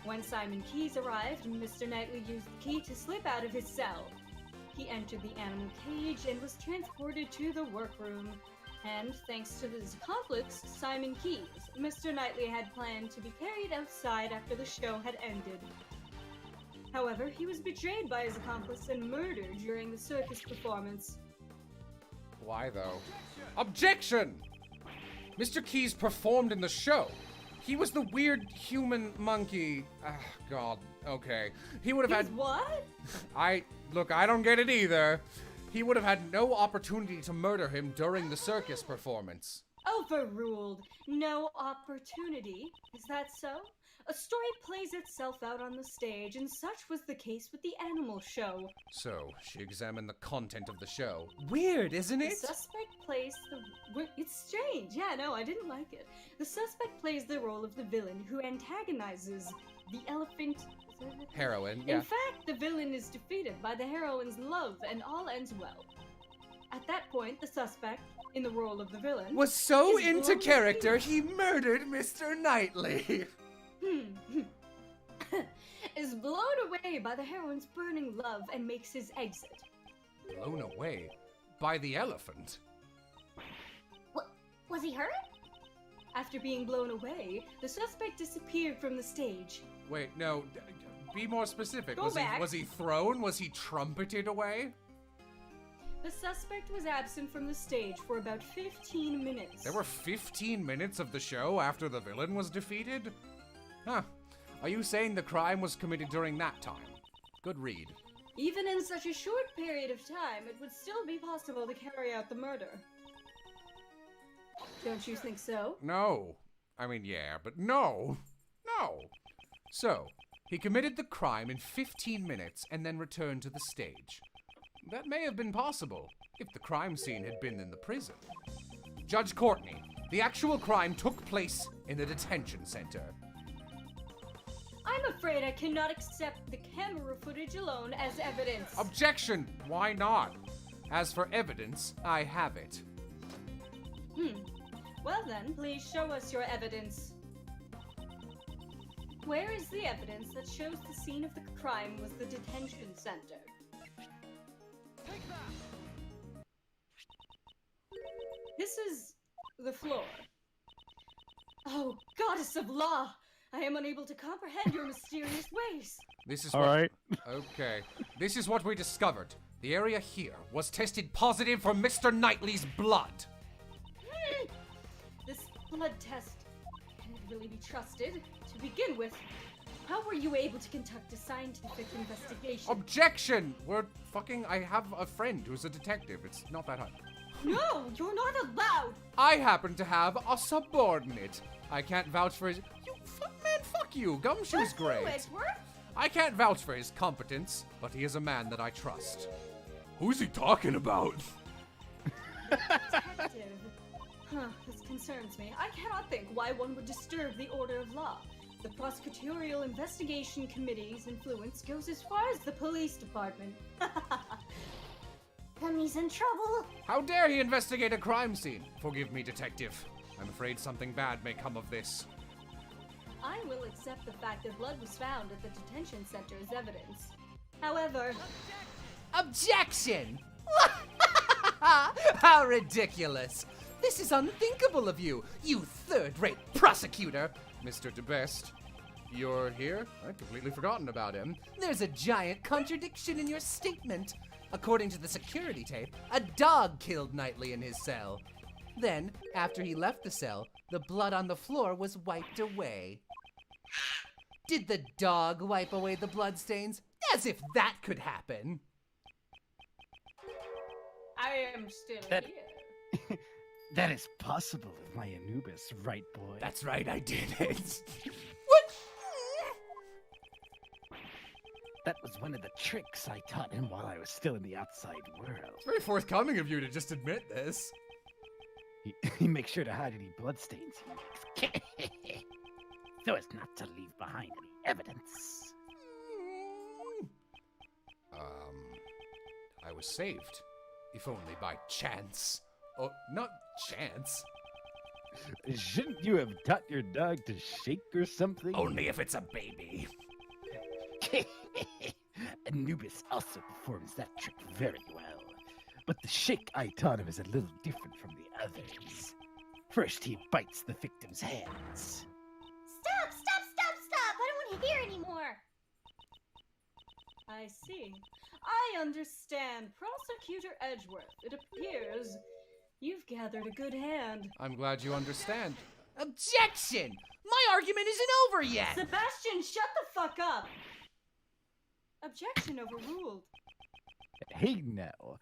When Simon Keyes arrived, Mr. Knightley used the key to slip out of his cell. He entered the animal cage and was transported to the workroom. And thanks to his accomplice, Simon Keyes, Mr. Knightley had planned to be carried outside after the show had ended. However, he was betrayed by his accomplice and murdered during the circus performance. Why though? Objection! Mr. Keyes performed in the show. He was the weird human monkey. Ah, God. Okay. He would have had. What? Look, I don't get it either. He would have had no opportunity to murder him during the circus performance. Overruled. No opportunity. Is that so? A story plays itself out on the stage, and such was the case with the animal show. So, she examined the content of the show. Weird, isn't The it? suspect plays It's strange. Yeah, no, I didn't like it. The suspect plays the role of the villain who antagonizes the elephant... Heroine, In yeah. fact, the villain is defeated by the heroine's love, and all ends well. At that point, the suspect, in the role of the villain... Was so is into blown character, he murdered Mr. Knightley. is blown away by the heroine's burning love and makes his exit. Blown away by the elephant. What? Was he hurt? After being blown away, the suspect disappeared from the stage. Wait, no, be more specific. Go back. Was he thrown? Was he trumpeted away? The suspect was absent from the stage for about 15 minutes. There were 15 minutes of the show after the villain was defeated? Huh. Are you saying the crime was committed during that time? Good read. Even in such a short period of time, it would still be possible to carry out the murder. Don't you think so? No. I mean, yeah, but no. No. So, he committed the crime in 15 minutes and then returned to the stage. That may have been possible if the crime scene had been in the prison. Judge Courtney, the actual crime took place in the detention center. I'm afraid I cannot accept the camera footage alone as evidence. Objection! Why not? As for evidence, I have it. Well then, please show us your evidence. Where is the evidence that shows the scene of the crime was the detention center? This is the floor. Oh, goddess of law! I am unable to comprehend your mysterious ways. This is All what... right. Okay. This is what we discovered. The area here was tested positive for Mr. Knightley's blood. This blood test, can it really be trusted? To begin with, how were you able to conduct a scientific investigation? Objection! I have a friend who's a detective. It's not that hard. No, you're not allowed! I happen to have a subordinate. I can't vouch for his... Man, fuck you. Gumshoe's great. Edgeworth? I can't vouch for his competence, but he is a man that I trust. Who's he talking about? Detective. This concerns me. I cannot think why one would disturb the order of law. The Prosecutorial Investigation Committee's influence goes as far as the police department. Gummy's in trouble. How dare he investigate a crime scene? Forgive me, detective. I'm afraid something bad may come of this. I will accept the fact that blood was found at the detention center as evidence. However, Objection! How ridiculous! This is unthinkable of you, you third-rate prosecutor! Mr. DeBest, you're here? I'd completely forgotten about him. There's a giant contradiction in your statement. According to the security tape, a dog killed Knightley in his cell. Then, after he left the cell, the blood on the floor was wiped away. Did the dog wipe away the bloodstains? As if that could happen. I am still That- here. That is possible with my Anubis, right, boy? That's right, I did it. That was one of the tricks I taught him while I was still in the outside world. It's very forthcoming of you to just admit this. He makes sure to hide any bloodstains he makes. So as not to leave behind any evidence. I was saved. If only by chance. Oh, not chance. Shouldn't you have taught your dog to shake or something? Only if it's a baby. Anubis also performs that trick very well. But the shake I taught him is a little different from the others. First, he bites the victim's hands. Stop! I don't want to hear anymore. I see. I understand. Prosecutor Edgeworth, it appears you've gathered a good hand. I'm glad you understand. Objection! My argument isn't over yet! Sebastian, shut the fuck up! Objection overruled. Hey now,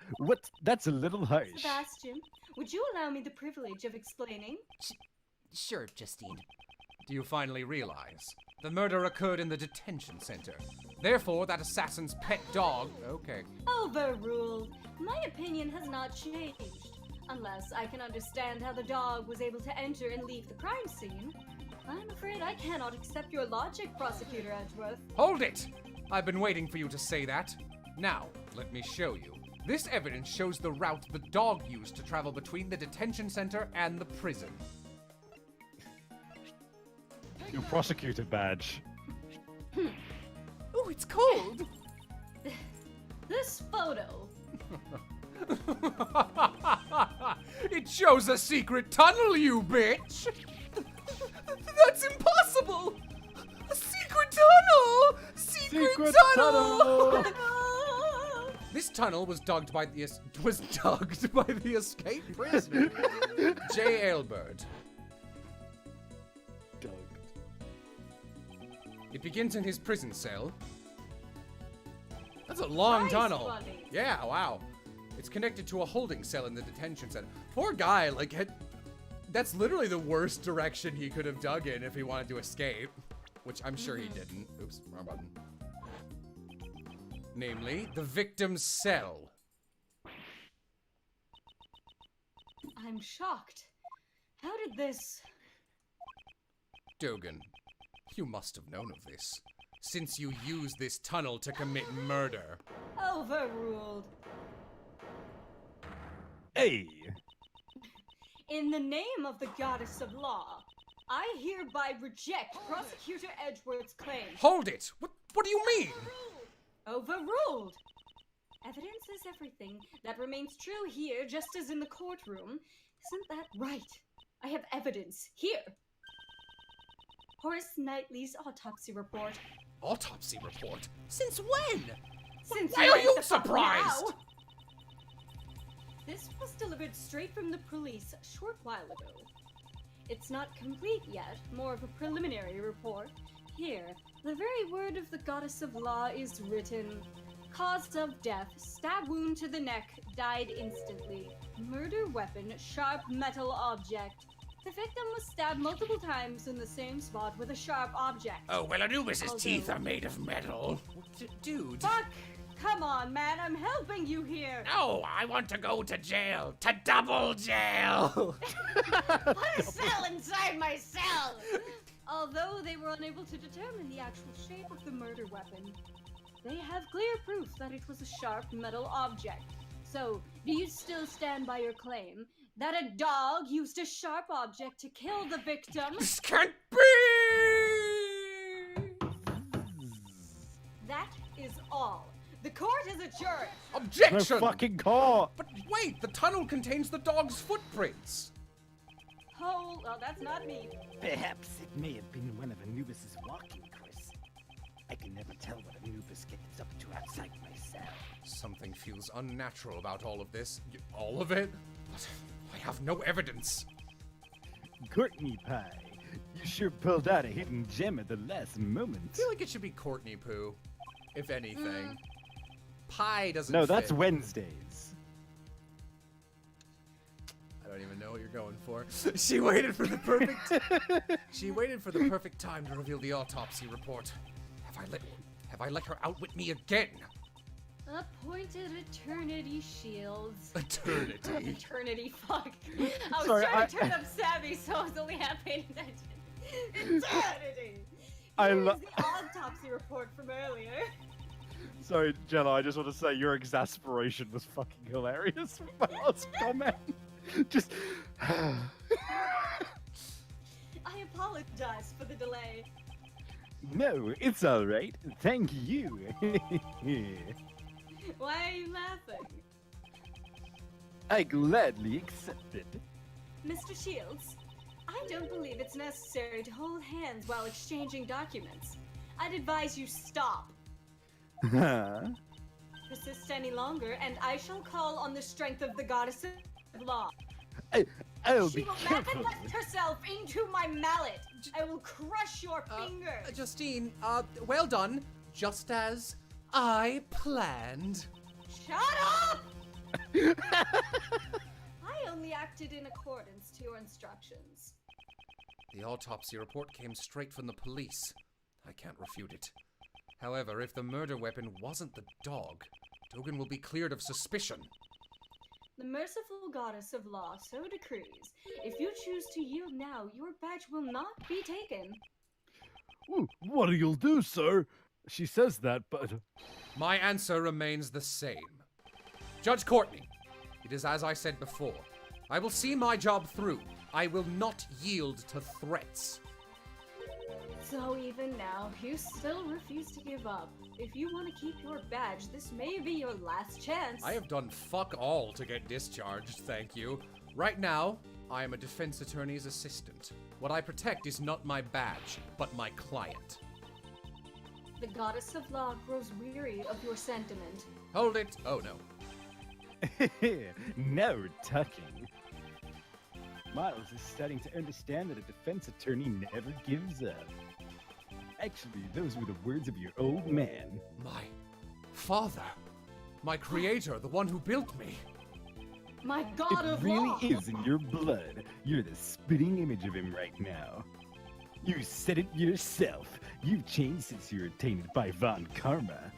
that's a little harsh. Sebastian, would you allow me the privilege of explaining? Sure, Justine. Do you finally realize? The murder occurred in the detention center. Therefore, that assassin's pet dog... Okay. Overruled. My opinion has not changed. Unless I can understand how the dog was able to enter and leave the crime scene. I'm afraid I cannot accept your logic, Prosecutor Edgeworth. Hold it! I've been waiting for you to say that. Now, let me show you. This evidence shows the route the dog used to travel between the detention center and the prison. Your prosecutor badge. Oh, it's cold! This photo. It shows a secret tunnel, you bitch! That's impossible! A secret tunnel! Secret tunnel! This tunnel was dug by the escaped prisoner, J. Aylbird. It begins in his prison cell. That's a long Nice, tunnel. Bunny. Yeah, wow. It's connected to a holding cell in the detention center. Poor guy, like, that's literally the worst direction he could have dug in if he wanted to escape. Which I'm sure he didn't. Oops, wrong button. Namely, the victim's cell. I'm shocked. How did this... Dogan, you must have known of this, since you used this tunnel to commit murder. Overruled. Hey! In the name of the goddess of law, I hereby reject Prosecutor Edgeworth's claim. Hold it! What do you mean? Overruled! Evidence is everything. That remains true here, just as in the courtroom. Isn't that right? I have evidence here. Horace Knightley's autopsy report. Autopsy report? Since when? Since Why are right you the fuck surprised? now. This was delivered straight from the police a short while ago. It's not complete yet, more of a preliminary report. Here, the very word of the goddess of law is written. Cause of death, stab wound to the neck, died instantly. Murder weapon, sharp metal object. The victim was stabbed multiple times in the same spot with a sharp object. Oh, well, Anubis's teeth Although- are made of metal. Dude. Fuck! Come on, man, I'm helping you here! No, I want to go to jail. To double jail. Put a cell inside my cell! Although they were unable to determine the actual shape of the murder weapon, they have clear proof that it was a sharp metal object. So, do you still stand by your claim that a dog used a sharp object to kill the victim? This can't be! That is all. The court is adjourned. No Objection! fucking court! But wait, the tunnel contains the dog's footprints. Oh, well, that's not me. Perhaps it may have been one of Anubis's walking, Chris. I can never tell what Anubis gets up to outside my cell. Something feels unnatural about all of this. All of it? But I have no evidence. Courtney Pie, you sure pulled out a hidden gem at the last moment. I feel like it should be Courtney Poo, if anything. Pie doesn't No, that's fit. Wednesdays. I don't even know what you're going for. She waited for the perfect. She waited for the perfect time to reveal the autopsy report. Have I let her outwit me again? Appointed eternity shields. Eternity. Eternity, fuck. I was Sorry, trying to turn up savvy, so I was only half paying attention. Eternity! I Here's lo- the autopsy report from earlier. Sorry, Jello, I just want to say your exasperation was fucking hilarious from my last comment. Just. I apologize for the delay. No, it's all right. Thank you. Why are you laughing? I gladly accept it. Mr. Shields, I don't believe it's necessary to hold hands while exchanging documents. I'd advise you stop. Huh? Persist any longer, and I shall call on the strength of the goddess of law. I'll She be will careful. manifest herself into my mallet. I will crush your fingers. Justine, well done. Just as I planned. Shut up! I only acted in accordance to your instructions. The autopsy report came straight from the police. I can't refute it. However, if the murder weapon wasn't the dog, Dogen will be cleared of suspicion. The merciful goddess of law so decrees. If you choose to yield now, your badge will not be taken. Ooh, what you'll do, sir? She says that, but My answer remains the same. Judge Courtney, it is as I said before. I will see my job through. I will not yield to threats. So even now, you still refuse to give up. If you want to keep your badge, this may be your last chance. I have done fuck all to get discharged, thank you. Right now, I am a defense attorney's assistant. What I protect is not my badge, but my client. The goddess of law grows weary of your sentiment. Hold it. Oh no. now we're talking. Miles is starting to understand that a defense attorney never gives up. Actually, those were the words of your old man. My father. My creator, the one who built me. My god It of really law! is in your blood. You're the spitting image of him right now. You said it yourself. You've changed since you were tainted by Von Karma.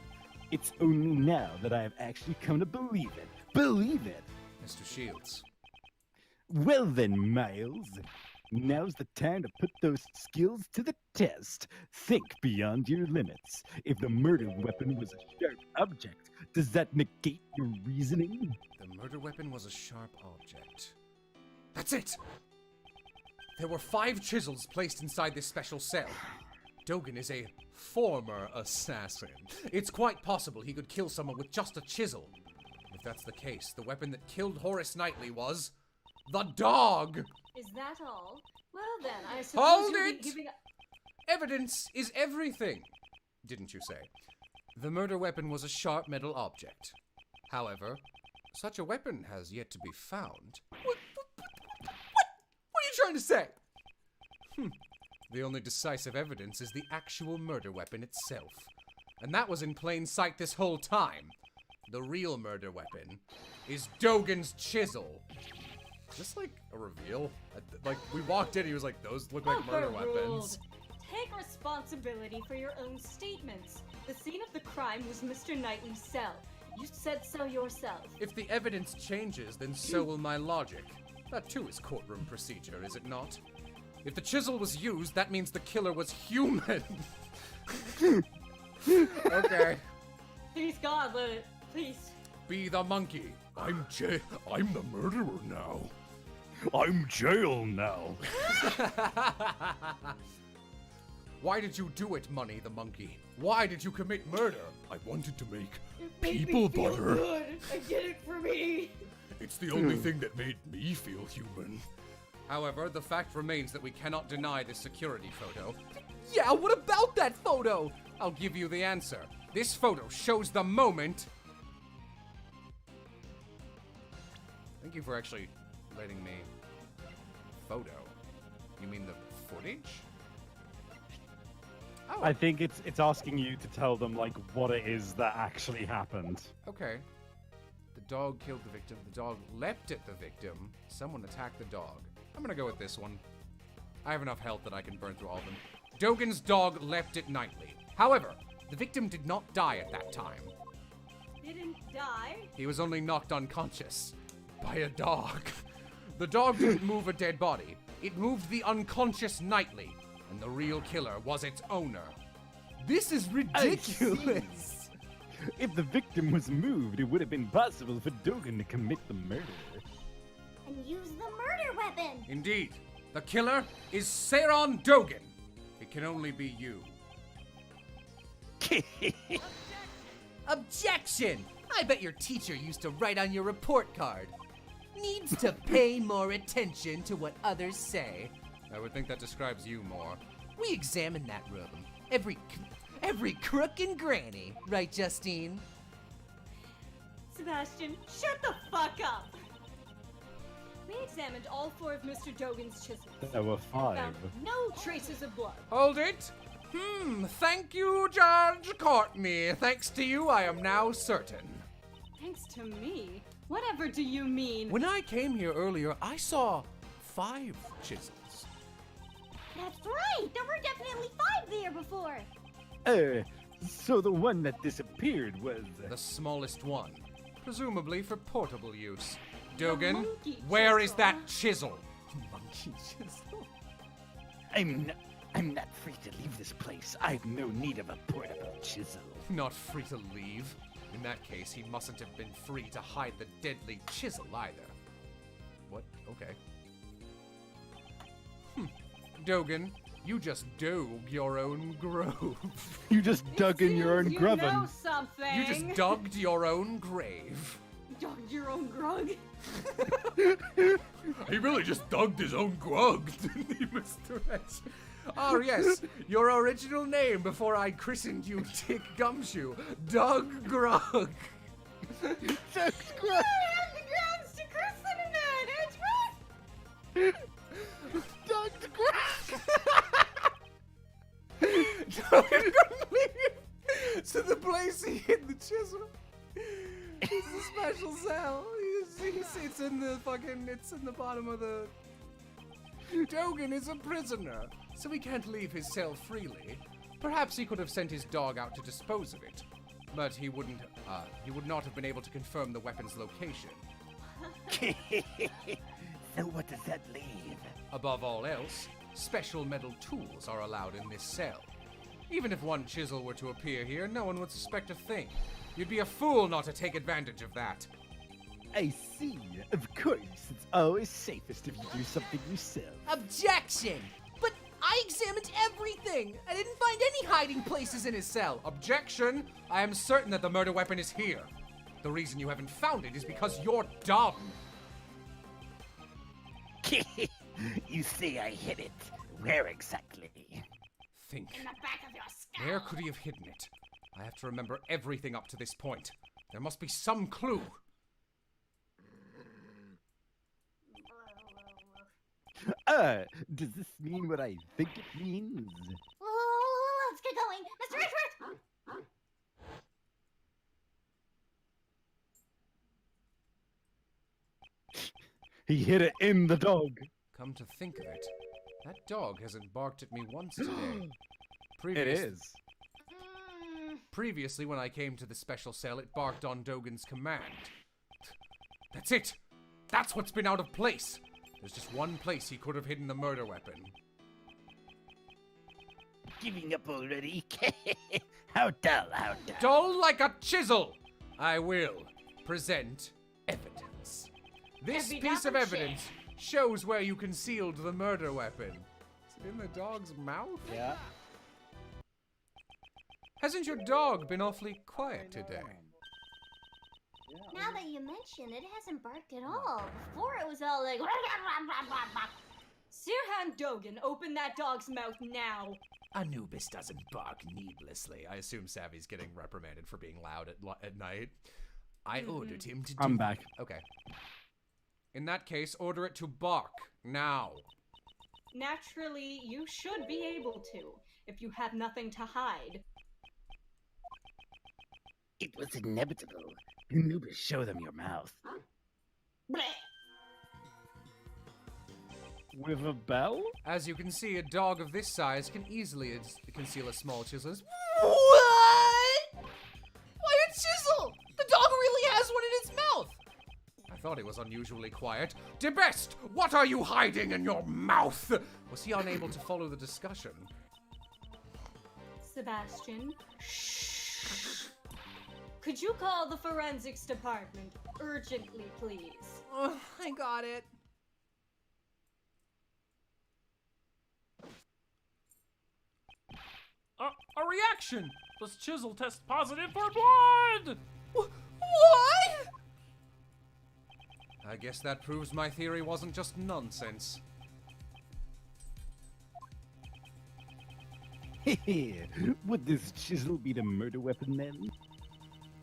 It's only now that I have actually come to believe it. Believe it! Mr. Shields. Well then, Miles. Now's the time to put those skills to the test. Think beyond your limits. If the murder weapon was a sharp object, does that negate your reasoning? The murder weapon was a sharp object. That's it! There were 5 chisels placed inside this special cell. Dogen is a former assassin. It's quite possible he could kill someone with just a chisel. If that's the case, the weapon that killed Horace Knightley was the dog! Is that all? Well then, I suppose Hold you'll it! be giving up. Evidence is everything, didn't you say? The murder weapon was a sharp metal object. However, such a weapon has yet to be found. What are you trying to say? The only decisive evidence is the actual murder weapon itself. And that was in plain sight this whole time. The real murder weapon is Dogen's chisel. Is this like a reveal? Like, we walked in, he was like, those look like murder weapons. Take responsibility for your own statements. The scene of the crime was Mr. Knightley's cell. You said so yourself. If the evidence changes, then so will my logic. That too is courtroom procedure, is it not? If the chisel was used, that means the killer was human. Okay. Please, God, let it. Please. Be the monkey. I'm the murderer now. I'm jail now. Why did you do it, Money the monkey? Why did you commit murder? I wanted to make It made people me feel butter. good. I did it for me. It's the only thing that made me feel human. However, the fact remains that we cannot deny this security photo. Yeah, what about that photo? I'll give you the answer. This photo shows the moment. Thank you for actually letting me. Photo? You mean the footage? Oh, I think it's asking you to tell them like what it is that actually happened. okay. The dog killed the victim. The dog leapt at the victim. Someone attacked the dog. I'm gonna go with this one. I have enough health that I can burn through all of them. Dogan's dog leapt at Knightley. However, the victim did not die at that time. Didn't die. He was only knocked unconscious by a dog. The dog didn't move a dead body. It moved the unconscious Knightley, and the real killer was its owner. This is ridiculous. If the victim was moved, it would have been possible for Dogan to commit the murder. And use the murder weapon. Indeed, the killer is Saron Dogan. It can only be you. Objection! I bet your teacher used to write on your report card. Needs to pay more attention to what others say. I would think that describes you more. We examined that room. Every crook and granny. Right, Justine? Sebastian, shut the fuck up. We examined all 4 of Mr. Dogan's chisels. There were 5. Found no traces of blood. Hold it! Thank you, Judge Courtney. Thanks to you, I am now certain. Thanks to me? Whatever do you mean? When I came here earlier, I saw 5 chisels. That's right. There were definitely 5 there before. So the one that disappeared was... The smallest one, presumably for portable use. Dogan, monkey where is chisel. that chisel? Monkey chisel. I'm not free to leave this place. I've no need of a portable chisel. Not free to leave. In that case, he mustn't have been free to hide the deadly chisel either. What? Okay. Dogan, you just dug your own grove. You just dug in your own you grub. know something. You just dug your own grave. Dug your own grug. He really just dug his own grug, didn't he, Mr. H? Oh, yes, your original name before I christened you Dick Gumshoe. Doug Grug. I had the grounds to christen him that. That's right. Doug's grass. Doug couldn't leave. So the place he hid the chisel is a special cell. It's in the fucking, it's in the bottom of the... Dogan is a prisoner, so he can't leave his cell freely. Perhaps he could have sent his dog out to dispose of it, but he would not have been able to confirm the weapon's location. So what does that leave? Above all else, special metal tools are allowed in this cell. Even if one chisel were to appear here, no one would suspect a thing. You'd be a fool not to take advantage of that. I see. Of course, it's always safest if you do something yourself. Objection! But I examined everything. I didn't find any hiding places in his cell. Objection! I am certain that the murder weapon is here. The reason you haven't found it is because you're dumb. You say I hid it. Where exactly? Think. In the back of your skull. Where could he have hidden it? I have to remember everything up to this point. There must be some clue. Does this mean what I think it means? Let's get going. Mr. Edgeworth! He hid it in the dog. Come to think of it, that dog hasn't barked at me once today. It is. Previously, when I came to the special cell, it barked on Dogan's command. That's it! That's what's been out of place! There's just one place he could have hidden the murder weapon. Giving up already? How dull, how dull. Dull like a chisel! I will present evidence. This Heavy piece of double evidence shows where you concealed the murder weapon. Is it in the dog's mouth? Yeah. Hasn't your dog been awfully quiet today? Now that you mention it, hasn't barked at all. Before it was all like. Sirhan Dogan, open that dog's mouth now. Anubis doesn't bark needlessly. I assume Savvy's getting reprimanded for being loud at night. I ordered him to do. I'm back. Okay. In that case, order it to bark, now. Naturally, you should be able to, if you have nothing to hide. It was inevitable. Anubis, show them your mouth. With a bell? As you can see, a dog of this size can easily conceal a small chisel. What? Why a chisel? The dog really has one in its mouth. I thought it was unusually quiet. DeBest, what are you hiding in your mouth? Was he unable to follow the discussion? Sebastian. Could you call the forensics department urgently, please? Oh, I got it. A reaction! This chisel tests positive for blood! What? I guess that proves my theory wasn't just nonsense. Would this chisel be the murder weapon then?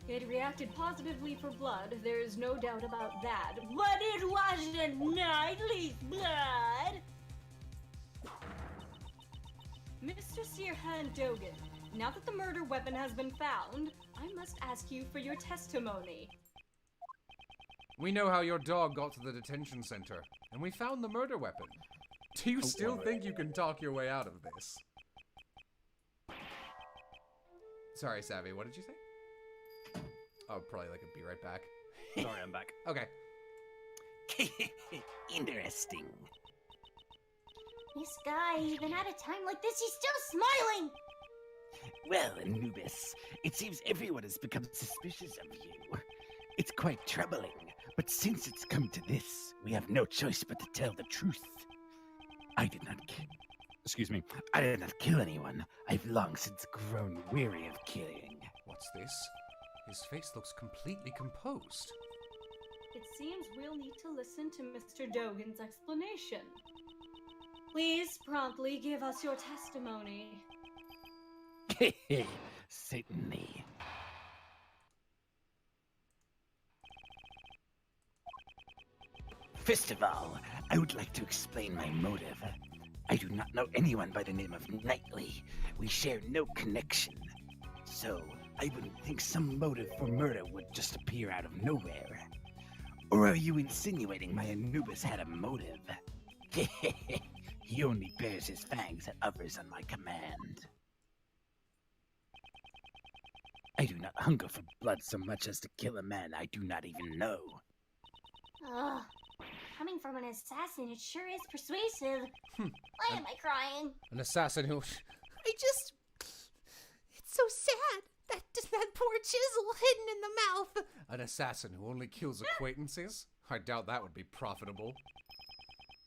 It reacted positively for blood, there is no doubt about that. But it wasn't Knightley's blood! Mr. Sirhan Dogan, now that the murder weapon has been found, I must ask you for your testimony. We know how your dog got to the detention center, and we found the murder weapon. Do you still think you can talk your way out of this? Sorry, Savvy, what did you say? Oh, probably like a be right back. Sorry, I'm back. Okay. Interesting. This guy, even at a time like this, he's still smiling! Well, Anubis, it seems everyone has become suspicious of you. It's quite troubling, but since it's come to this, we have no choice but to tell the truth. I did not kill anyone. I've long since grown weary of killing. What's this? His face looks completely composed. It seems we'll need to listen to Mr. Dogan's explanation. Please promptly give us your testimony. Certainly. First of all, I would like to explain my motive. I do not know anyone by the name of Knightley. We share no connection. So, I wouldn't think some motive for murder would just appear out of nowhere. Or are you insinuating my Anubis had a motive? He only bears his fangs at others on my command. I do not hunger for blood so much as to kill a man I do not even know. Ugh. Coming from an assassin, it sure is persuasive. Why am I crying? An assassin who... It's so sad. That poor chisel hidden in the mouth. An assassin who only kills acquaintances? I doubt that would be profitable.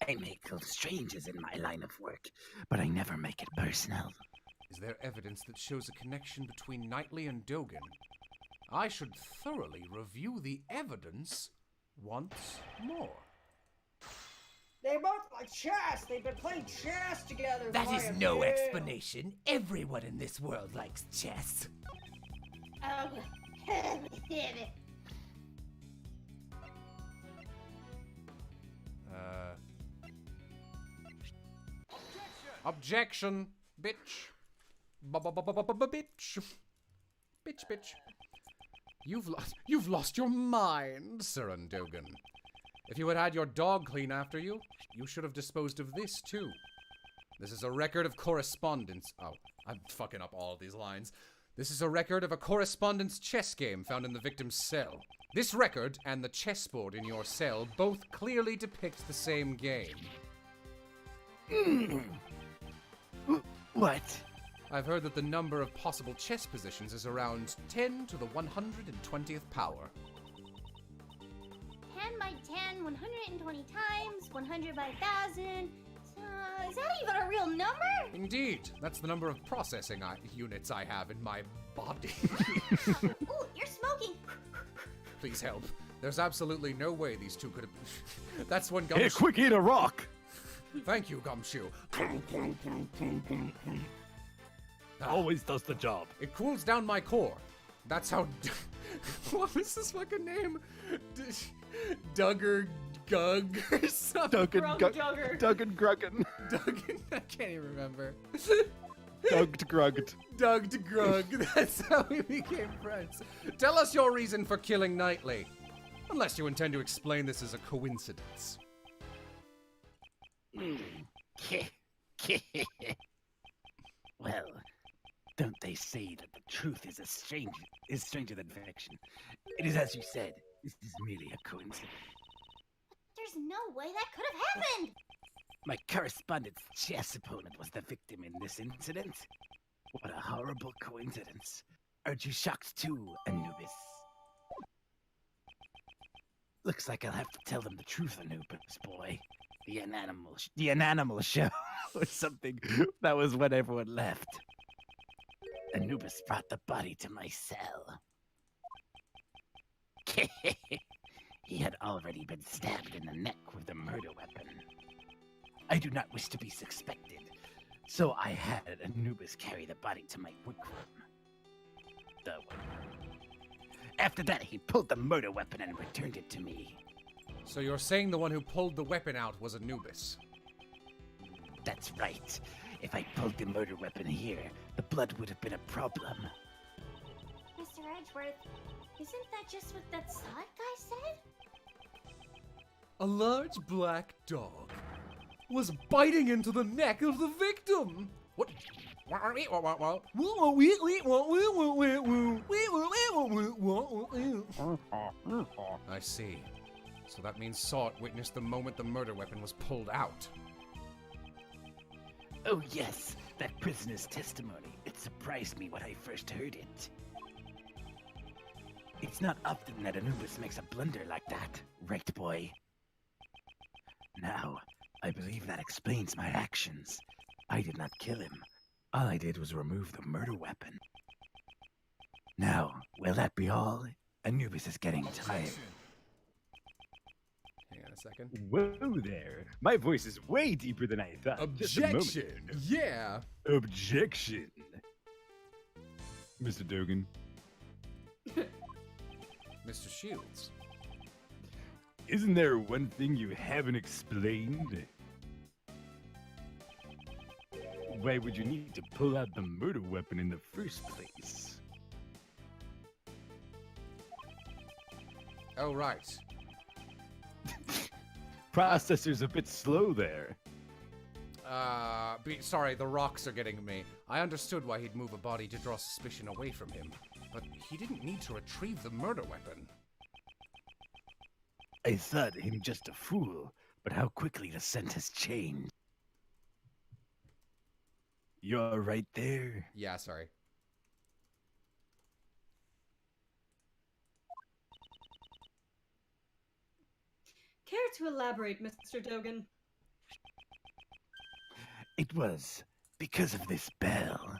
I may kill strangers in my line of work, but I never make it personal. Is there evidence that shows a connection between Knightley and Dogan? I should thoroughly review the evidence once more. They both like chess. They've been playing chess together. That for is a no year. explanation. Everyone in this world likes chess. Oh, Objection, bitch. Bitch. Bitch. You've lost your mind, Sir Dogan. If you had had your dog clean after you, you should have disposed of this too. This is a record of correspondence. Oh, I'm fucking up all of these lines. This is a record of a correspondence chess game found in the victim's cell. This record and the chessboard in your cell both clearly depict the same game. What? I've heard that the number of possible chess positions is around 10 to the 120th power. 10 by 10, 120 times, 100 by 1,000. Is that even a real number? Indeed, that's the number of processing units I have in my body. Ooh, you're smoking. Please help. There's absolutely no way these two could have... That's one Hey, Gumshoe. quick, eat a rock! Thank you, Gumshoe. Always does the job. It cools down my core. That's how... What was his fucking name? Duggar Gug or something? Duggar. Duggan Gruggan. Duggan? I can't even remember. Dugged Grugged. Doug to Grug. That's how we became friends. Tell us your reason for killing Knightley. Unless you intend to explain this as a coincidence. Well, don't they say that the truth is stranger than fiction? It is as you said. This is merely a coincidence. There's no way that could have happened. My correspondent's chess opponent was the victim in this incident. What a horrible coincidence. Aren't you shocked too, Anubis? Looks like I'll have to tell them the truth, Anubis boy. The inanimal show or something. That was when everyone left. Anubis brought the body to my cell. He had already been stabbed in the neck with a murder weapon. I do not wish to be suspected, so I had Anubis carry the body to my workroom. After that, he pulled the murder weapon and returned it to me. So you're saying the one who pulled the weapon out was Anubis? That's right. If I pulled the murder weapon here, the blood would have been a problem. Mr. Edgeworth, isn't that just what that sod guy said? A large black dog was biting into the neck of the victim. What? I see. So that means Salt witnessed the moment the murder weapon was pulled out. Oh yes, that prisoner's testimony. It surprised me when I first heard it. It's not often that Anubis makes a blunder like that, right, boy? Now, I believe that explains my actions. I did not kill him. All I did was remove the murder weapon. Now, will that be all? Anubis is getting tired. Hang on a second. Whoa there. My voice is way deeper than I thought. Objection. Yeah. Objection. Mr. Dogan. Mr. Shields. Isn't there one thing you haven't explained? Why would you need to pull out the murder weapon in the first place? Oh, right. Processor's a bit slow there. Sorry, the rocks are getting me. I understood why he'd move a body to draw suspicion away from him, but he didn't need to retrieve the murder weapon. I thought him just a fool, but how quickly the scent has changed. You're right there. Yeah, sorry. Care to elaborate, Mr. Dogan? It was because of this bell.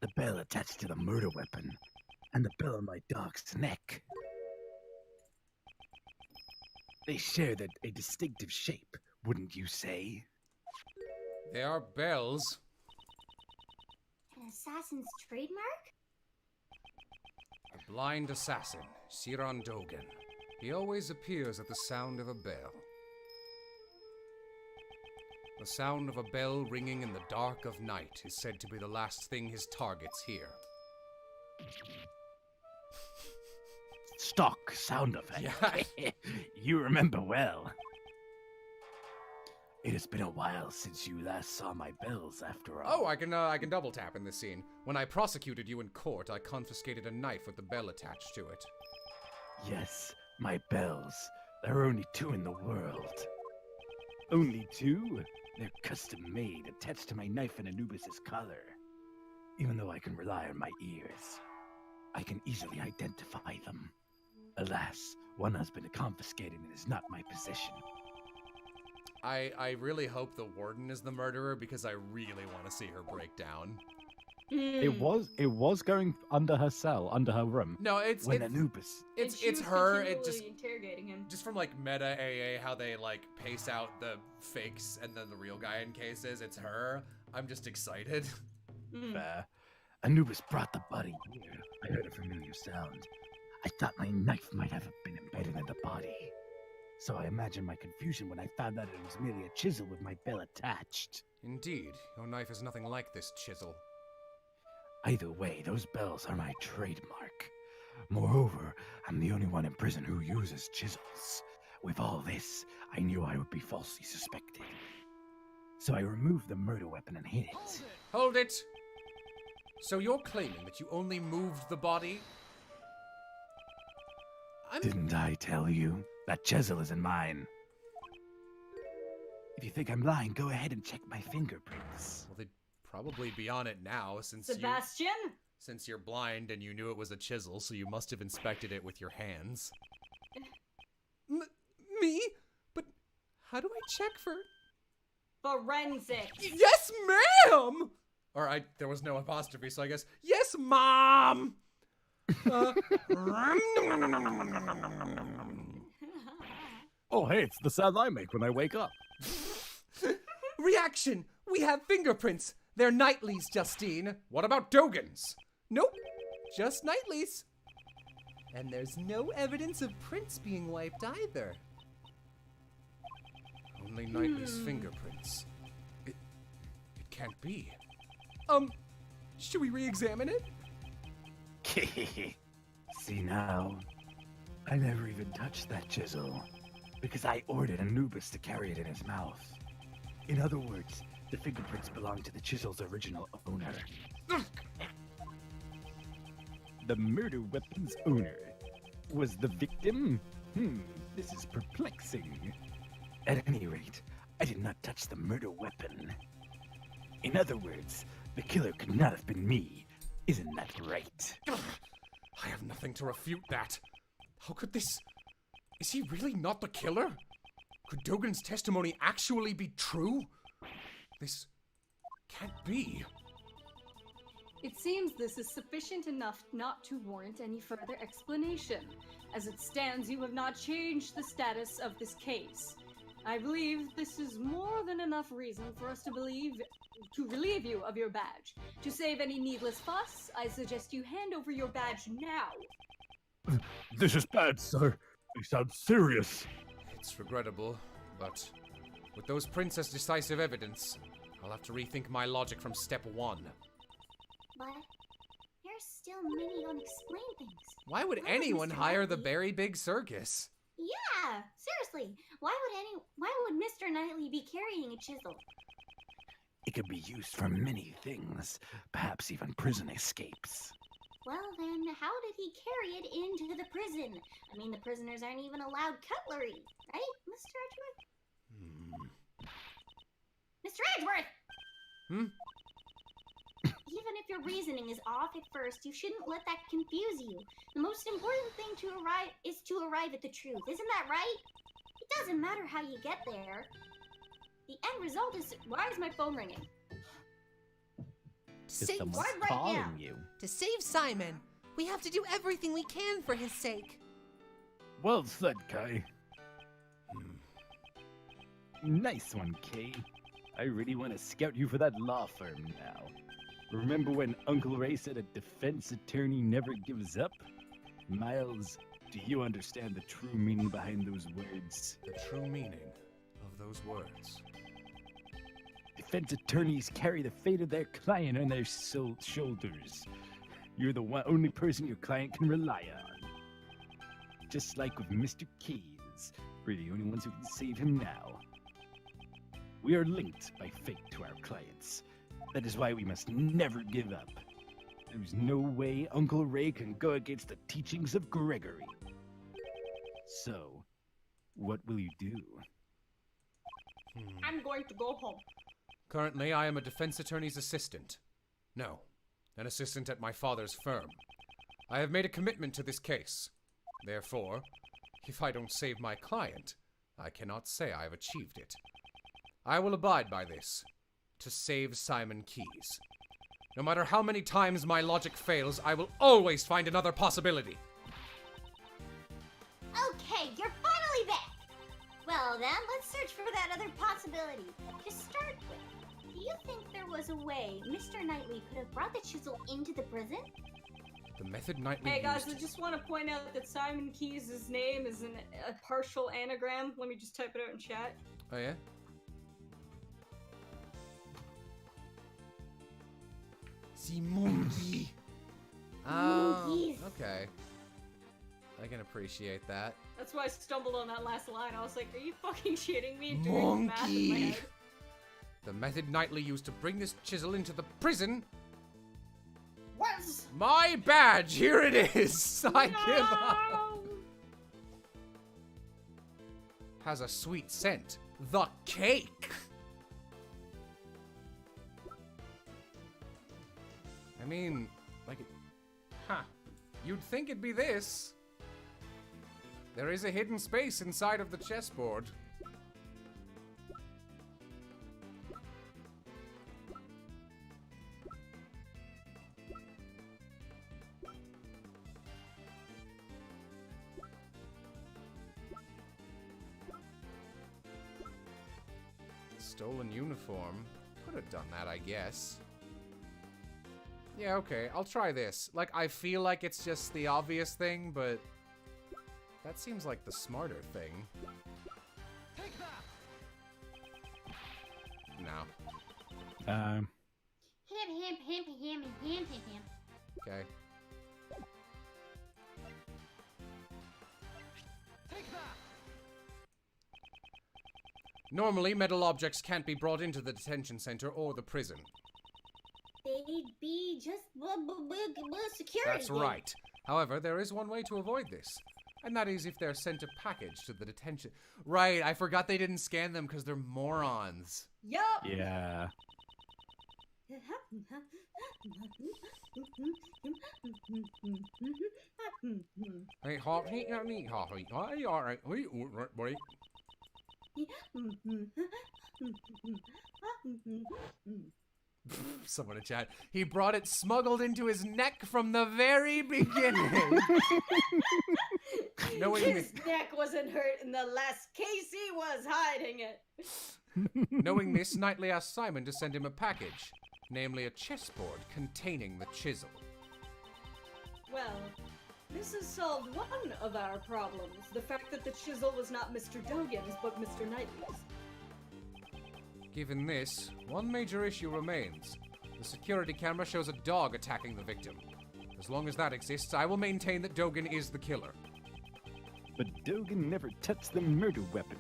The bell attached to the murder weapon, and the bell on my dog's neck. They share a distinctive shape, wouldn't you say? They are bells. An assassin's trademark? A blind assassin, Siran Dogan. He always appears at the sound of a bell. The sound of a bell ringing in the dark of night is said to be the last thing his targets hear. stock sound effect. Yeah. You remember well. It has been a while since you last saw my bells, after all. Oh, I can double tap in this scene. When I prosecuted you in court, I confiscated a knife with the bell attached to it. Yes, my bells. There are only 2 in the world. Only 2? They're custom made, attached to my knife in Anubis's collar. Even though I can rely on my ears, I can easily identify them. Alas, one has been confiscated and is not my possession. I really hope the warden is the murderer because I really want to see her break down. It was going under her cell, under her room. No, it's Anubis. it's her. It just interrogating him. just from like meta AA how they like pace out the fakes and then the real guy in cases. It's her. I'm just excited. Fair. Anubis brought the body here. I heard a familiar sound. I thought my knife might have been embedded in the body. So I imagine my confusion when I found out it was merely a chisel with my bell attached. Indeed, your knife is nothing like this chisel. Either way, those bells are my trademark. Moreover, I'm the only one in prison who uses chisels. With all this, I knew I would be falsely suspected. So I removed the murder weapon and hid it. Hold it! So you're claiming that you only moved the body? Didn't I tell you? That chisel isn't mine. If you think I'm lying, go ahead and check my fingerprints. Well, they'd probably be on it now since Sebastian? since you're blind and you knew it was a chisel, so you must have inspected it with your hands. Me? But how do I check for... Forensics. Yes, ma'am! Or there was no apostrophe, so I guess, Yes, mom! Oh, hey, it's the sound I make when I wake up. Reaction! We have fingerprints. They're Knightley's, Justine. what about Dogan's? Nope, just Knightley's. And there's no evidence of prints being wiped either. Only Knightley's fingerprints. It can't be. Should we re-examine it? See now? I never even touched that chisel. Because I ordered Anubis to carry it in his mouth. In other words, the fingerprints belong to the chisel's original owner. The murder weapon's owner was the victim? This is perplexing. At any rate, I did not touch the murder weapon. In other words, the killer could not have been me. Isn't that right? I have nothing to refute that. How could this... Is he really not the killer? Could Dogan's testimony actually be true? This can't be. It seems this is sufficient enough not to warrant any further explanation. As it stands, you have not changed the status of this case. I believe this is more than enough reason for us to relieve you of your badge. To save any needless fuss, I suggest you hand over your badge now. This is bad, sir. You sound serious. It's regrettable, but with those prints as decisive evidence, I'll have to rethink my logic from step 1. But there's still many unexplained things. Why would anyone hire the Berry Big Circus? Yeah, seriously. Why would Mr. Knightley be carrying a chisel? It could be used for many things, perhaps even prison escapes. Well, then, how did he carry it into the prison? I mean, the prisoners aren't even allowed cutlery, right, Mr. Edgeworth? Mr. Edgeworth! Even if your reasoning is off at first, you shouldn't let that confuse you. The most important thing is to arrive at the truth. Isn't that right? It doesn't matter how you get there. The end result is... Why is my phone ringing? Someone's right calling now. you. To save Simon, we have to do everything we can for his sake. Well said, Kai. Nice one, Kay. I really want to scout you for that law firm now. Remember when Uncle Ray said a defense attorney never gives up? Miles, do you understand the true meaning behind those words? The true meaning of those words. Defense attorneys carry the fate of their client on their shoulders. You're the only person your client can rely on. just like with Mr. Keys, we're the only ones who can save him now. We are linked by fate to our clients. That is why we must never give up. There's no way Uncle Ray can go against the teachings of Gregory. So, what will you do? I'm going to go home. Currently, I am a defense attorney's assistant. No, an assistant at my father's firm. I have made a commitment to this case. Therefore, if I don't save my client, I cannot say I have achieved it. I will abide by this, to save Simon Keys. No matter how many times my logic fails, I will always find another possibility. Okay, you're finally back. Well then, let's search for that other possibility. To start with, do you think there was a way Mr. Knightley could have brought the chisel into the prison? The method Knightley Hey guys, I used... just want to point out that Simon Keys' name is a partial anagram. Let me just type it out in chat. Oh, yeah? The monkey. Monkeys. Okay. I can appreciate that. That's why I stumbled on that last line. I was like, are you fucking shitting me? Doing math in my Monkey. head. The method Knightley used to bring this chisel into the prison. Was My badge! Here it is! I give up! No! Has a sweet scent. The cake! I mean, like, you'd think it'd be this. There is a hidden space inside of the chessboard. Stolen uniform. Could have done that, I guess. Yeah, okay, I'll try this. Like, I feel like it's just the obvious thing, but that seems like the smarter thing. No. Him. Okay. Normally, metal objects can't be brought into the detention center or the prison. They'd be just security. That's right. However, there is one way to avoid this. And that is if they're sent a package to the detention... Right, I forgot they didn't scan them because they're morons. Yup. Yeah. Hey, Hoppy, me, Hoppy. Hey, alright. Wait. Someone in chat. He brought it smuggled into his neck from the very beginning. Knowing His neck wasn't hurt in the last case. He was hiding it. Knowing this, Knightley asked Simon to send him a package, namely a chessboard containing the chisel. Well, this has solved one of our problems. The fact that the chisel was not Mr. Dogan's, but Mr. Knightley's. Given this, one major issue remains. The security camera shows a dog attacking the victim. As long as that exists, I will maintain that Dogan is the killer. But Dogan never touched the murder weapon.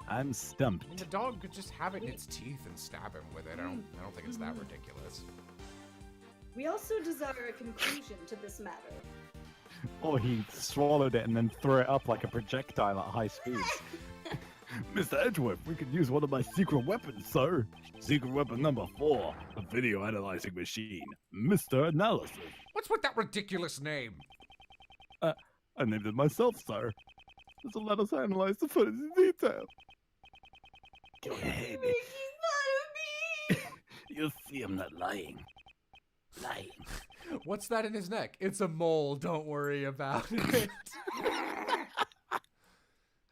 I'm stumped. I mean, the dog could just have it in its teeth and stab him with it. I don't think it's that ridiculous. We also desire a conclusion to this matter. Or he swallowed it and then threw it up like a projectile at high speed. Mr. Edgeworth, we could use one of my secret weapons, sir. Secret weapon number 4, a video analyzing machine. Mr. Analysis. What's with that ridiculous name? I named it myself, sir. This will let us analyze the footage in detail. Go ahead. Making fun of me! You'll see I'm not lying. Lying. What's that in his neck? It's a mole, don't worry about it.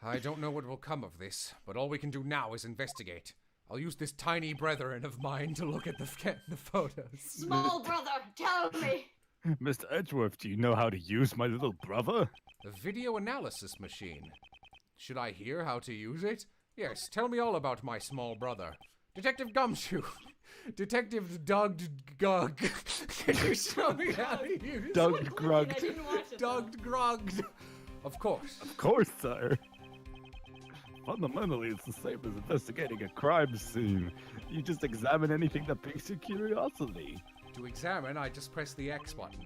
I don't know what will come of this, but all we can do now is investigate. I'll use this tiny brethren of mine to look at the photos. Small brother, tell me! Mr. Edgeworth, do you know how to use my little brother? A video analysis machine. Should I hear how to use it? Yes, tell me all about my small brother. Detective Gumshoe. Detective Doug Gug. Can you show me how to use it? Doug I Grugged. didn't watch it. Doug Grugged. Of course. Of course, sir. Fundamentally, it's the same as investigating a crime scene. You just examine anything that piques your curiosity. To examine, I just press the X button.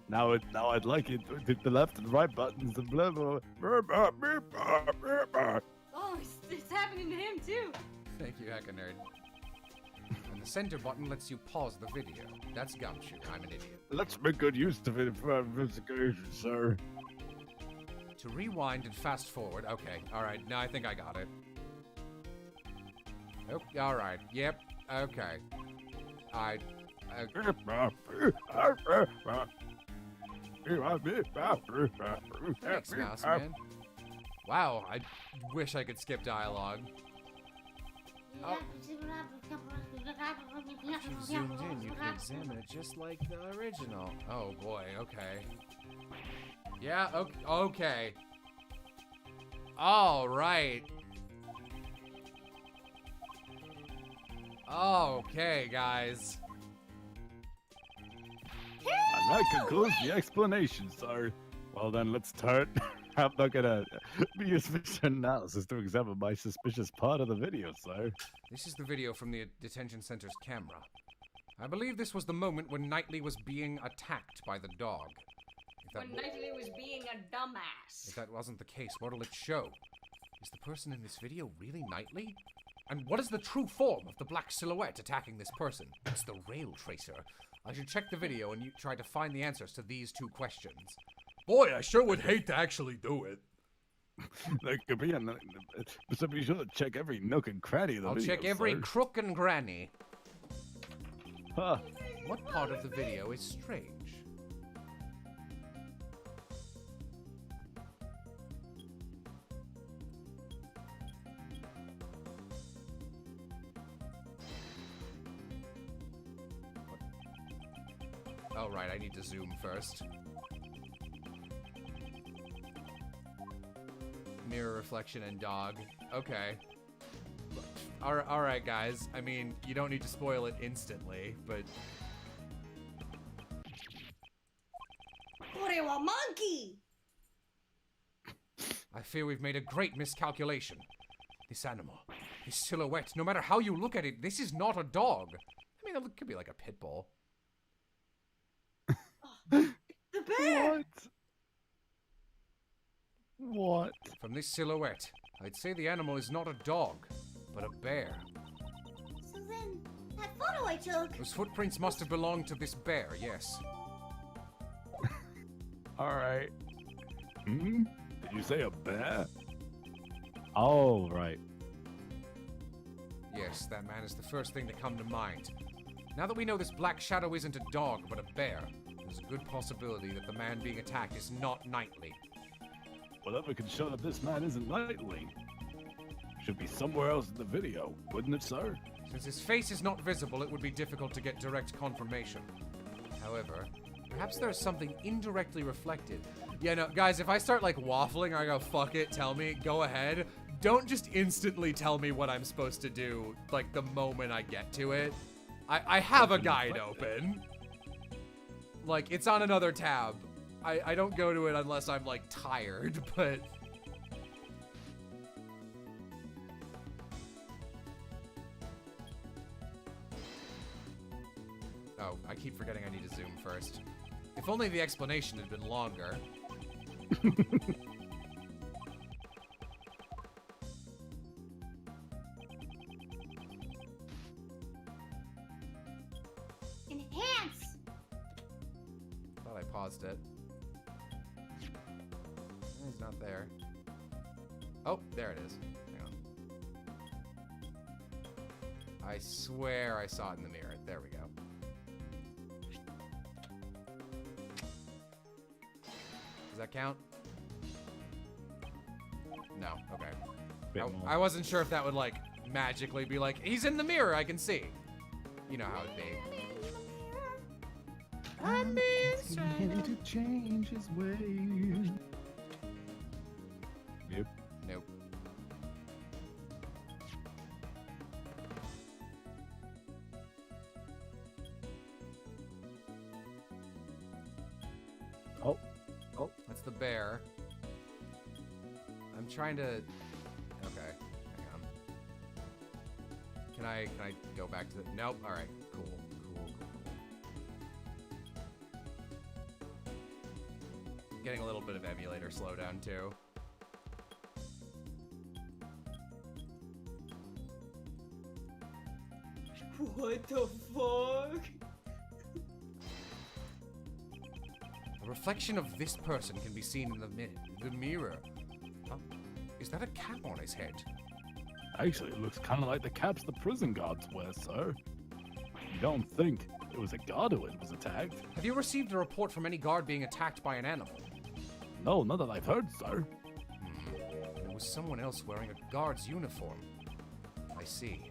Now I'd like you to hit the left and right buttons and blah blah blah. Oh, it's happening to him too. Thank you, Hacker Nerd. And the center button lets you pause the video. That's gumshoe. I'm an idiot. Let's make good use of it for our investigation, sir. To rewind and fast forward. Okay, alright, now I think I got it. Oh, alright, yep, okay. Thanks, Mouse Man. Wow, I wish I could skip dialogue. Oh. If you zoomed in, you could examine it just like the original. Oh boy, okay. Yeah, okay. All right. Okay, guys. And that concludes the explanation, sir. Well then, let's start. I'm not gonna use this analysis to examine my suspicious part of the video, sir. This is the video from the detention center's camera. I believe this was the moment when Knightley was being attacked by the dog. When Knightley was being a dumbass. If that wasn't the case, what'll it show? Is the person in this video really Knightley? And what is the true form of the black silhouette attacking this person? It's the rail tracer. I should check the video and you try to find the answers to these two questions. Boy, I sure would hate to actually do it. There could be so be sure to check every nook and cranny of the I'll video, check every sir. crook and granny. Huh. What part of the video is strange? Oh, right, I need to zoom first. Mirror reflection and dog. Okay. Alright, guys. I mean, you don't need to spoil it instantly, but... What are you, a monkey? I fear we've made a great miscalculation. This animal, this silhouette, no matter how you look at it, this is not a dog. I mean, it could be like a pit bull. The bear! What? From this silhouette, I'd say the animal is not a dog, but a bear. So then, that photo I took. Those footprints must have belonged to this bear, yes. Alright. Hmm? Did you say a bear? Oh, right. Yes, that man is the first thing to come to mind. Now that we know this black shadow isn't a dog, but a bear, there's a good possibility that the man being attacked is not Knightley. Whatever can show that this man isn't Knightley should be somewhere else in the video, wouldn't it, sir? Since his face is not visible, it would be difficult to get direct confirmation. However, perhaps there's something indirectly reflected. Yeah, no, guys, if I start, like, waffling, I go, fuck it, tell me, go ahead. Don't just instantly tell me what I'm supposed to do, like, the moment I get to it. I have a guide open. Like, it's on another tab. I don't go to it unless I'm, like, tired, but... Oh, I keep forgetting I need to zoom first. If only the explanation had been longer. Enhance! Thought I paused it. He's not there. Oh, there it is. Hang on. I swear I saw it in the mirror. There we go. Does that count? No. Okay. I wasn't sure if that would, like, magically be like, he's in the mirror, I can see. You know how it'd be. I'm being To change his ways. Yep. Nope. bear. I'm trying to... Okay, hang on. Can I go back to the... Nope, alright, cool. Getting a little bit of emulator slowdown, too. What the fuck? The reflection of this person can be seen in the mirror. Huh? Is that a cap on his head? Actually, it looks kind of like the caps the prison guards wear, sir. You don't think it was a guard who was attacked? Have you received a report from any guard being attacked by an animal? No, not that I've heard, sir. There was someone else wearing a guard's uniform. I see.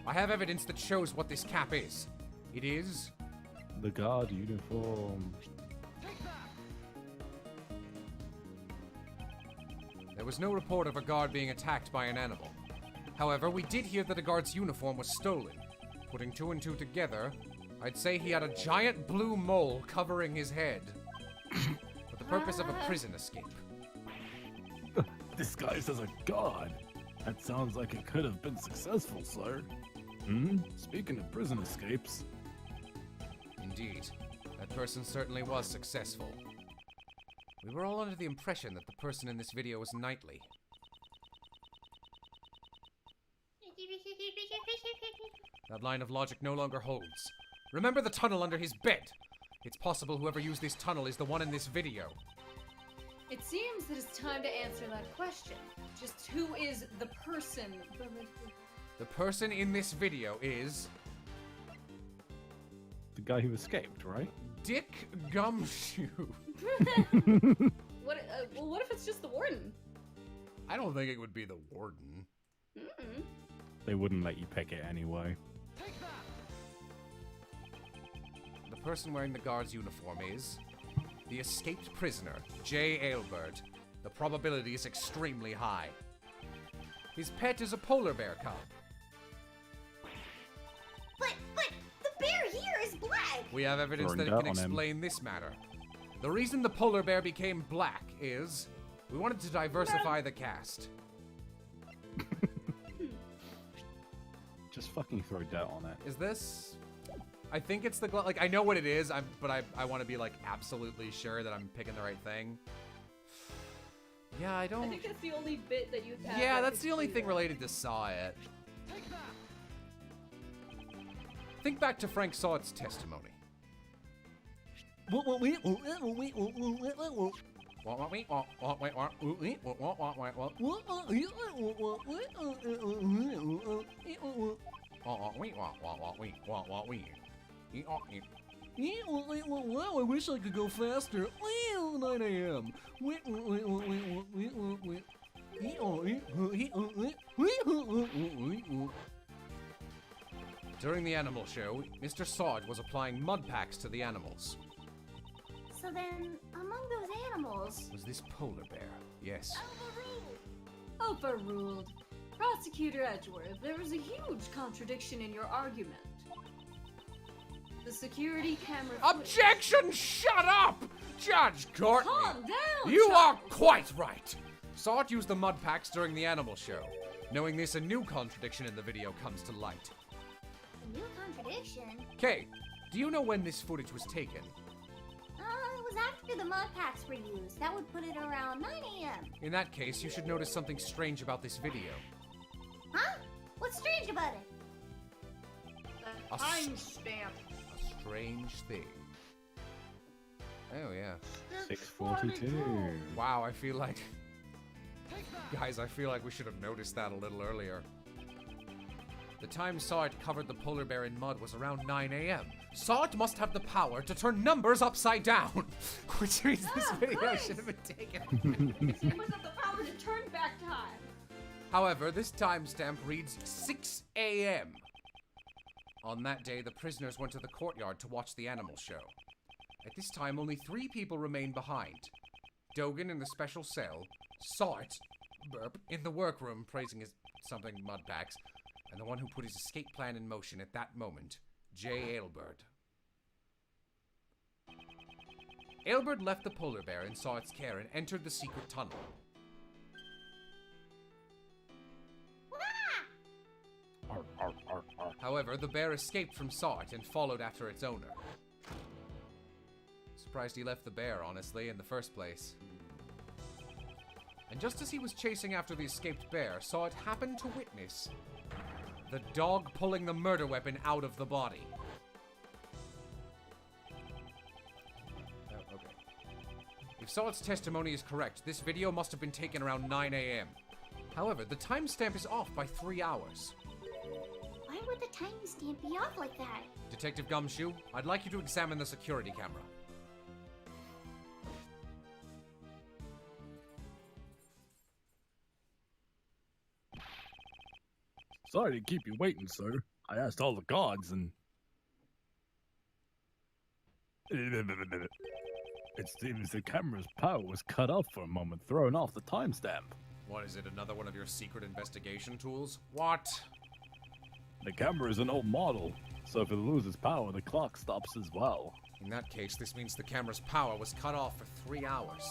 I have evidence that shows what this cap is. It is... The guard uniform. There was no report of a guard being attacked by an animal. However, we did hear that a guard's uniform was stolen. Putting two and two together, I'd say he had a giant blue mole covering his head. For the purpose of a prison escape. Disguised as a guard. That sounds like it could have been successful, sir. Speaking of prison escapes. Indeed. That person certainly was successful. We were all under the impression that the person in this video was Knightley. That line of logic no longer holds. Remember the tunnel under his bed! It's possible whoever used this tunnel is the one in this video. It seems that it's time to answer that question. Just who is the person? The person in this video is... The guy who escaped, right? Dick Gumshoe. What if it's just the warden? I don't think it would be the warden. They wouldn't let you pick it anyway. The person wearing the guard's uniform is... the escaped prisoner, J. Ailbert. The probability is extremely high. His pet is a polar bear cub. But the bear here is black. We have evidence Throwing that it dirt can on him. explain this matter. The reason the polar bear became black is... we wanted to diversify the cast. Just fucking throw dirt on it. Is this... I think it's the... like, I know what it is, but I want to be, like, absolutely sure that I'm picking the right thing. Yeah, I don't... I think that's the only bit that you have. Yeah, that's the only thing related to Saw It. Think back to Frank Sawit's testimony. Wow, I wish I could go faster. 9 a.m. During the animal show, Mr. Sod was applying mud packs to the animals. So then, among those animals... Was this polar bear? Yes. Overruled. Prosecutor Edgeworth, there was a huge contradiction in your argument. The security camera footage- Objection! Shut up! Judge Courtney! Calm down, You are Chuck. quite right! Sawt used the mud packs during the animal show. Knowing this, a new contradiction in the video comes to light. A new contradiction? Kay, do you know when this footage was taken? It was after the mud packs were used. That would put it around 9 a.m. In that case, you should notice something strange about this video. Huh? What's strange about it? A Timestamp. A strange thing. Oh, yeah. 6:42. Wow, I feel like... Guys, I feel like we should have noticed that a little earlier. The time Sawt covered the polar bear in mud was around 9 a.m. Sawt must have the power to turn numbers upside down, which means this video nice. should have been taken. It must have the power to turn back time. However, this timestamp reads 6 a.m. On that day, the prisoners went to the courtyard to watch the animal show. At this time, only 3 people remained behind. Dogan in the special cell, Sawt, burp, in the workroom praising his something mud packs, and the one who put his escape plan in motion at that moment, J. Ailbert. Aelbert left the polar bear and saw its care and entered the secret tunnel. However, the bear escaped from Saw It and followed after its owner. Surprised he left the bear, honestly, in the first place. And just as he was chasing after the escaped bear, Saw It happened to witness the dog pulling the murder weapon out of the body. Oh, okay. If Saw It's testimony is correct, this video must have been taken around 9 a.m. However, the timestamp is off by 3 hours. Why would the timestamp be off like that? Detective Gumshoe, I'd like you to examine the security camera. Sorry to keep you waiting, sir. I asked all the guards and... It seems the camera's power was cut off for a moment, throwing off the timestamp. What is it, another one of your secret investigation tools? What? The camera is an old model, so if it loses power, the clock stops as well. In that case, this means the camera's power was cut off for 3 hours.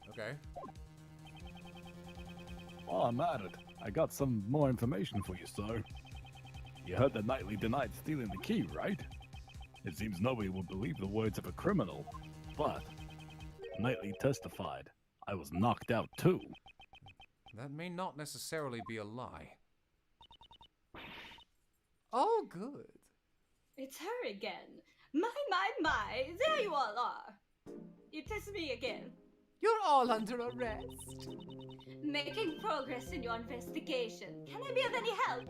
Okay. While I'm at it, I got some more information for you, sir. You heard that Knightley denied stealing the key, right? It seems nobody would believe the words of a criminal, but Knightley testified. I was knocked out too. That may not necessarily be a lie. Oh, good. It's her again. My, there you all are. It is me again. You're all under arrest. Making progress in your investigation. Can I be of any help?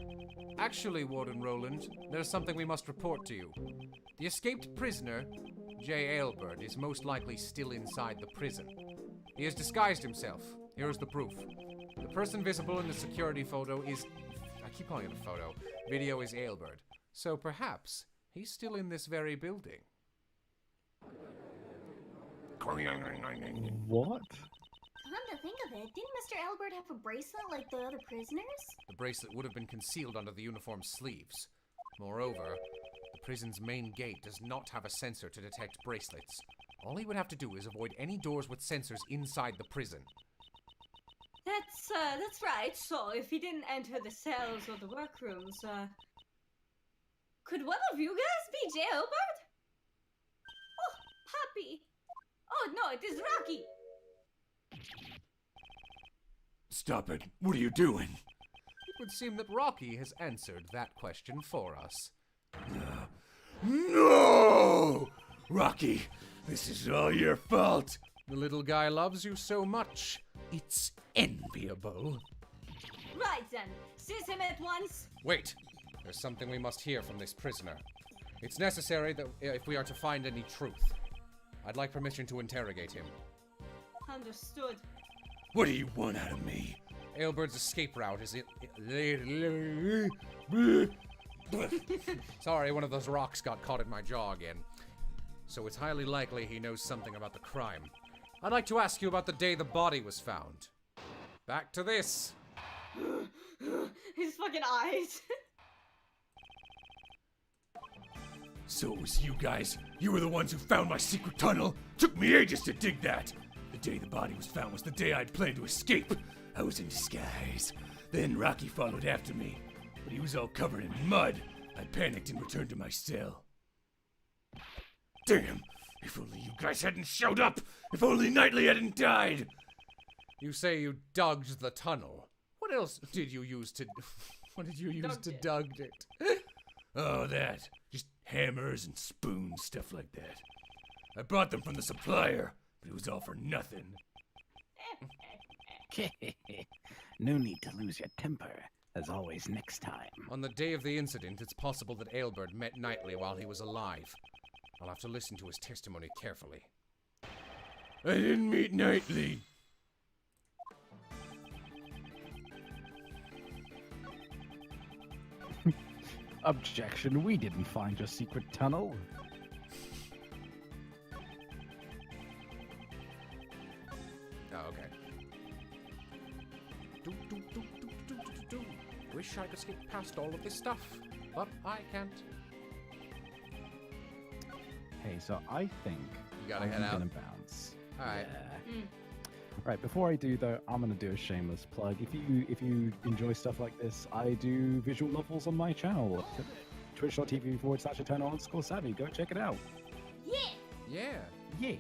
Actually, Warden Roland, there's something we must report to you. The escaped prisoner, J. Aelbert, is most likely still inside the prison. He has disguised himself. Here is the proof. The person visible in the security photo is... I keep calling it a photo. Video is Aelbert. So perhaps he's still in this very building. What? Come to think of it, didn't Mr. Aelbert have a bracelet like the other prisoners? The bracelet would have been concealed under the uniform sleeves. Moreover, the prison's main gate does not have a sensor to detect bracelets. All he would have to do is avoid any doors with sensors inside the prison. That's right. So if he didn't enter the cells or the workrooms, could one of you guys be J. Aelbert? Oh, Puppy. Oh no, it is Rocky. Stop it. What are you doing? It would seem that Rocky has answered that question for us. No! Rocky, this is all your fault. The little guy loves you so much. It's enviable. Right then, seize him at once. Wait, there's something we must hear from this prisoner. It's necessary that if we are to find any truth. I'd like permission to interrogate him. Understood. What do you want out of me? Aelbert's escape route is Sorry, one of those rocks got caught in my jaw again. So it's highly likely he knows something about the crime. I'd like to ask you about the day the body was found. Back to this. His fucking eyes. So it was you guys. You were the ones who found my secret tunnel. Took me ages to dig that. The day the body was found was the day I'd planned to escape. I was in disguise. Then Rocky followed after me, but he was all covered in mud. I panicked and returned to my cell. Damn! If only you guys hadn't showed up! If only Knightley hadn't died! You say you dug the tunnel. What else did you use to... What did you use to dug it? Oh, that. Just hammers and spoons, stuff like that. I bought them from the supplier, but it was all for nothing. No need to lose your temper. As always, next time. On the day of the incident, it's possible that Aelbert met Knightley while he was alive. I'll have to listen to his testimony carefully. I didn't meet Knightley. Objection, we didn't find your secret tunnel. Oh, okay. Wish I could skip past all of this stuff, but I can't. Hey, so I think You gotta head out. Gonna bounce. All right. Yeah. Right, before I do though, I'm gonna do a shameless plug. If you enjoy stuff like this, I do visual novels on my channel, twitch.tv/eternal_savvy. Go check it out. Yeah. Yeah. Yeah.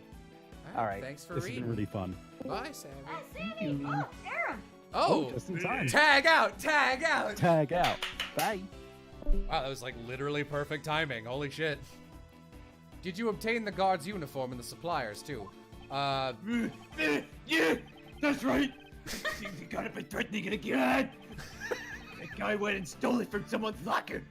All Alright. Thanks for This has reading. been really fun. Bye, Sammy. Sammy. Oh, Aram. Oh, just in time. tag out! Tag out! Tag out. Bye. Wow, that was like literally perfect timing. Holy shit. Did you obtain the guard's uniform and the suppliers too? Yeah, that's right. Seems you gotta be threatening it again. That guy went and stole it from someone's locker.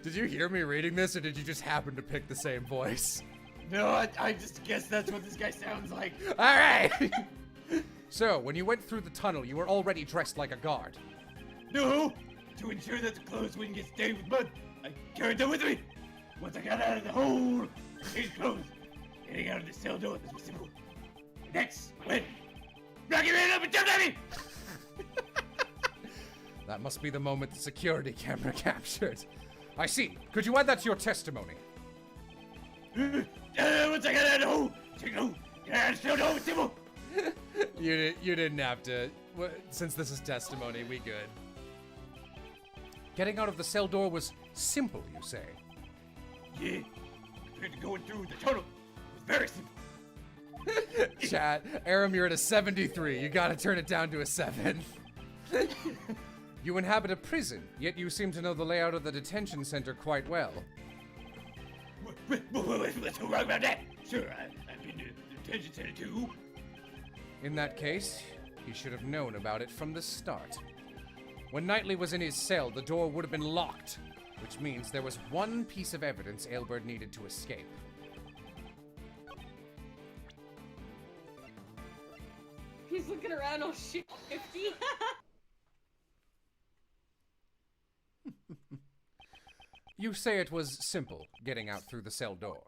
Did you hear me reading this, or did you just happen to pick the same voice? No, I just guess that's what this guy sounds like. All right. So, when you went through the tunnel, you were already dressed like a guard. No, to ensure that the clothes wouldn't get stained with mud, I carried them with me. Once I got out of the hole, changed clothes. Getting out of the cell door was simple. Next, when Rocky ran up and jumped at me. That must be the moment the security camera captured. I see. Could you add that to your testimony? Once I got out of the hole, checked out, got out of the cell door was simple. You didn't have to. Since this is testimony, we good. Getting out of the cell door was simple, you say? Yeah, compared to going through the tunnel, it was very simple. Chat, Aram, you're at a 73. You gotta turn it down to a 7. You inhabit a prison, yet you seem to know the layout of the detention center quite well. What's so wrong about that? Sure, I've been to the detention center too. In that case, he should have known about it from the start. When Knightley was in his cell, the door would have been locked, which means there was one piece of evidence Aelbert needed to escape. He's looking around all shifty. You say it was simple, getting out through the cell door.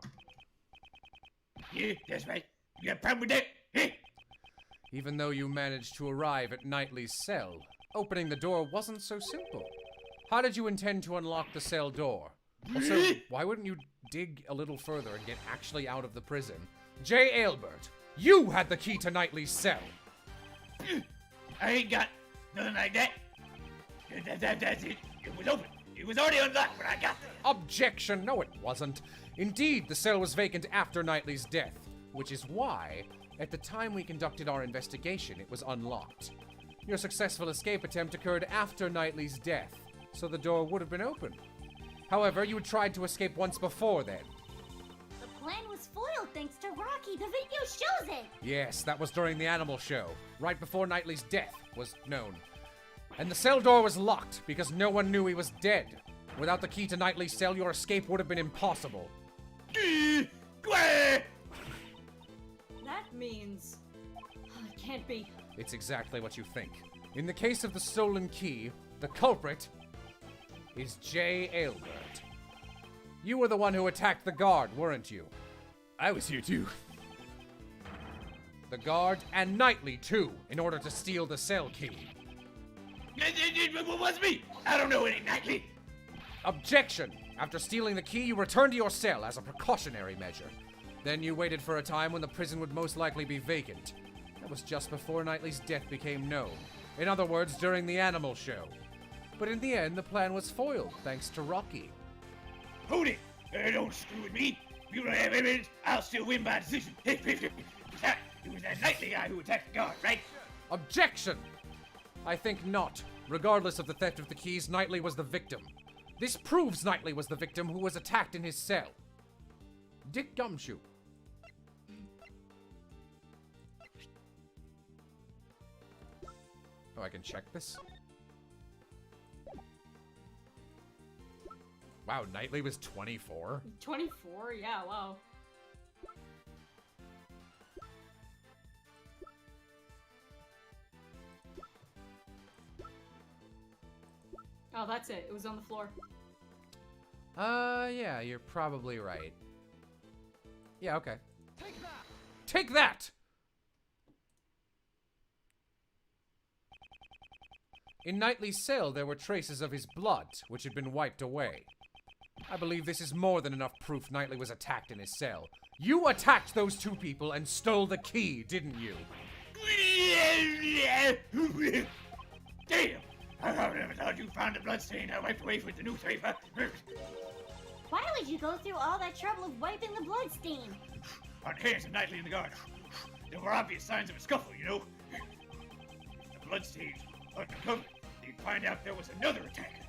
Yeah, that's right. You got a problem with that? Hey! Even though you managed to arrive at Knightley's cell, opening the door wasn't so simple. How did you intend to unlock the cell door? Also, why wouldn't you dig a little further and get actually out of the prison? J. Aelbert, you had the key to Knightley's cell. I ain't got nothing like that. That's it. It was open. It was already unlocked when I got there. Objection! No, it wasn't. Indeed, the cell was vacant after Knightley's death, which is why, at the time we conducted our investigation, it was unlocked. Your successful escape attempt occurred after Knightley's death, so the door would have been open. However, you had tried to escape once before then. The plan was foiled thanks to Rocky. The video shows it. Yes, that was during the animal show, right before Knightley's death was known. And the cell door was locked because no one knew he was dead. Without the key to Knightley's cell, your escape would have been impossible. That means... it can't be. It's exactly what you think. In the case of the stolen key, the culprit is J. Aelbert. You were the one who attacked the guard, weren't you? I was here too. The guard and Knightley too, in order to steal the cell key. It was me. I don't know any Knightley. Objection! After stealing the key, you returned to your cell as a precautionary measure. Then you waited for a time when the prison would most likely be vacant. That was just before Knightley's death became known. In other words, during the animal show. But in the end, the plan was foiled, thanks to Rocky. Hold it. Don't screw with me. If you don't have evidence, I'll still win by decision. It was that Knightley guy who attacked the guard, right? Objection! I think not. Regardless of the theft of the keys, Knightley was the victim. This proves Knightley was the victim who was attacked in his cell. Dick Gumshoe. Oh, I can check this? Wow, Knightley was 24? 24? Yeah, wow. Oh, that's it. It was on the floor. Yeah, you're probably right. Yeah, okay. Take that! Take that! In Knightley's cell, there were traces of his blood, which had been wiped away. I believe this is more than enough proof Knightley was attacked in his cell. You attacked those two people and stole the key, didn't you? Damn! I never thought you found a bloodstain I wiped away with the newspaper. Why would you go through all that trouble of wiping the bloodstain? On the hands of Knightley in the garden. There were obvious signs of a scuffle, you know. If the bloodstains were uncovered, they'd find out there was another attack.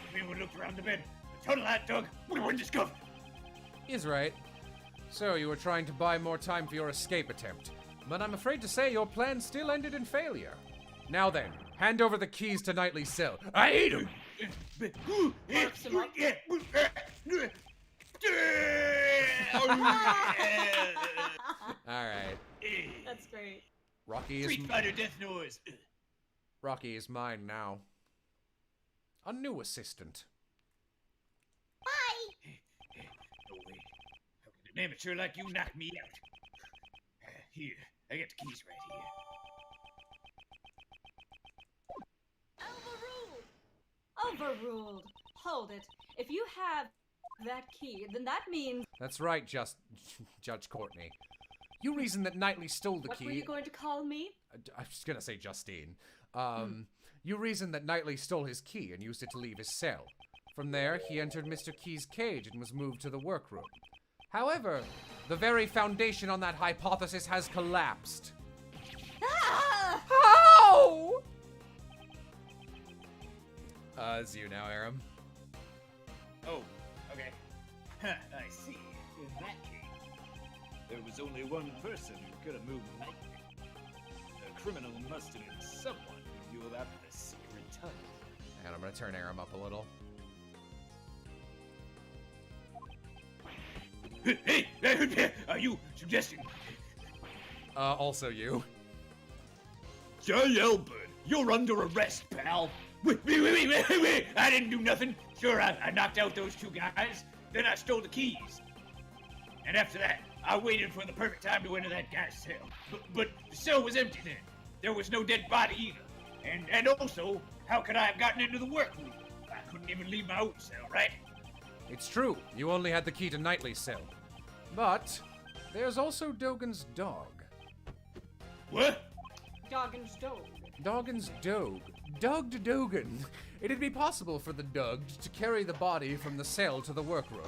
If anyone looked around the bed, the tunnel I dug would have been discovered. He's right. So you were trying to buy more time for your escape attempt. But I'm afraid to say your plan still ended in failure. Now then, hand over the keys to Knightley's cell. I hate him! Marks him up. Alright. That's great. Street Fighter death noise. Rocky is mine now. A new assistant. Bye! No way. How could an amateur like you knock me out? Here, I got the keys right here. Overruled. Hold it. If you have that key, then that means... That's right, Judge Courtney. You reason that Knightley stole the What key... were you going to call me? I was gonna say Justine. You reason that Knightley stole his key and used it to leave his cell. From there, he entered Mr. Key's cage and was moved to the workroom. However, the very foundation on that hypothesis has collapsed. Ah! How? It's you now, Aram. Oh, okay. Huh, I see. In that case, there was only one person who could have moved Knightley. The criminal must have been someone who knew about the secret tunnel. And I'm gonna turn Aram up a little. Hey, are you suggesting? Also you. J. Elbert, you're under arrest, pal. Wait, I didn't do nothing. Sure, I knocked out those two guys, then I stole the keys. And after that, I waited for the perfect time to enter that guy's cell. But the cell was empty then. There was no dead body either. And also, how could I have gotten into the workroom? I couldn't even leave my own cell, right? It's true, you only had the key to Knightley's cell. But there's also Dogan's dog. What? Doggin's dog. Dogan's dog. Dogged Dogan. It'd be possible for the Dogged to carry the body from the cell to the workroom.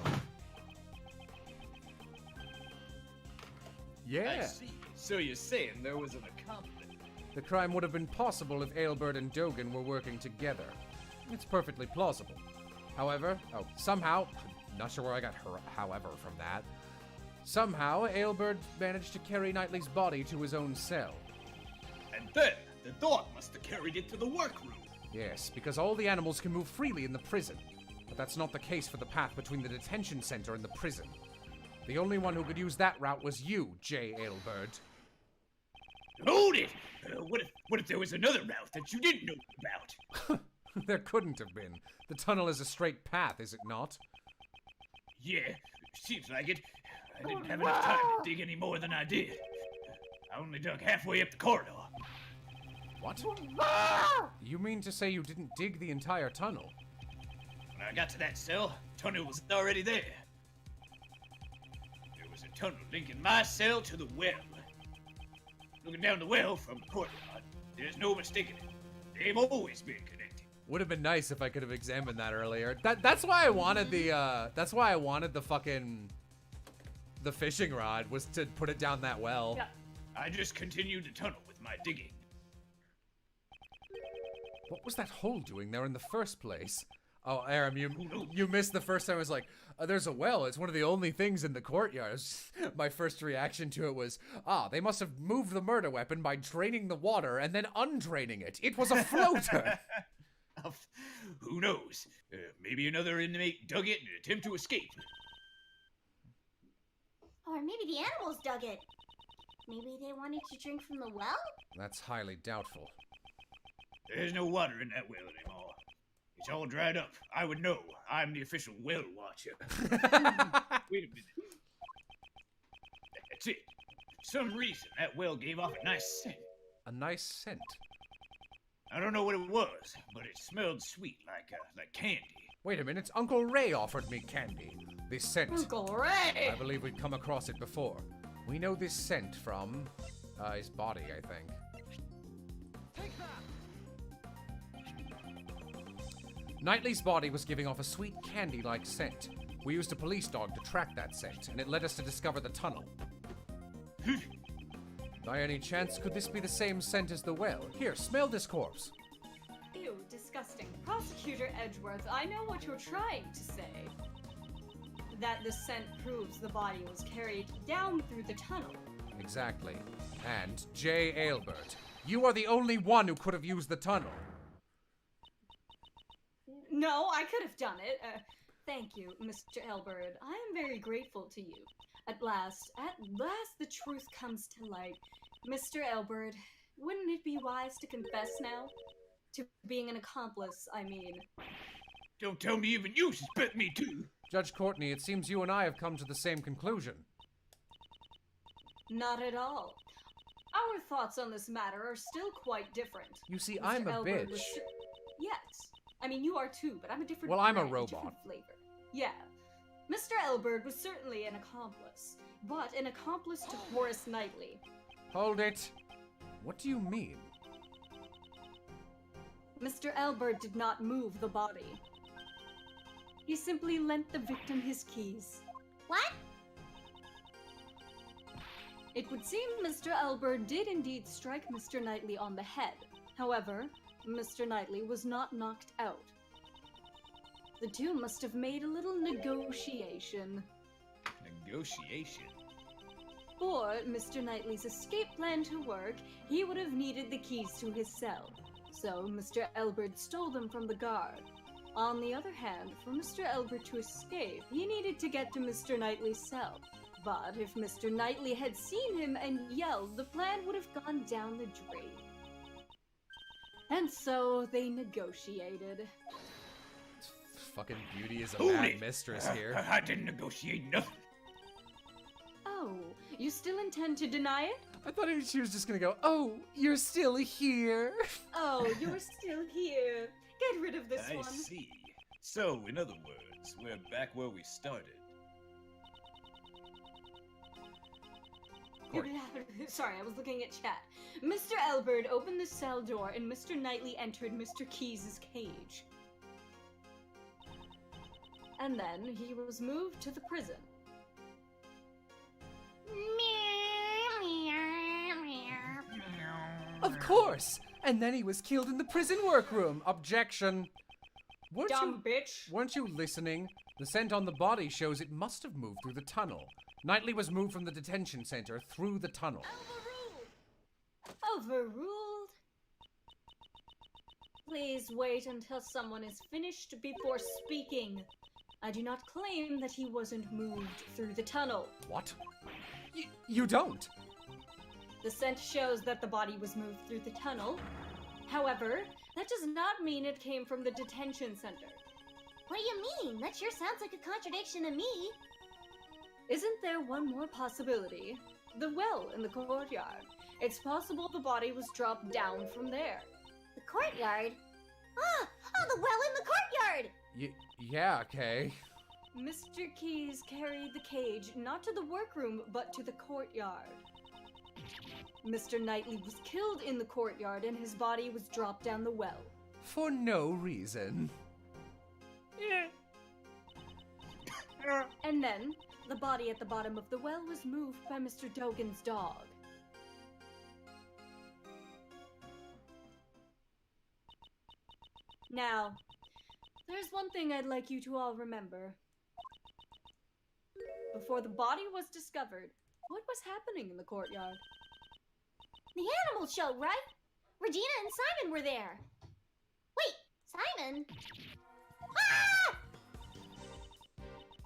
Yeah. I see. So you're saying there was an accomplice? The crime would have been possible if Aelbert and Dogan were working together. It's perfectly plausible. However, somehow, not sure where I got however from that. Somehow, Aelbert managed to carry Knightley's body to his own cell. And then, the dog must have carried it to the workroom. Yes, because all the animals can move freely in the prison. But that's not the case for the path between the detention center and the prison. The only one who could use that route was you, J. Aelbert. Hold it! What if there was another route that you didn't know about? There couldn't have been. The tunnel is a straight path, is it not? Yeah, seems like it. I didn't have enough time to dig any more than I did. I only dug halfway up the corridor. What? You mean to say you didn't dig the entire tunnel? When I got to that cell, tunnel was already there. There was a tunnel linking my cell to the well. Looking down the well from the courtyard, there's no mistaking it. They've always been connected. Would have been nice if I could have examined that earlier. That's why I wanted the fucking the fishing rod, was to put it down that well. Yeah. I just continued the tunnel with my digging. What was that hole doing there in the first place? Oh, Aram, you missed the first time. I was like, there's a well. It's one of the only things in the courtyard. My first reaction to it was, they must have moved the murder weapon by draining the water and then undraining it. It was a floater. Who knows? Maybe another inmate dug it in an attempt to escape. Or maybe the animals dug it. Maybe they wanted to drink from the well? That's highly doubtful. There's no water in that well anymore. It's all dried up. I would know. I'm the official well watcher. Wait a minute. That's it. For some reason, that well gave off a nice scent. A nice scent? I don't know what it was, but it smelled sweet, like candy. Wait a minute, Uncle Ray offered me candy. This scent. Uncle Ray! I believe we've come across it before. We know this scent from his body, I think. Knightley's body was giving off a sweet candy-like scent. We used a police dog to track that scent, and it led us to discover the tunnel. By any chance, could this be the same scent as the well? Here, smell this corpse. Ew, disgusting. Prosecutor Edgeworth, I know what you're trying to say. That the scent proves the body was carried down through the tunnel. Exactly. And J. Ailbert, you are the only one who could have used the tunnel. No, I could have done it. Thank you, Mr. Elbert. I am very grateful to you. At last, the truth comes to light. Mr. Elbert, wouldn't it be wise to confess now? To being an accomplice, I mean. Don't tell me even you suspect me too. Judge Courtney, it seems you and I have come to the same conclusion. Not at all. Our thoughts on this matter are still quite different. You see, Mr. I'm a Elbert bitch. Yes. I mean, you are too, but I'm a different Well, I'm a brand, robot. different flavor. Yeah. Mr. Elbert was certainly an accomplice, but an accomplice to Horace Knightley. Hold it. What do you mean? Mr. Elbert did not move the body. He simply lent the victim his keys. What? It would seem Mr. Elbert did indeed strike Mr. Knightley on the head. However, Mr. Knightley was not knocked out. The two must have made a little negotiation. Negotiation? For Mr. Knightley's escape plan to work, he would have needed the keys to his cell. So Mr. Elbert stole them from the guard. On the other hand, for Mr. Elbert to escape, he needed to get to Mr. Knightley's cell. But if Mr. Knightley had seen him and yelled, the plan would have gone down the drain. And so they negotiated. Fucking Beauty is a Hold mad it. mistress here. I didn't negotiate nothing. Oh, you still intend to deny it? I thought she was just gonna go, oh, you're still here. Oh, you're still here. Get rid of this I one. see. So, in other words, we're back where we started. Sorry, I was looking at chat. Mr. Elbert opened the cell door and Mr. Knightley entered Mr. Keyes' cage. And then he was moved to the prison. Of course. And then he was killed in the prison workroom. Objection. Dumb bitch. Weren't you listening? The scent on the body shows it must have moved through the tunnel. Knightley was moved from the detention center through the tunnel. Overruled. Please wait until someone is finished before speaking. I do not claim that he wasn't moved through the tunnel. What? You don't? The scent shows that the body was moved through the tunnel. However, that does not mean it came from the detention center. What do you mean? That sure sounds like a contradiction to me. Isn't there one more possibility? The well in the courtyard. It's possible the body was dropped down from there. The courtyard? Ah! Oh, the well in the courtyard! Yeah, okay. Mr. Keyes carried the cage not to the workroom, but to the courtyard. Mr. Knightley was killed in the courtyard and his body was dropped down the well. For no reason. And then, the body at the bottom of the well was moved by Mr. Dogan's dog. Now, there's one thing I'd like you to all remember. Before the body was discovered, what was happening in the courtyard? The animal show, right? Regina and Simon were there. Wait, Simon? Ah!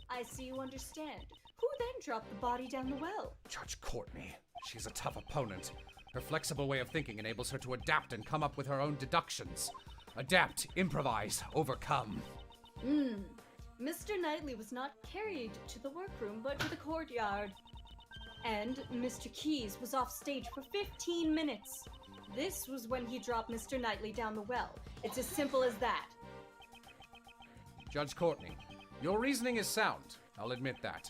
I see you understand. Who then dropped the body down the well? Judge Courtney. She's a tough opponent. Her flexible way of thinking enables her to adapt and come up with her own deductions. Adapt, improvise, overcome. Mr. Knightley was not carried to the workroom, but to the courtyard. And Mr. Keyes was off stage for 15 minutes. This was when he dropped Mr. Knightley down the well. It's as simple as that. Judge Courtney, your reasoning is sound. I'll admit that.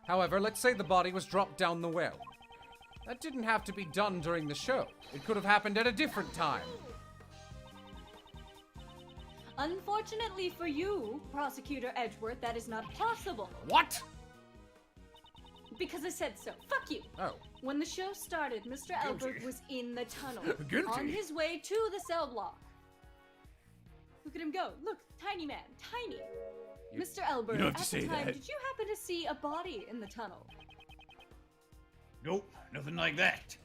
However, let's say the body was dropped down the well. That didn't have to be done during the show. It could have happened at a different time. Unfortunately for you, Prosecutor Edgeworth, that is not possible. What? Because I said so. Fuck you. Oh. When the show started, Mr. Albert was in the tunnel. Guilty. On his way to the cell block. Look at him go. Look, tiny man. Tiny. Mr. Albert, you don't have to at say the time, that. did you happen to see a body in the tunnel? Nope, nothing like that.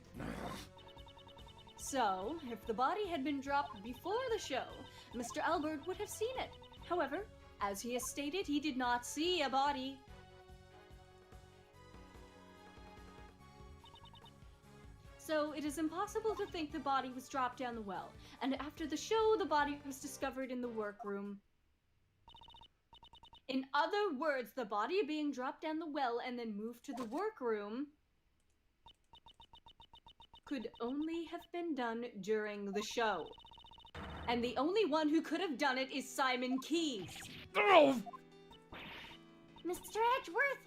So, if the body had been dropped before the show, Mr. Albert would have seen it. However, as he has stated, he did not see a body. So, it is impossible to think the body was dropped down the well, and after the show, the body was discovered in the workroom. In other words, the body being dropped down the well and then moved to the workroom could only have been done during the show. And the only one who could have done it is Simon Keyes. Oh! Mr. Edgeworth,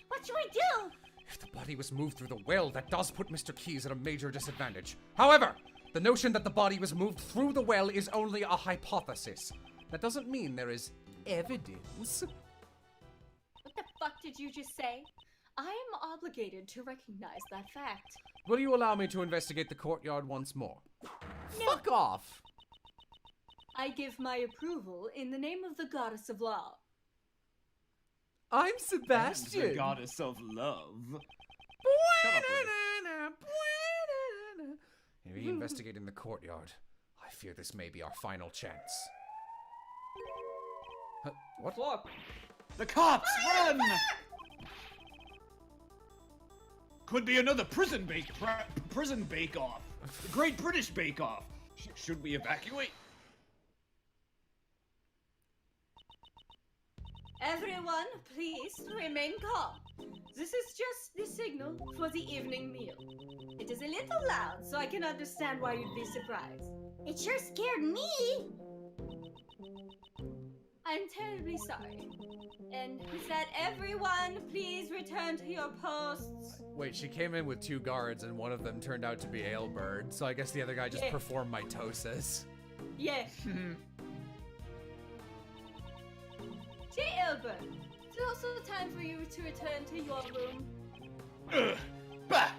what should we do? If the body was moved through the well, that does put Mr. Keyes at a major disadvantage. However, the notion that the body was moved through the well is only a hypothesis. That doesn't mean there is evidence. What the fuck did you just say? I am obligated to recognize that fact. Will you allow me to investigate the courtyard once more? No. Fuck off! I give my approval in the name of the goddess of law. I'm The Sebastian. goddess of love. Maybe investigating the courtyard. I fear this may be our final chance. What? Fuck! The cops! Run! Could be another prison bake-off. The Great British Bake-Off. Should we evacuate? Everyone, please remain calm. This is just the signal for the evening meal. It is a little loud, so I can understand why you'd be surprised. It sure scared me. I'm terribly sorry. And with that, everyone, please return to your posts. Wait, she came in with 2 guards and one of them turned out to be Aelbird, so I guess the other guy just Yeah. performed mitosis. Yeah. J. Albert, it's also time for you to return to your room. Bah!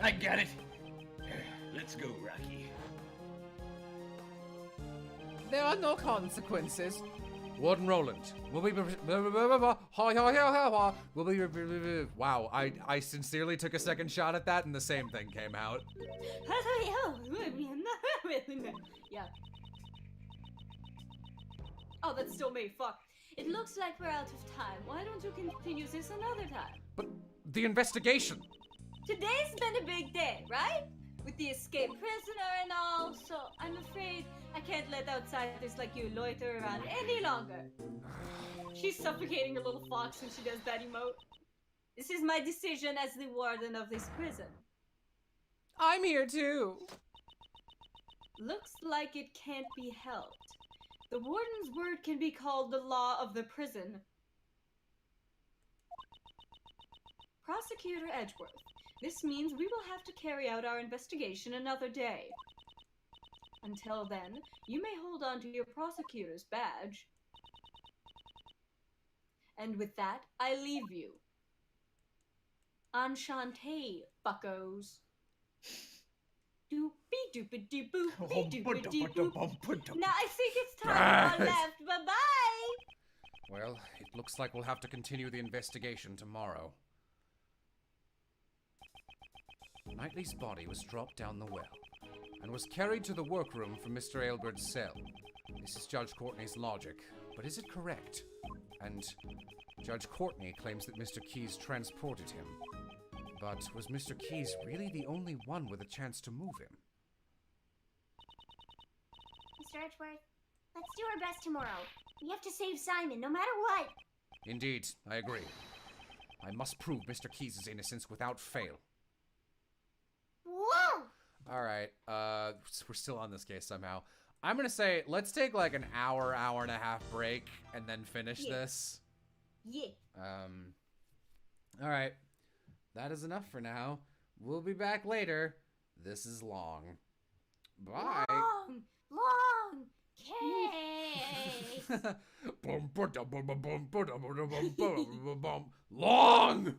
I got it. Let's go, Rocky. There are no consequences. Warden Roland, will we Wow, I sincerely took a second shot at that and the same thing came out. Yeah. Oh, that's still me. Fuck. It looks like we're out of time. Why don't you continue this another time? But the investigation! Today's been a big day, right? With the escaped prisoner and all, so I'm afraid I can't let outsiders like you loiter around any longer. She's suffocating her little fox when she does that emote. This is my decision as the warden of this prison. I'm here too. Looks like it can't be helped. The warden's word can be called the law of the prison. Prosecutor Edgeworth, this means we will have to carry out our investigation another day. Until then, you may hold on to your prosecutor's badge. And with that, I leave you. Enchante, buckos. Doopy doopy doo boopy doopy doo boop. Now I think it's time for our left. Bye-bye! Well, it looks like we'll have to continue the investigation tomorrow. Knightley's body was dropped down the well and was carried to the workroom from Mr. Aylbert's cell. This is Judge Courtney's logic, but is it correct? And Judge Courtney claims that Mr. Keyes transported him. But was Mr. Keyes really the only one with a chance to move him? Mr. Edgeworth, let's do our best tomorrow. We have to save Simon, no matter what. Indeed, I agree. I must prove Mr. Keyes' innocence without fail. Whoa! All right. We're still on this case somehow. I'm gonna say let's take like an hour and a half break and then finish this. Yeah. All right. That is enough for now. We'll be back later. This is long. Bye. Long case. Long.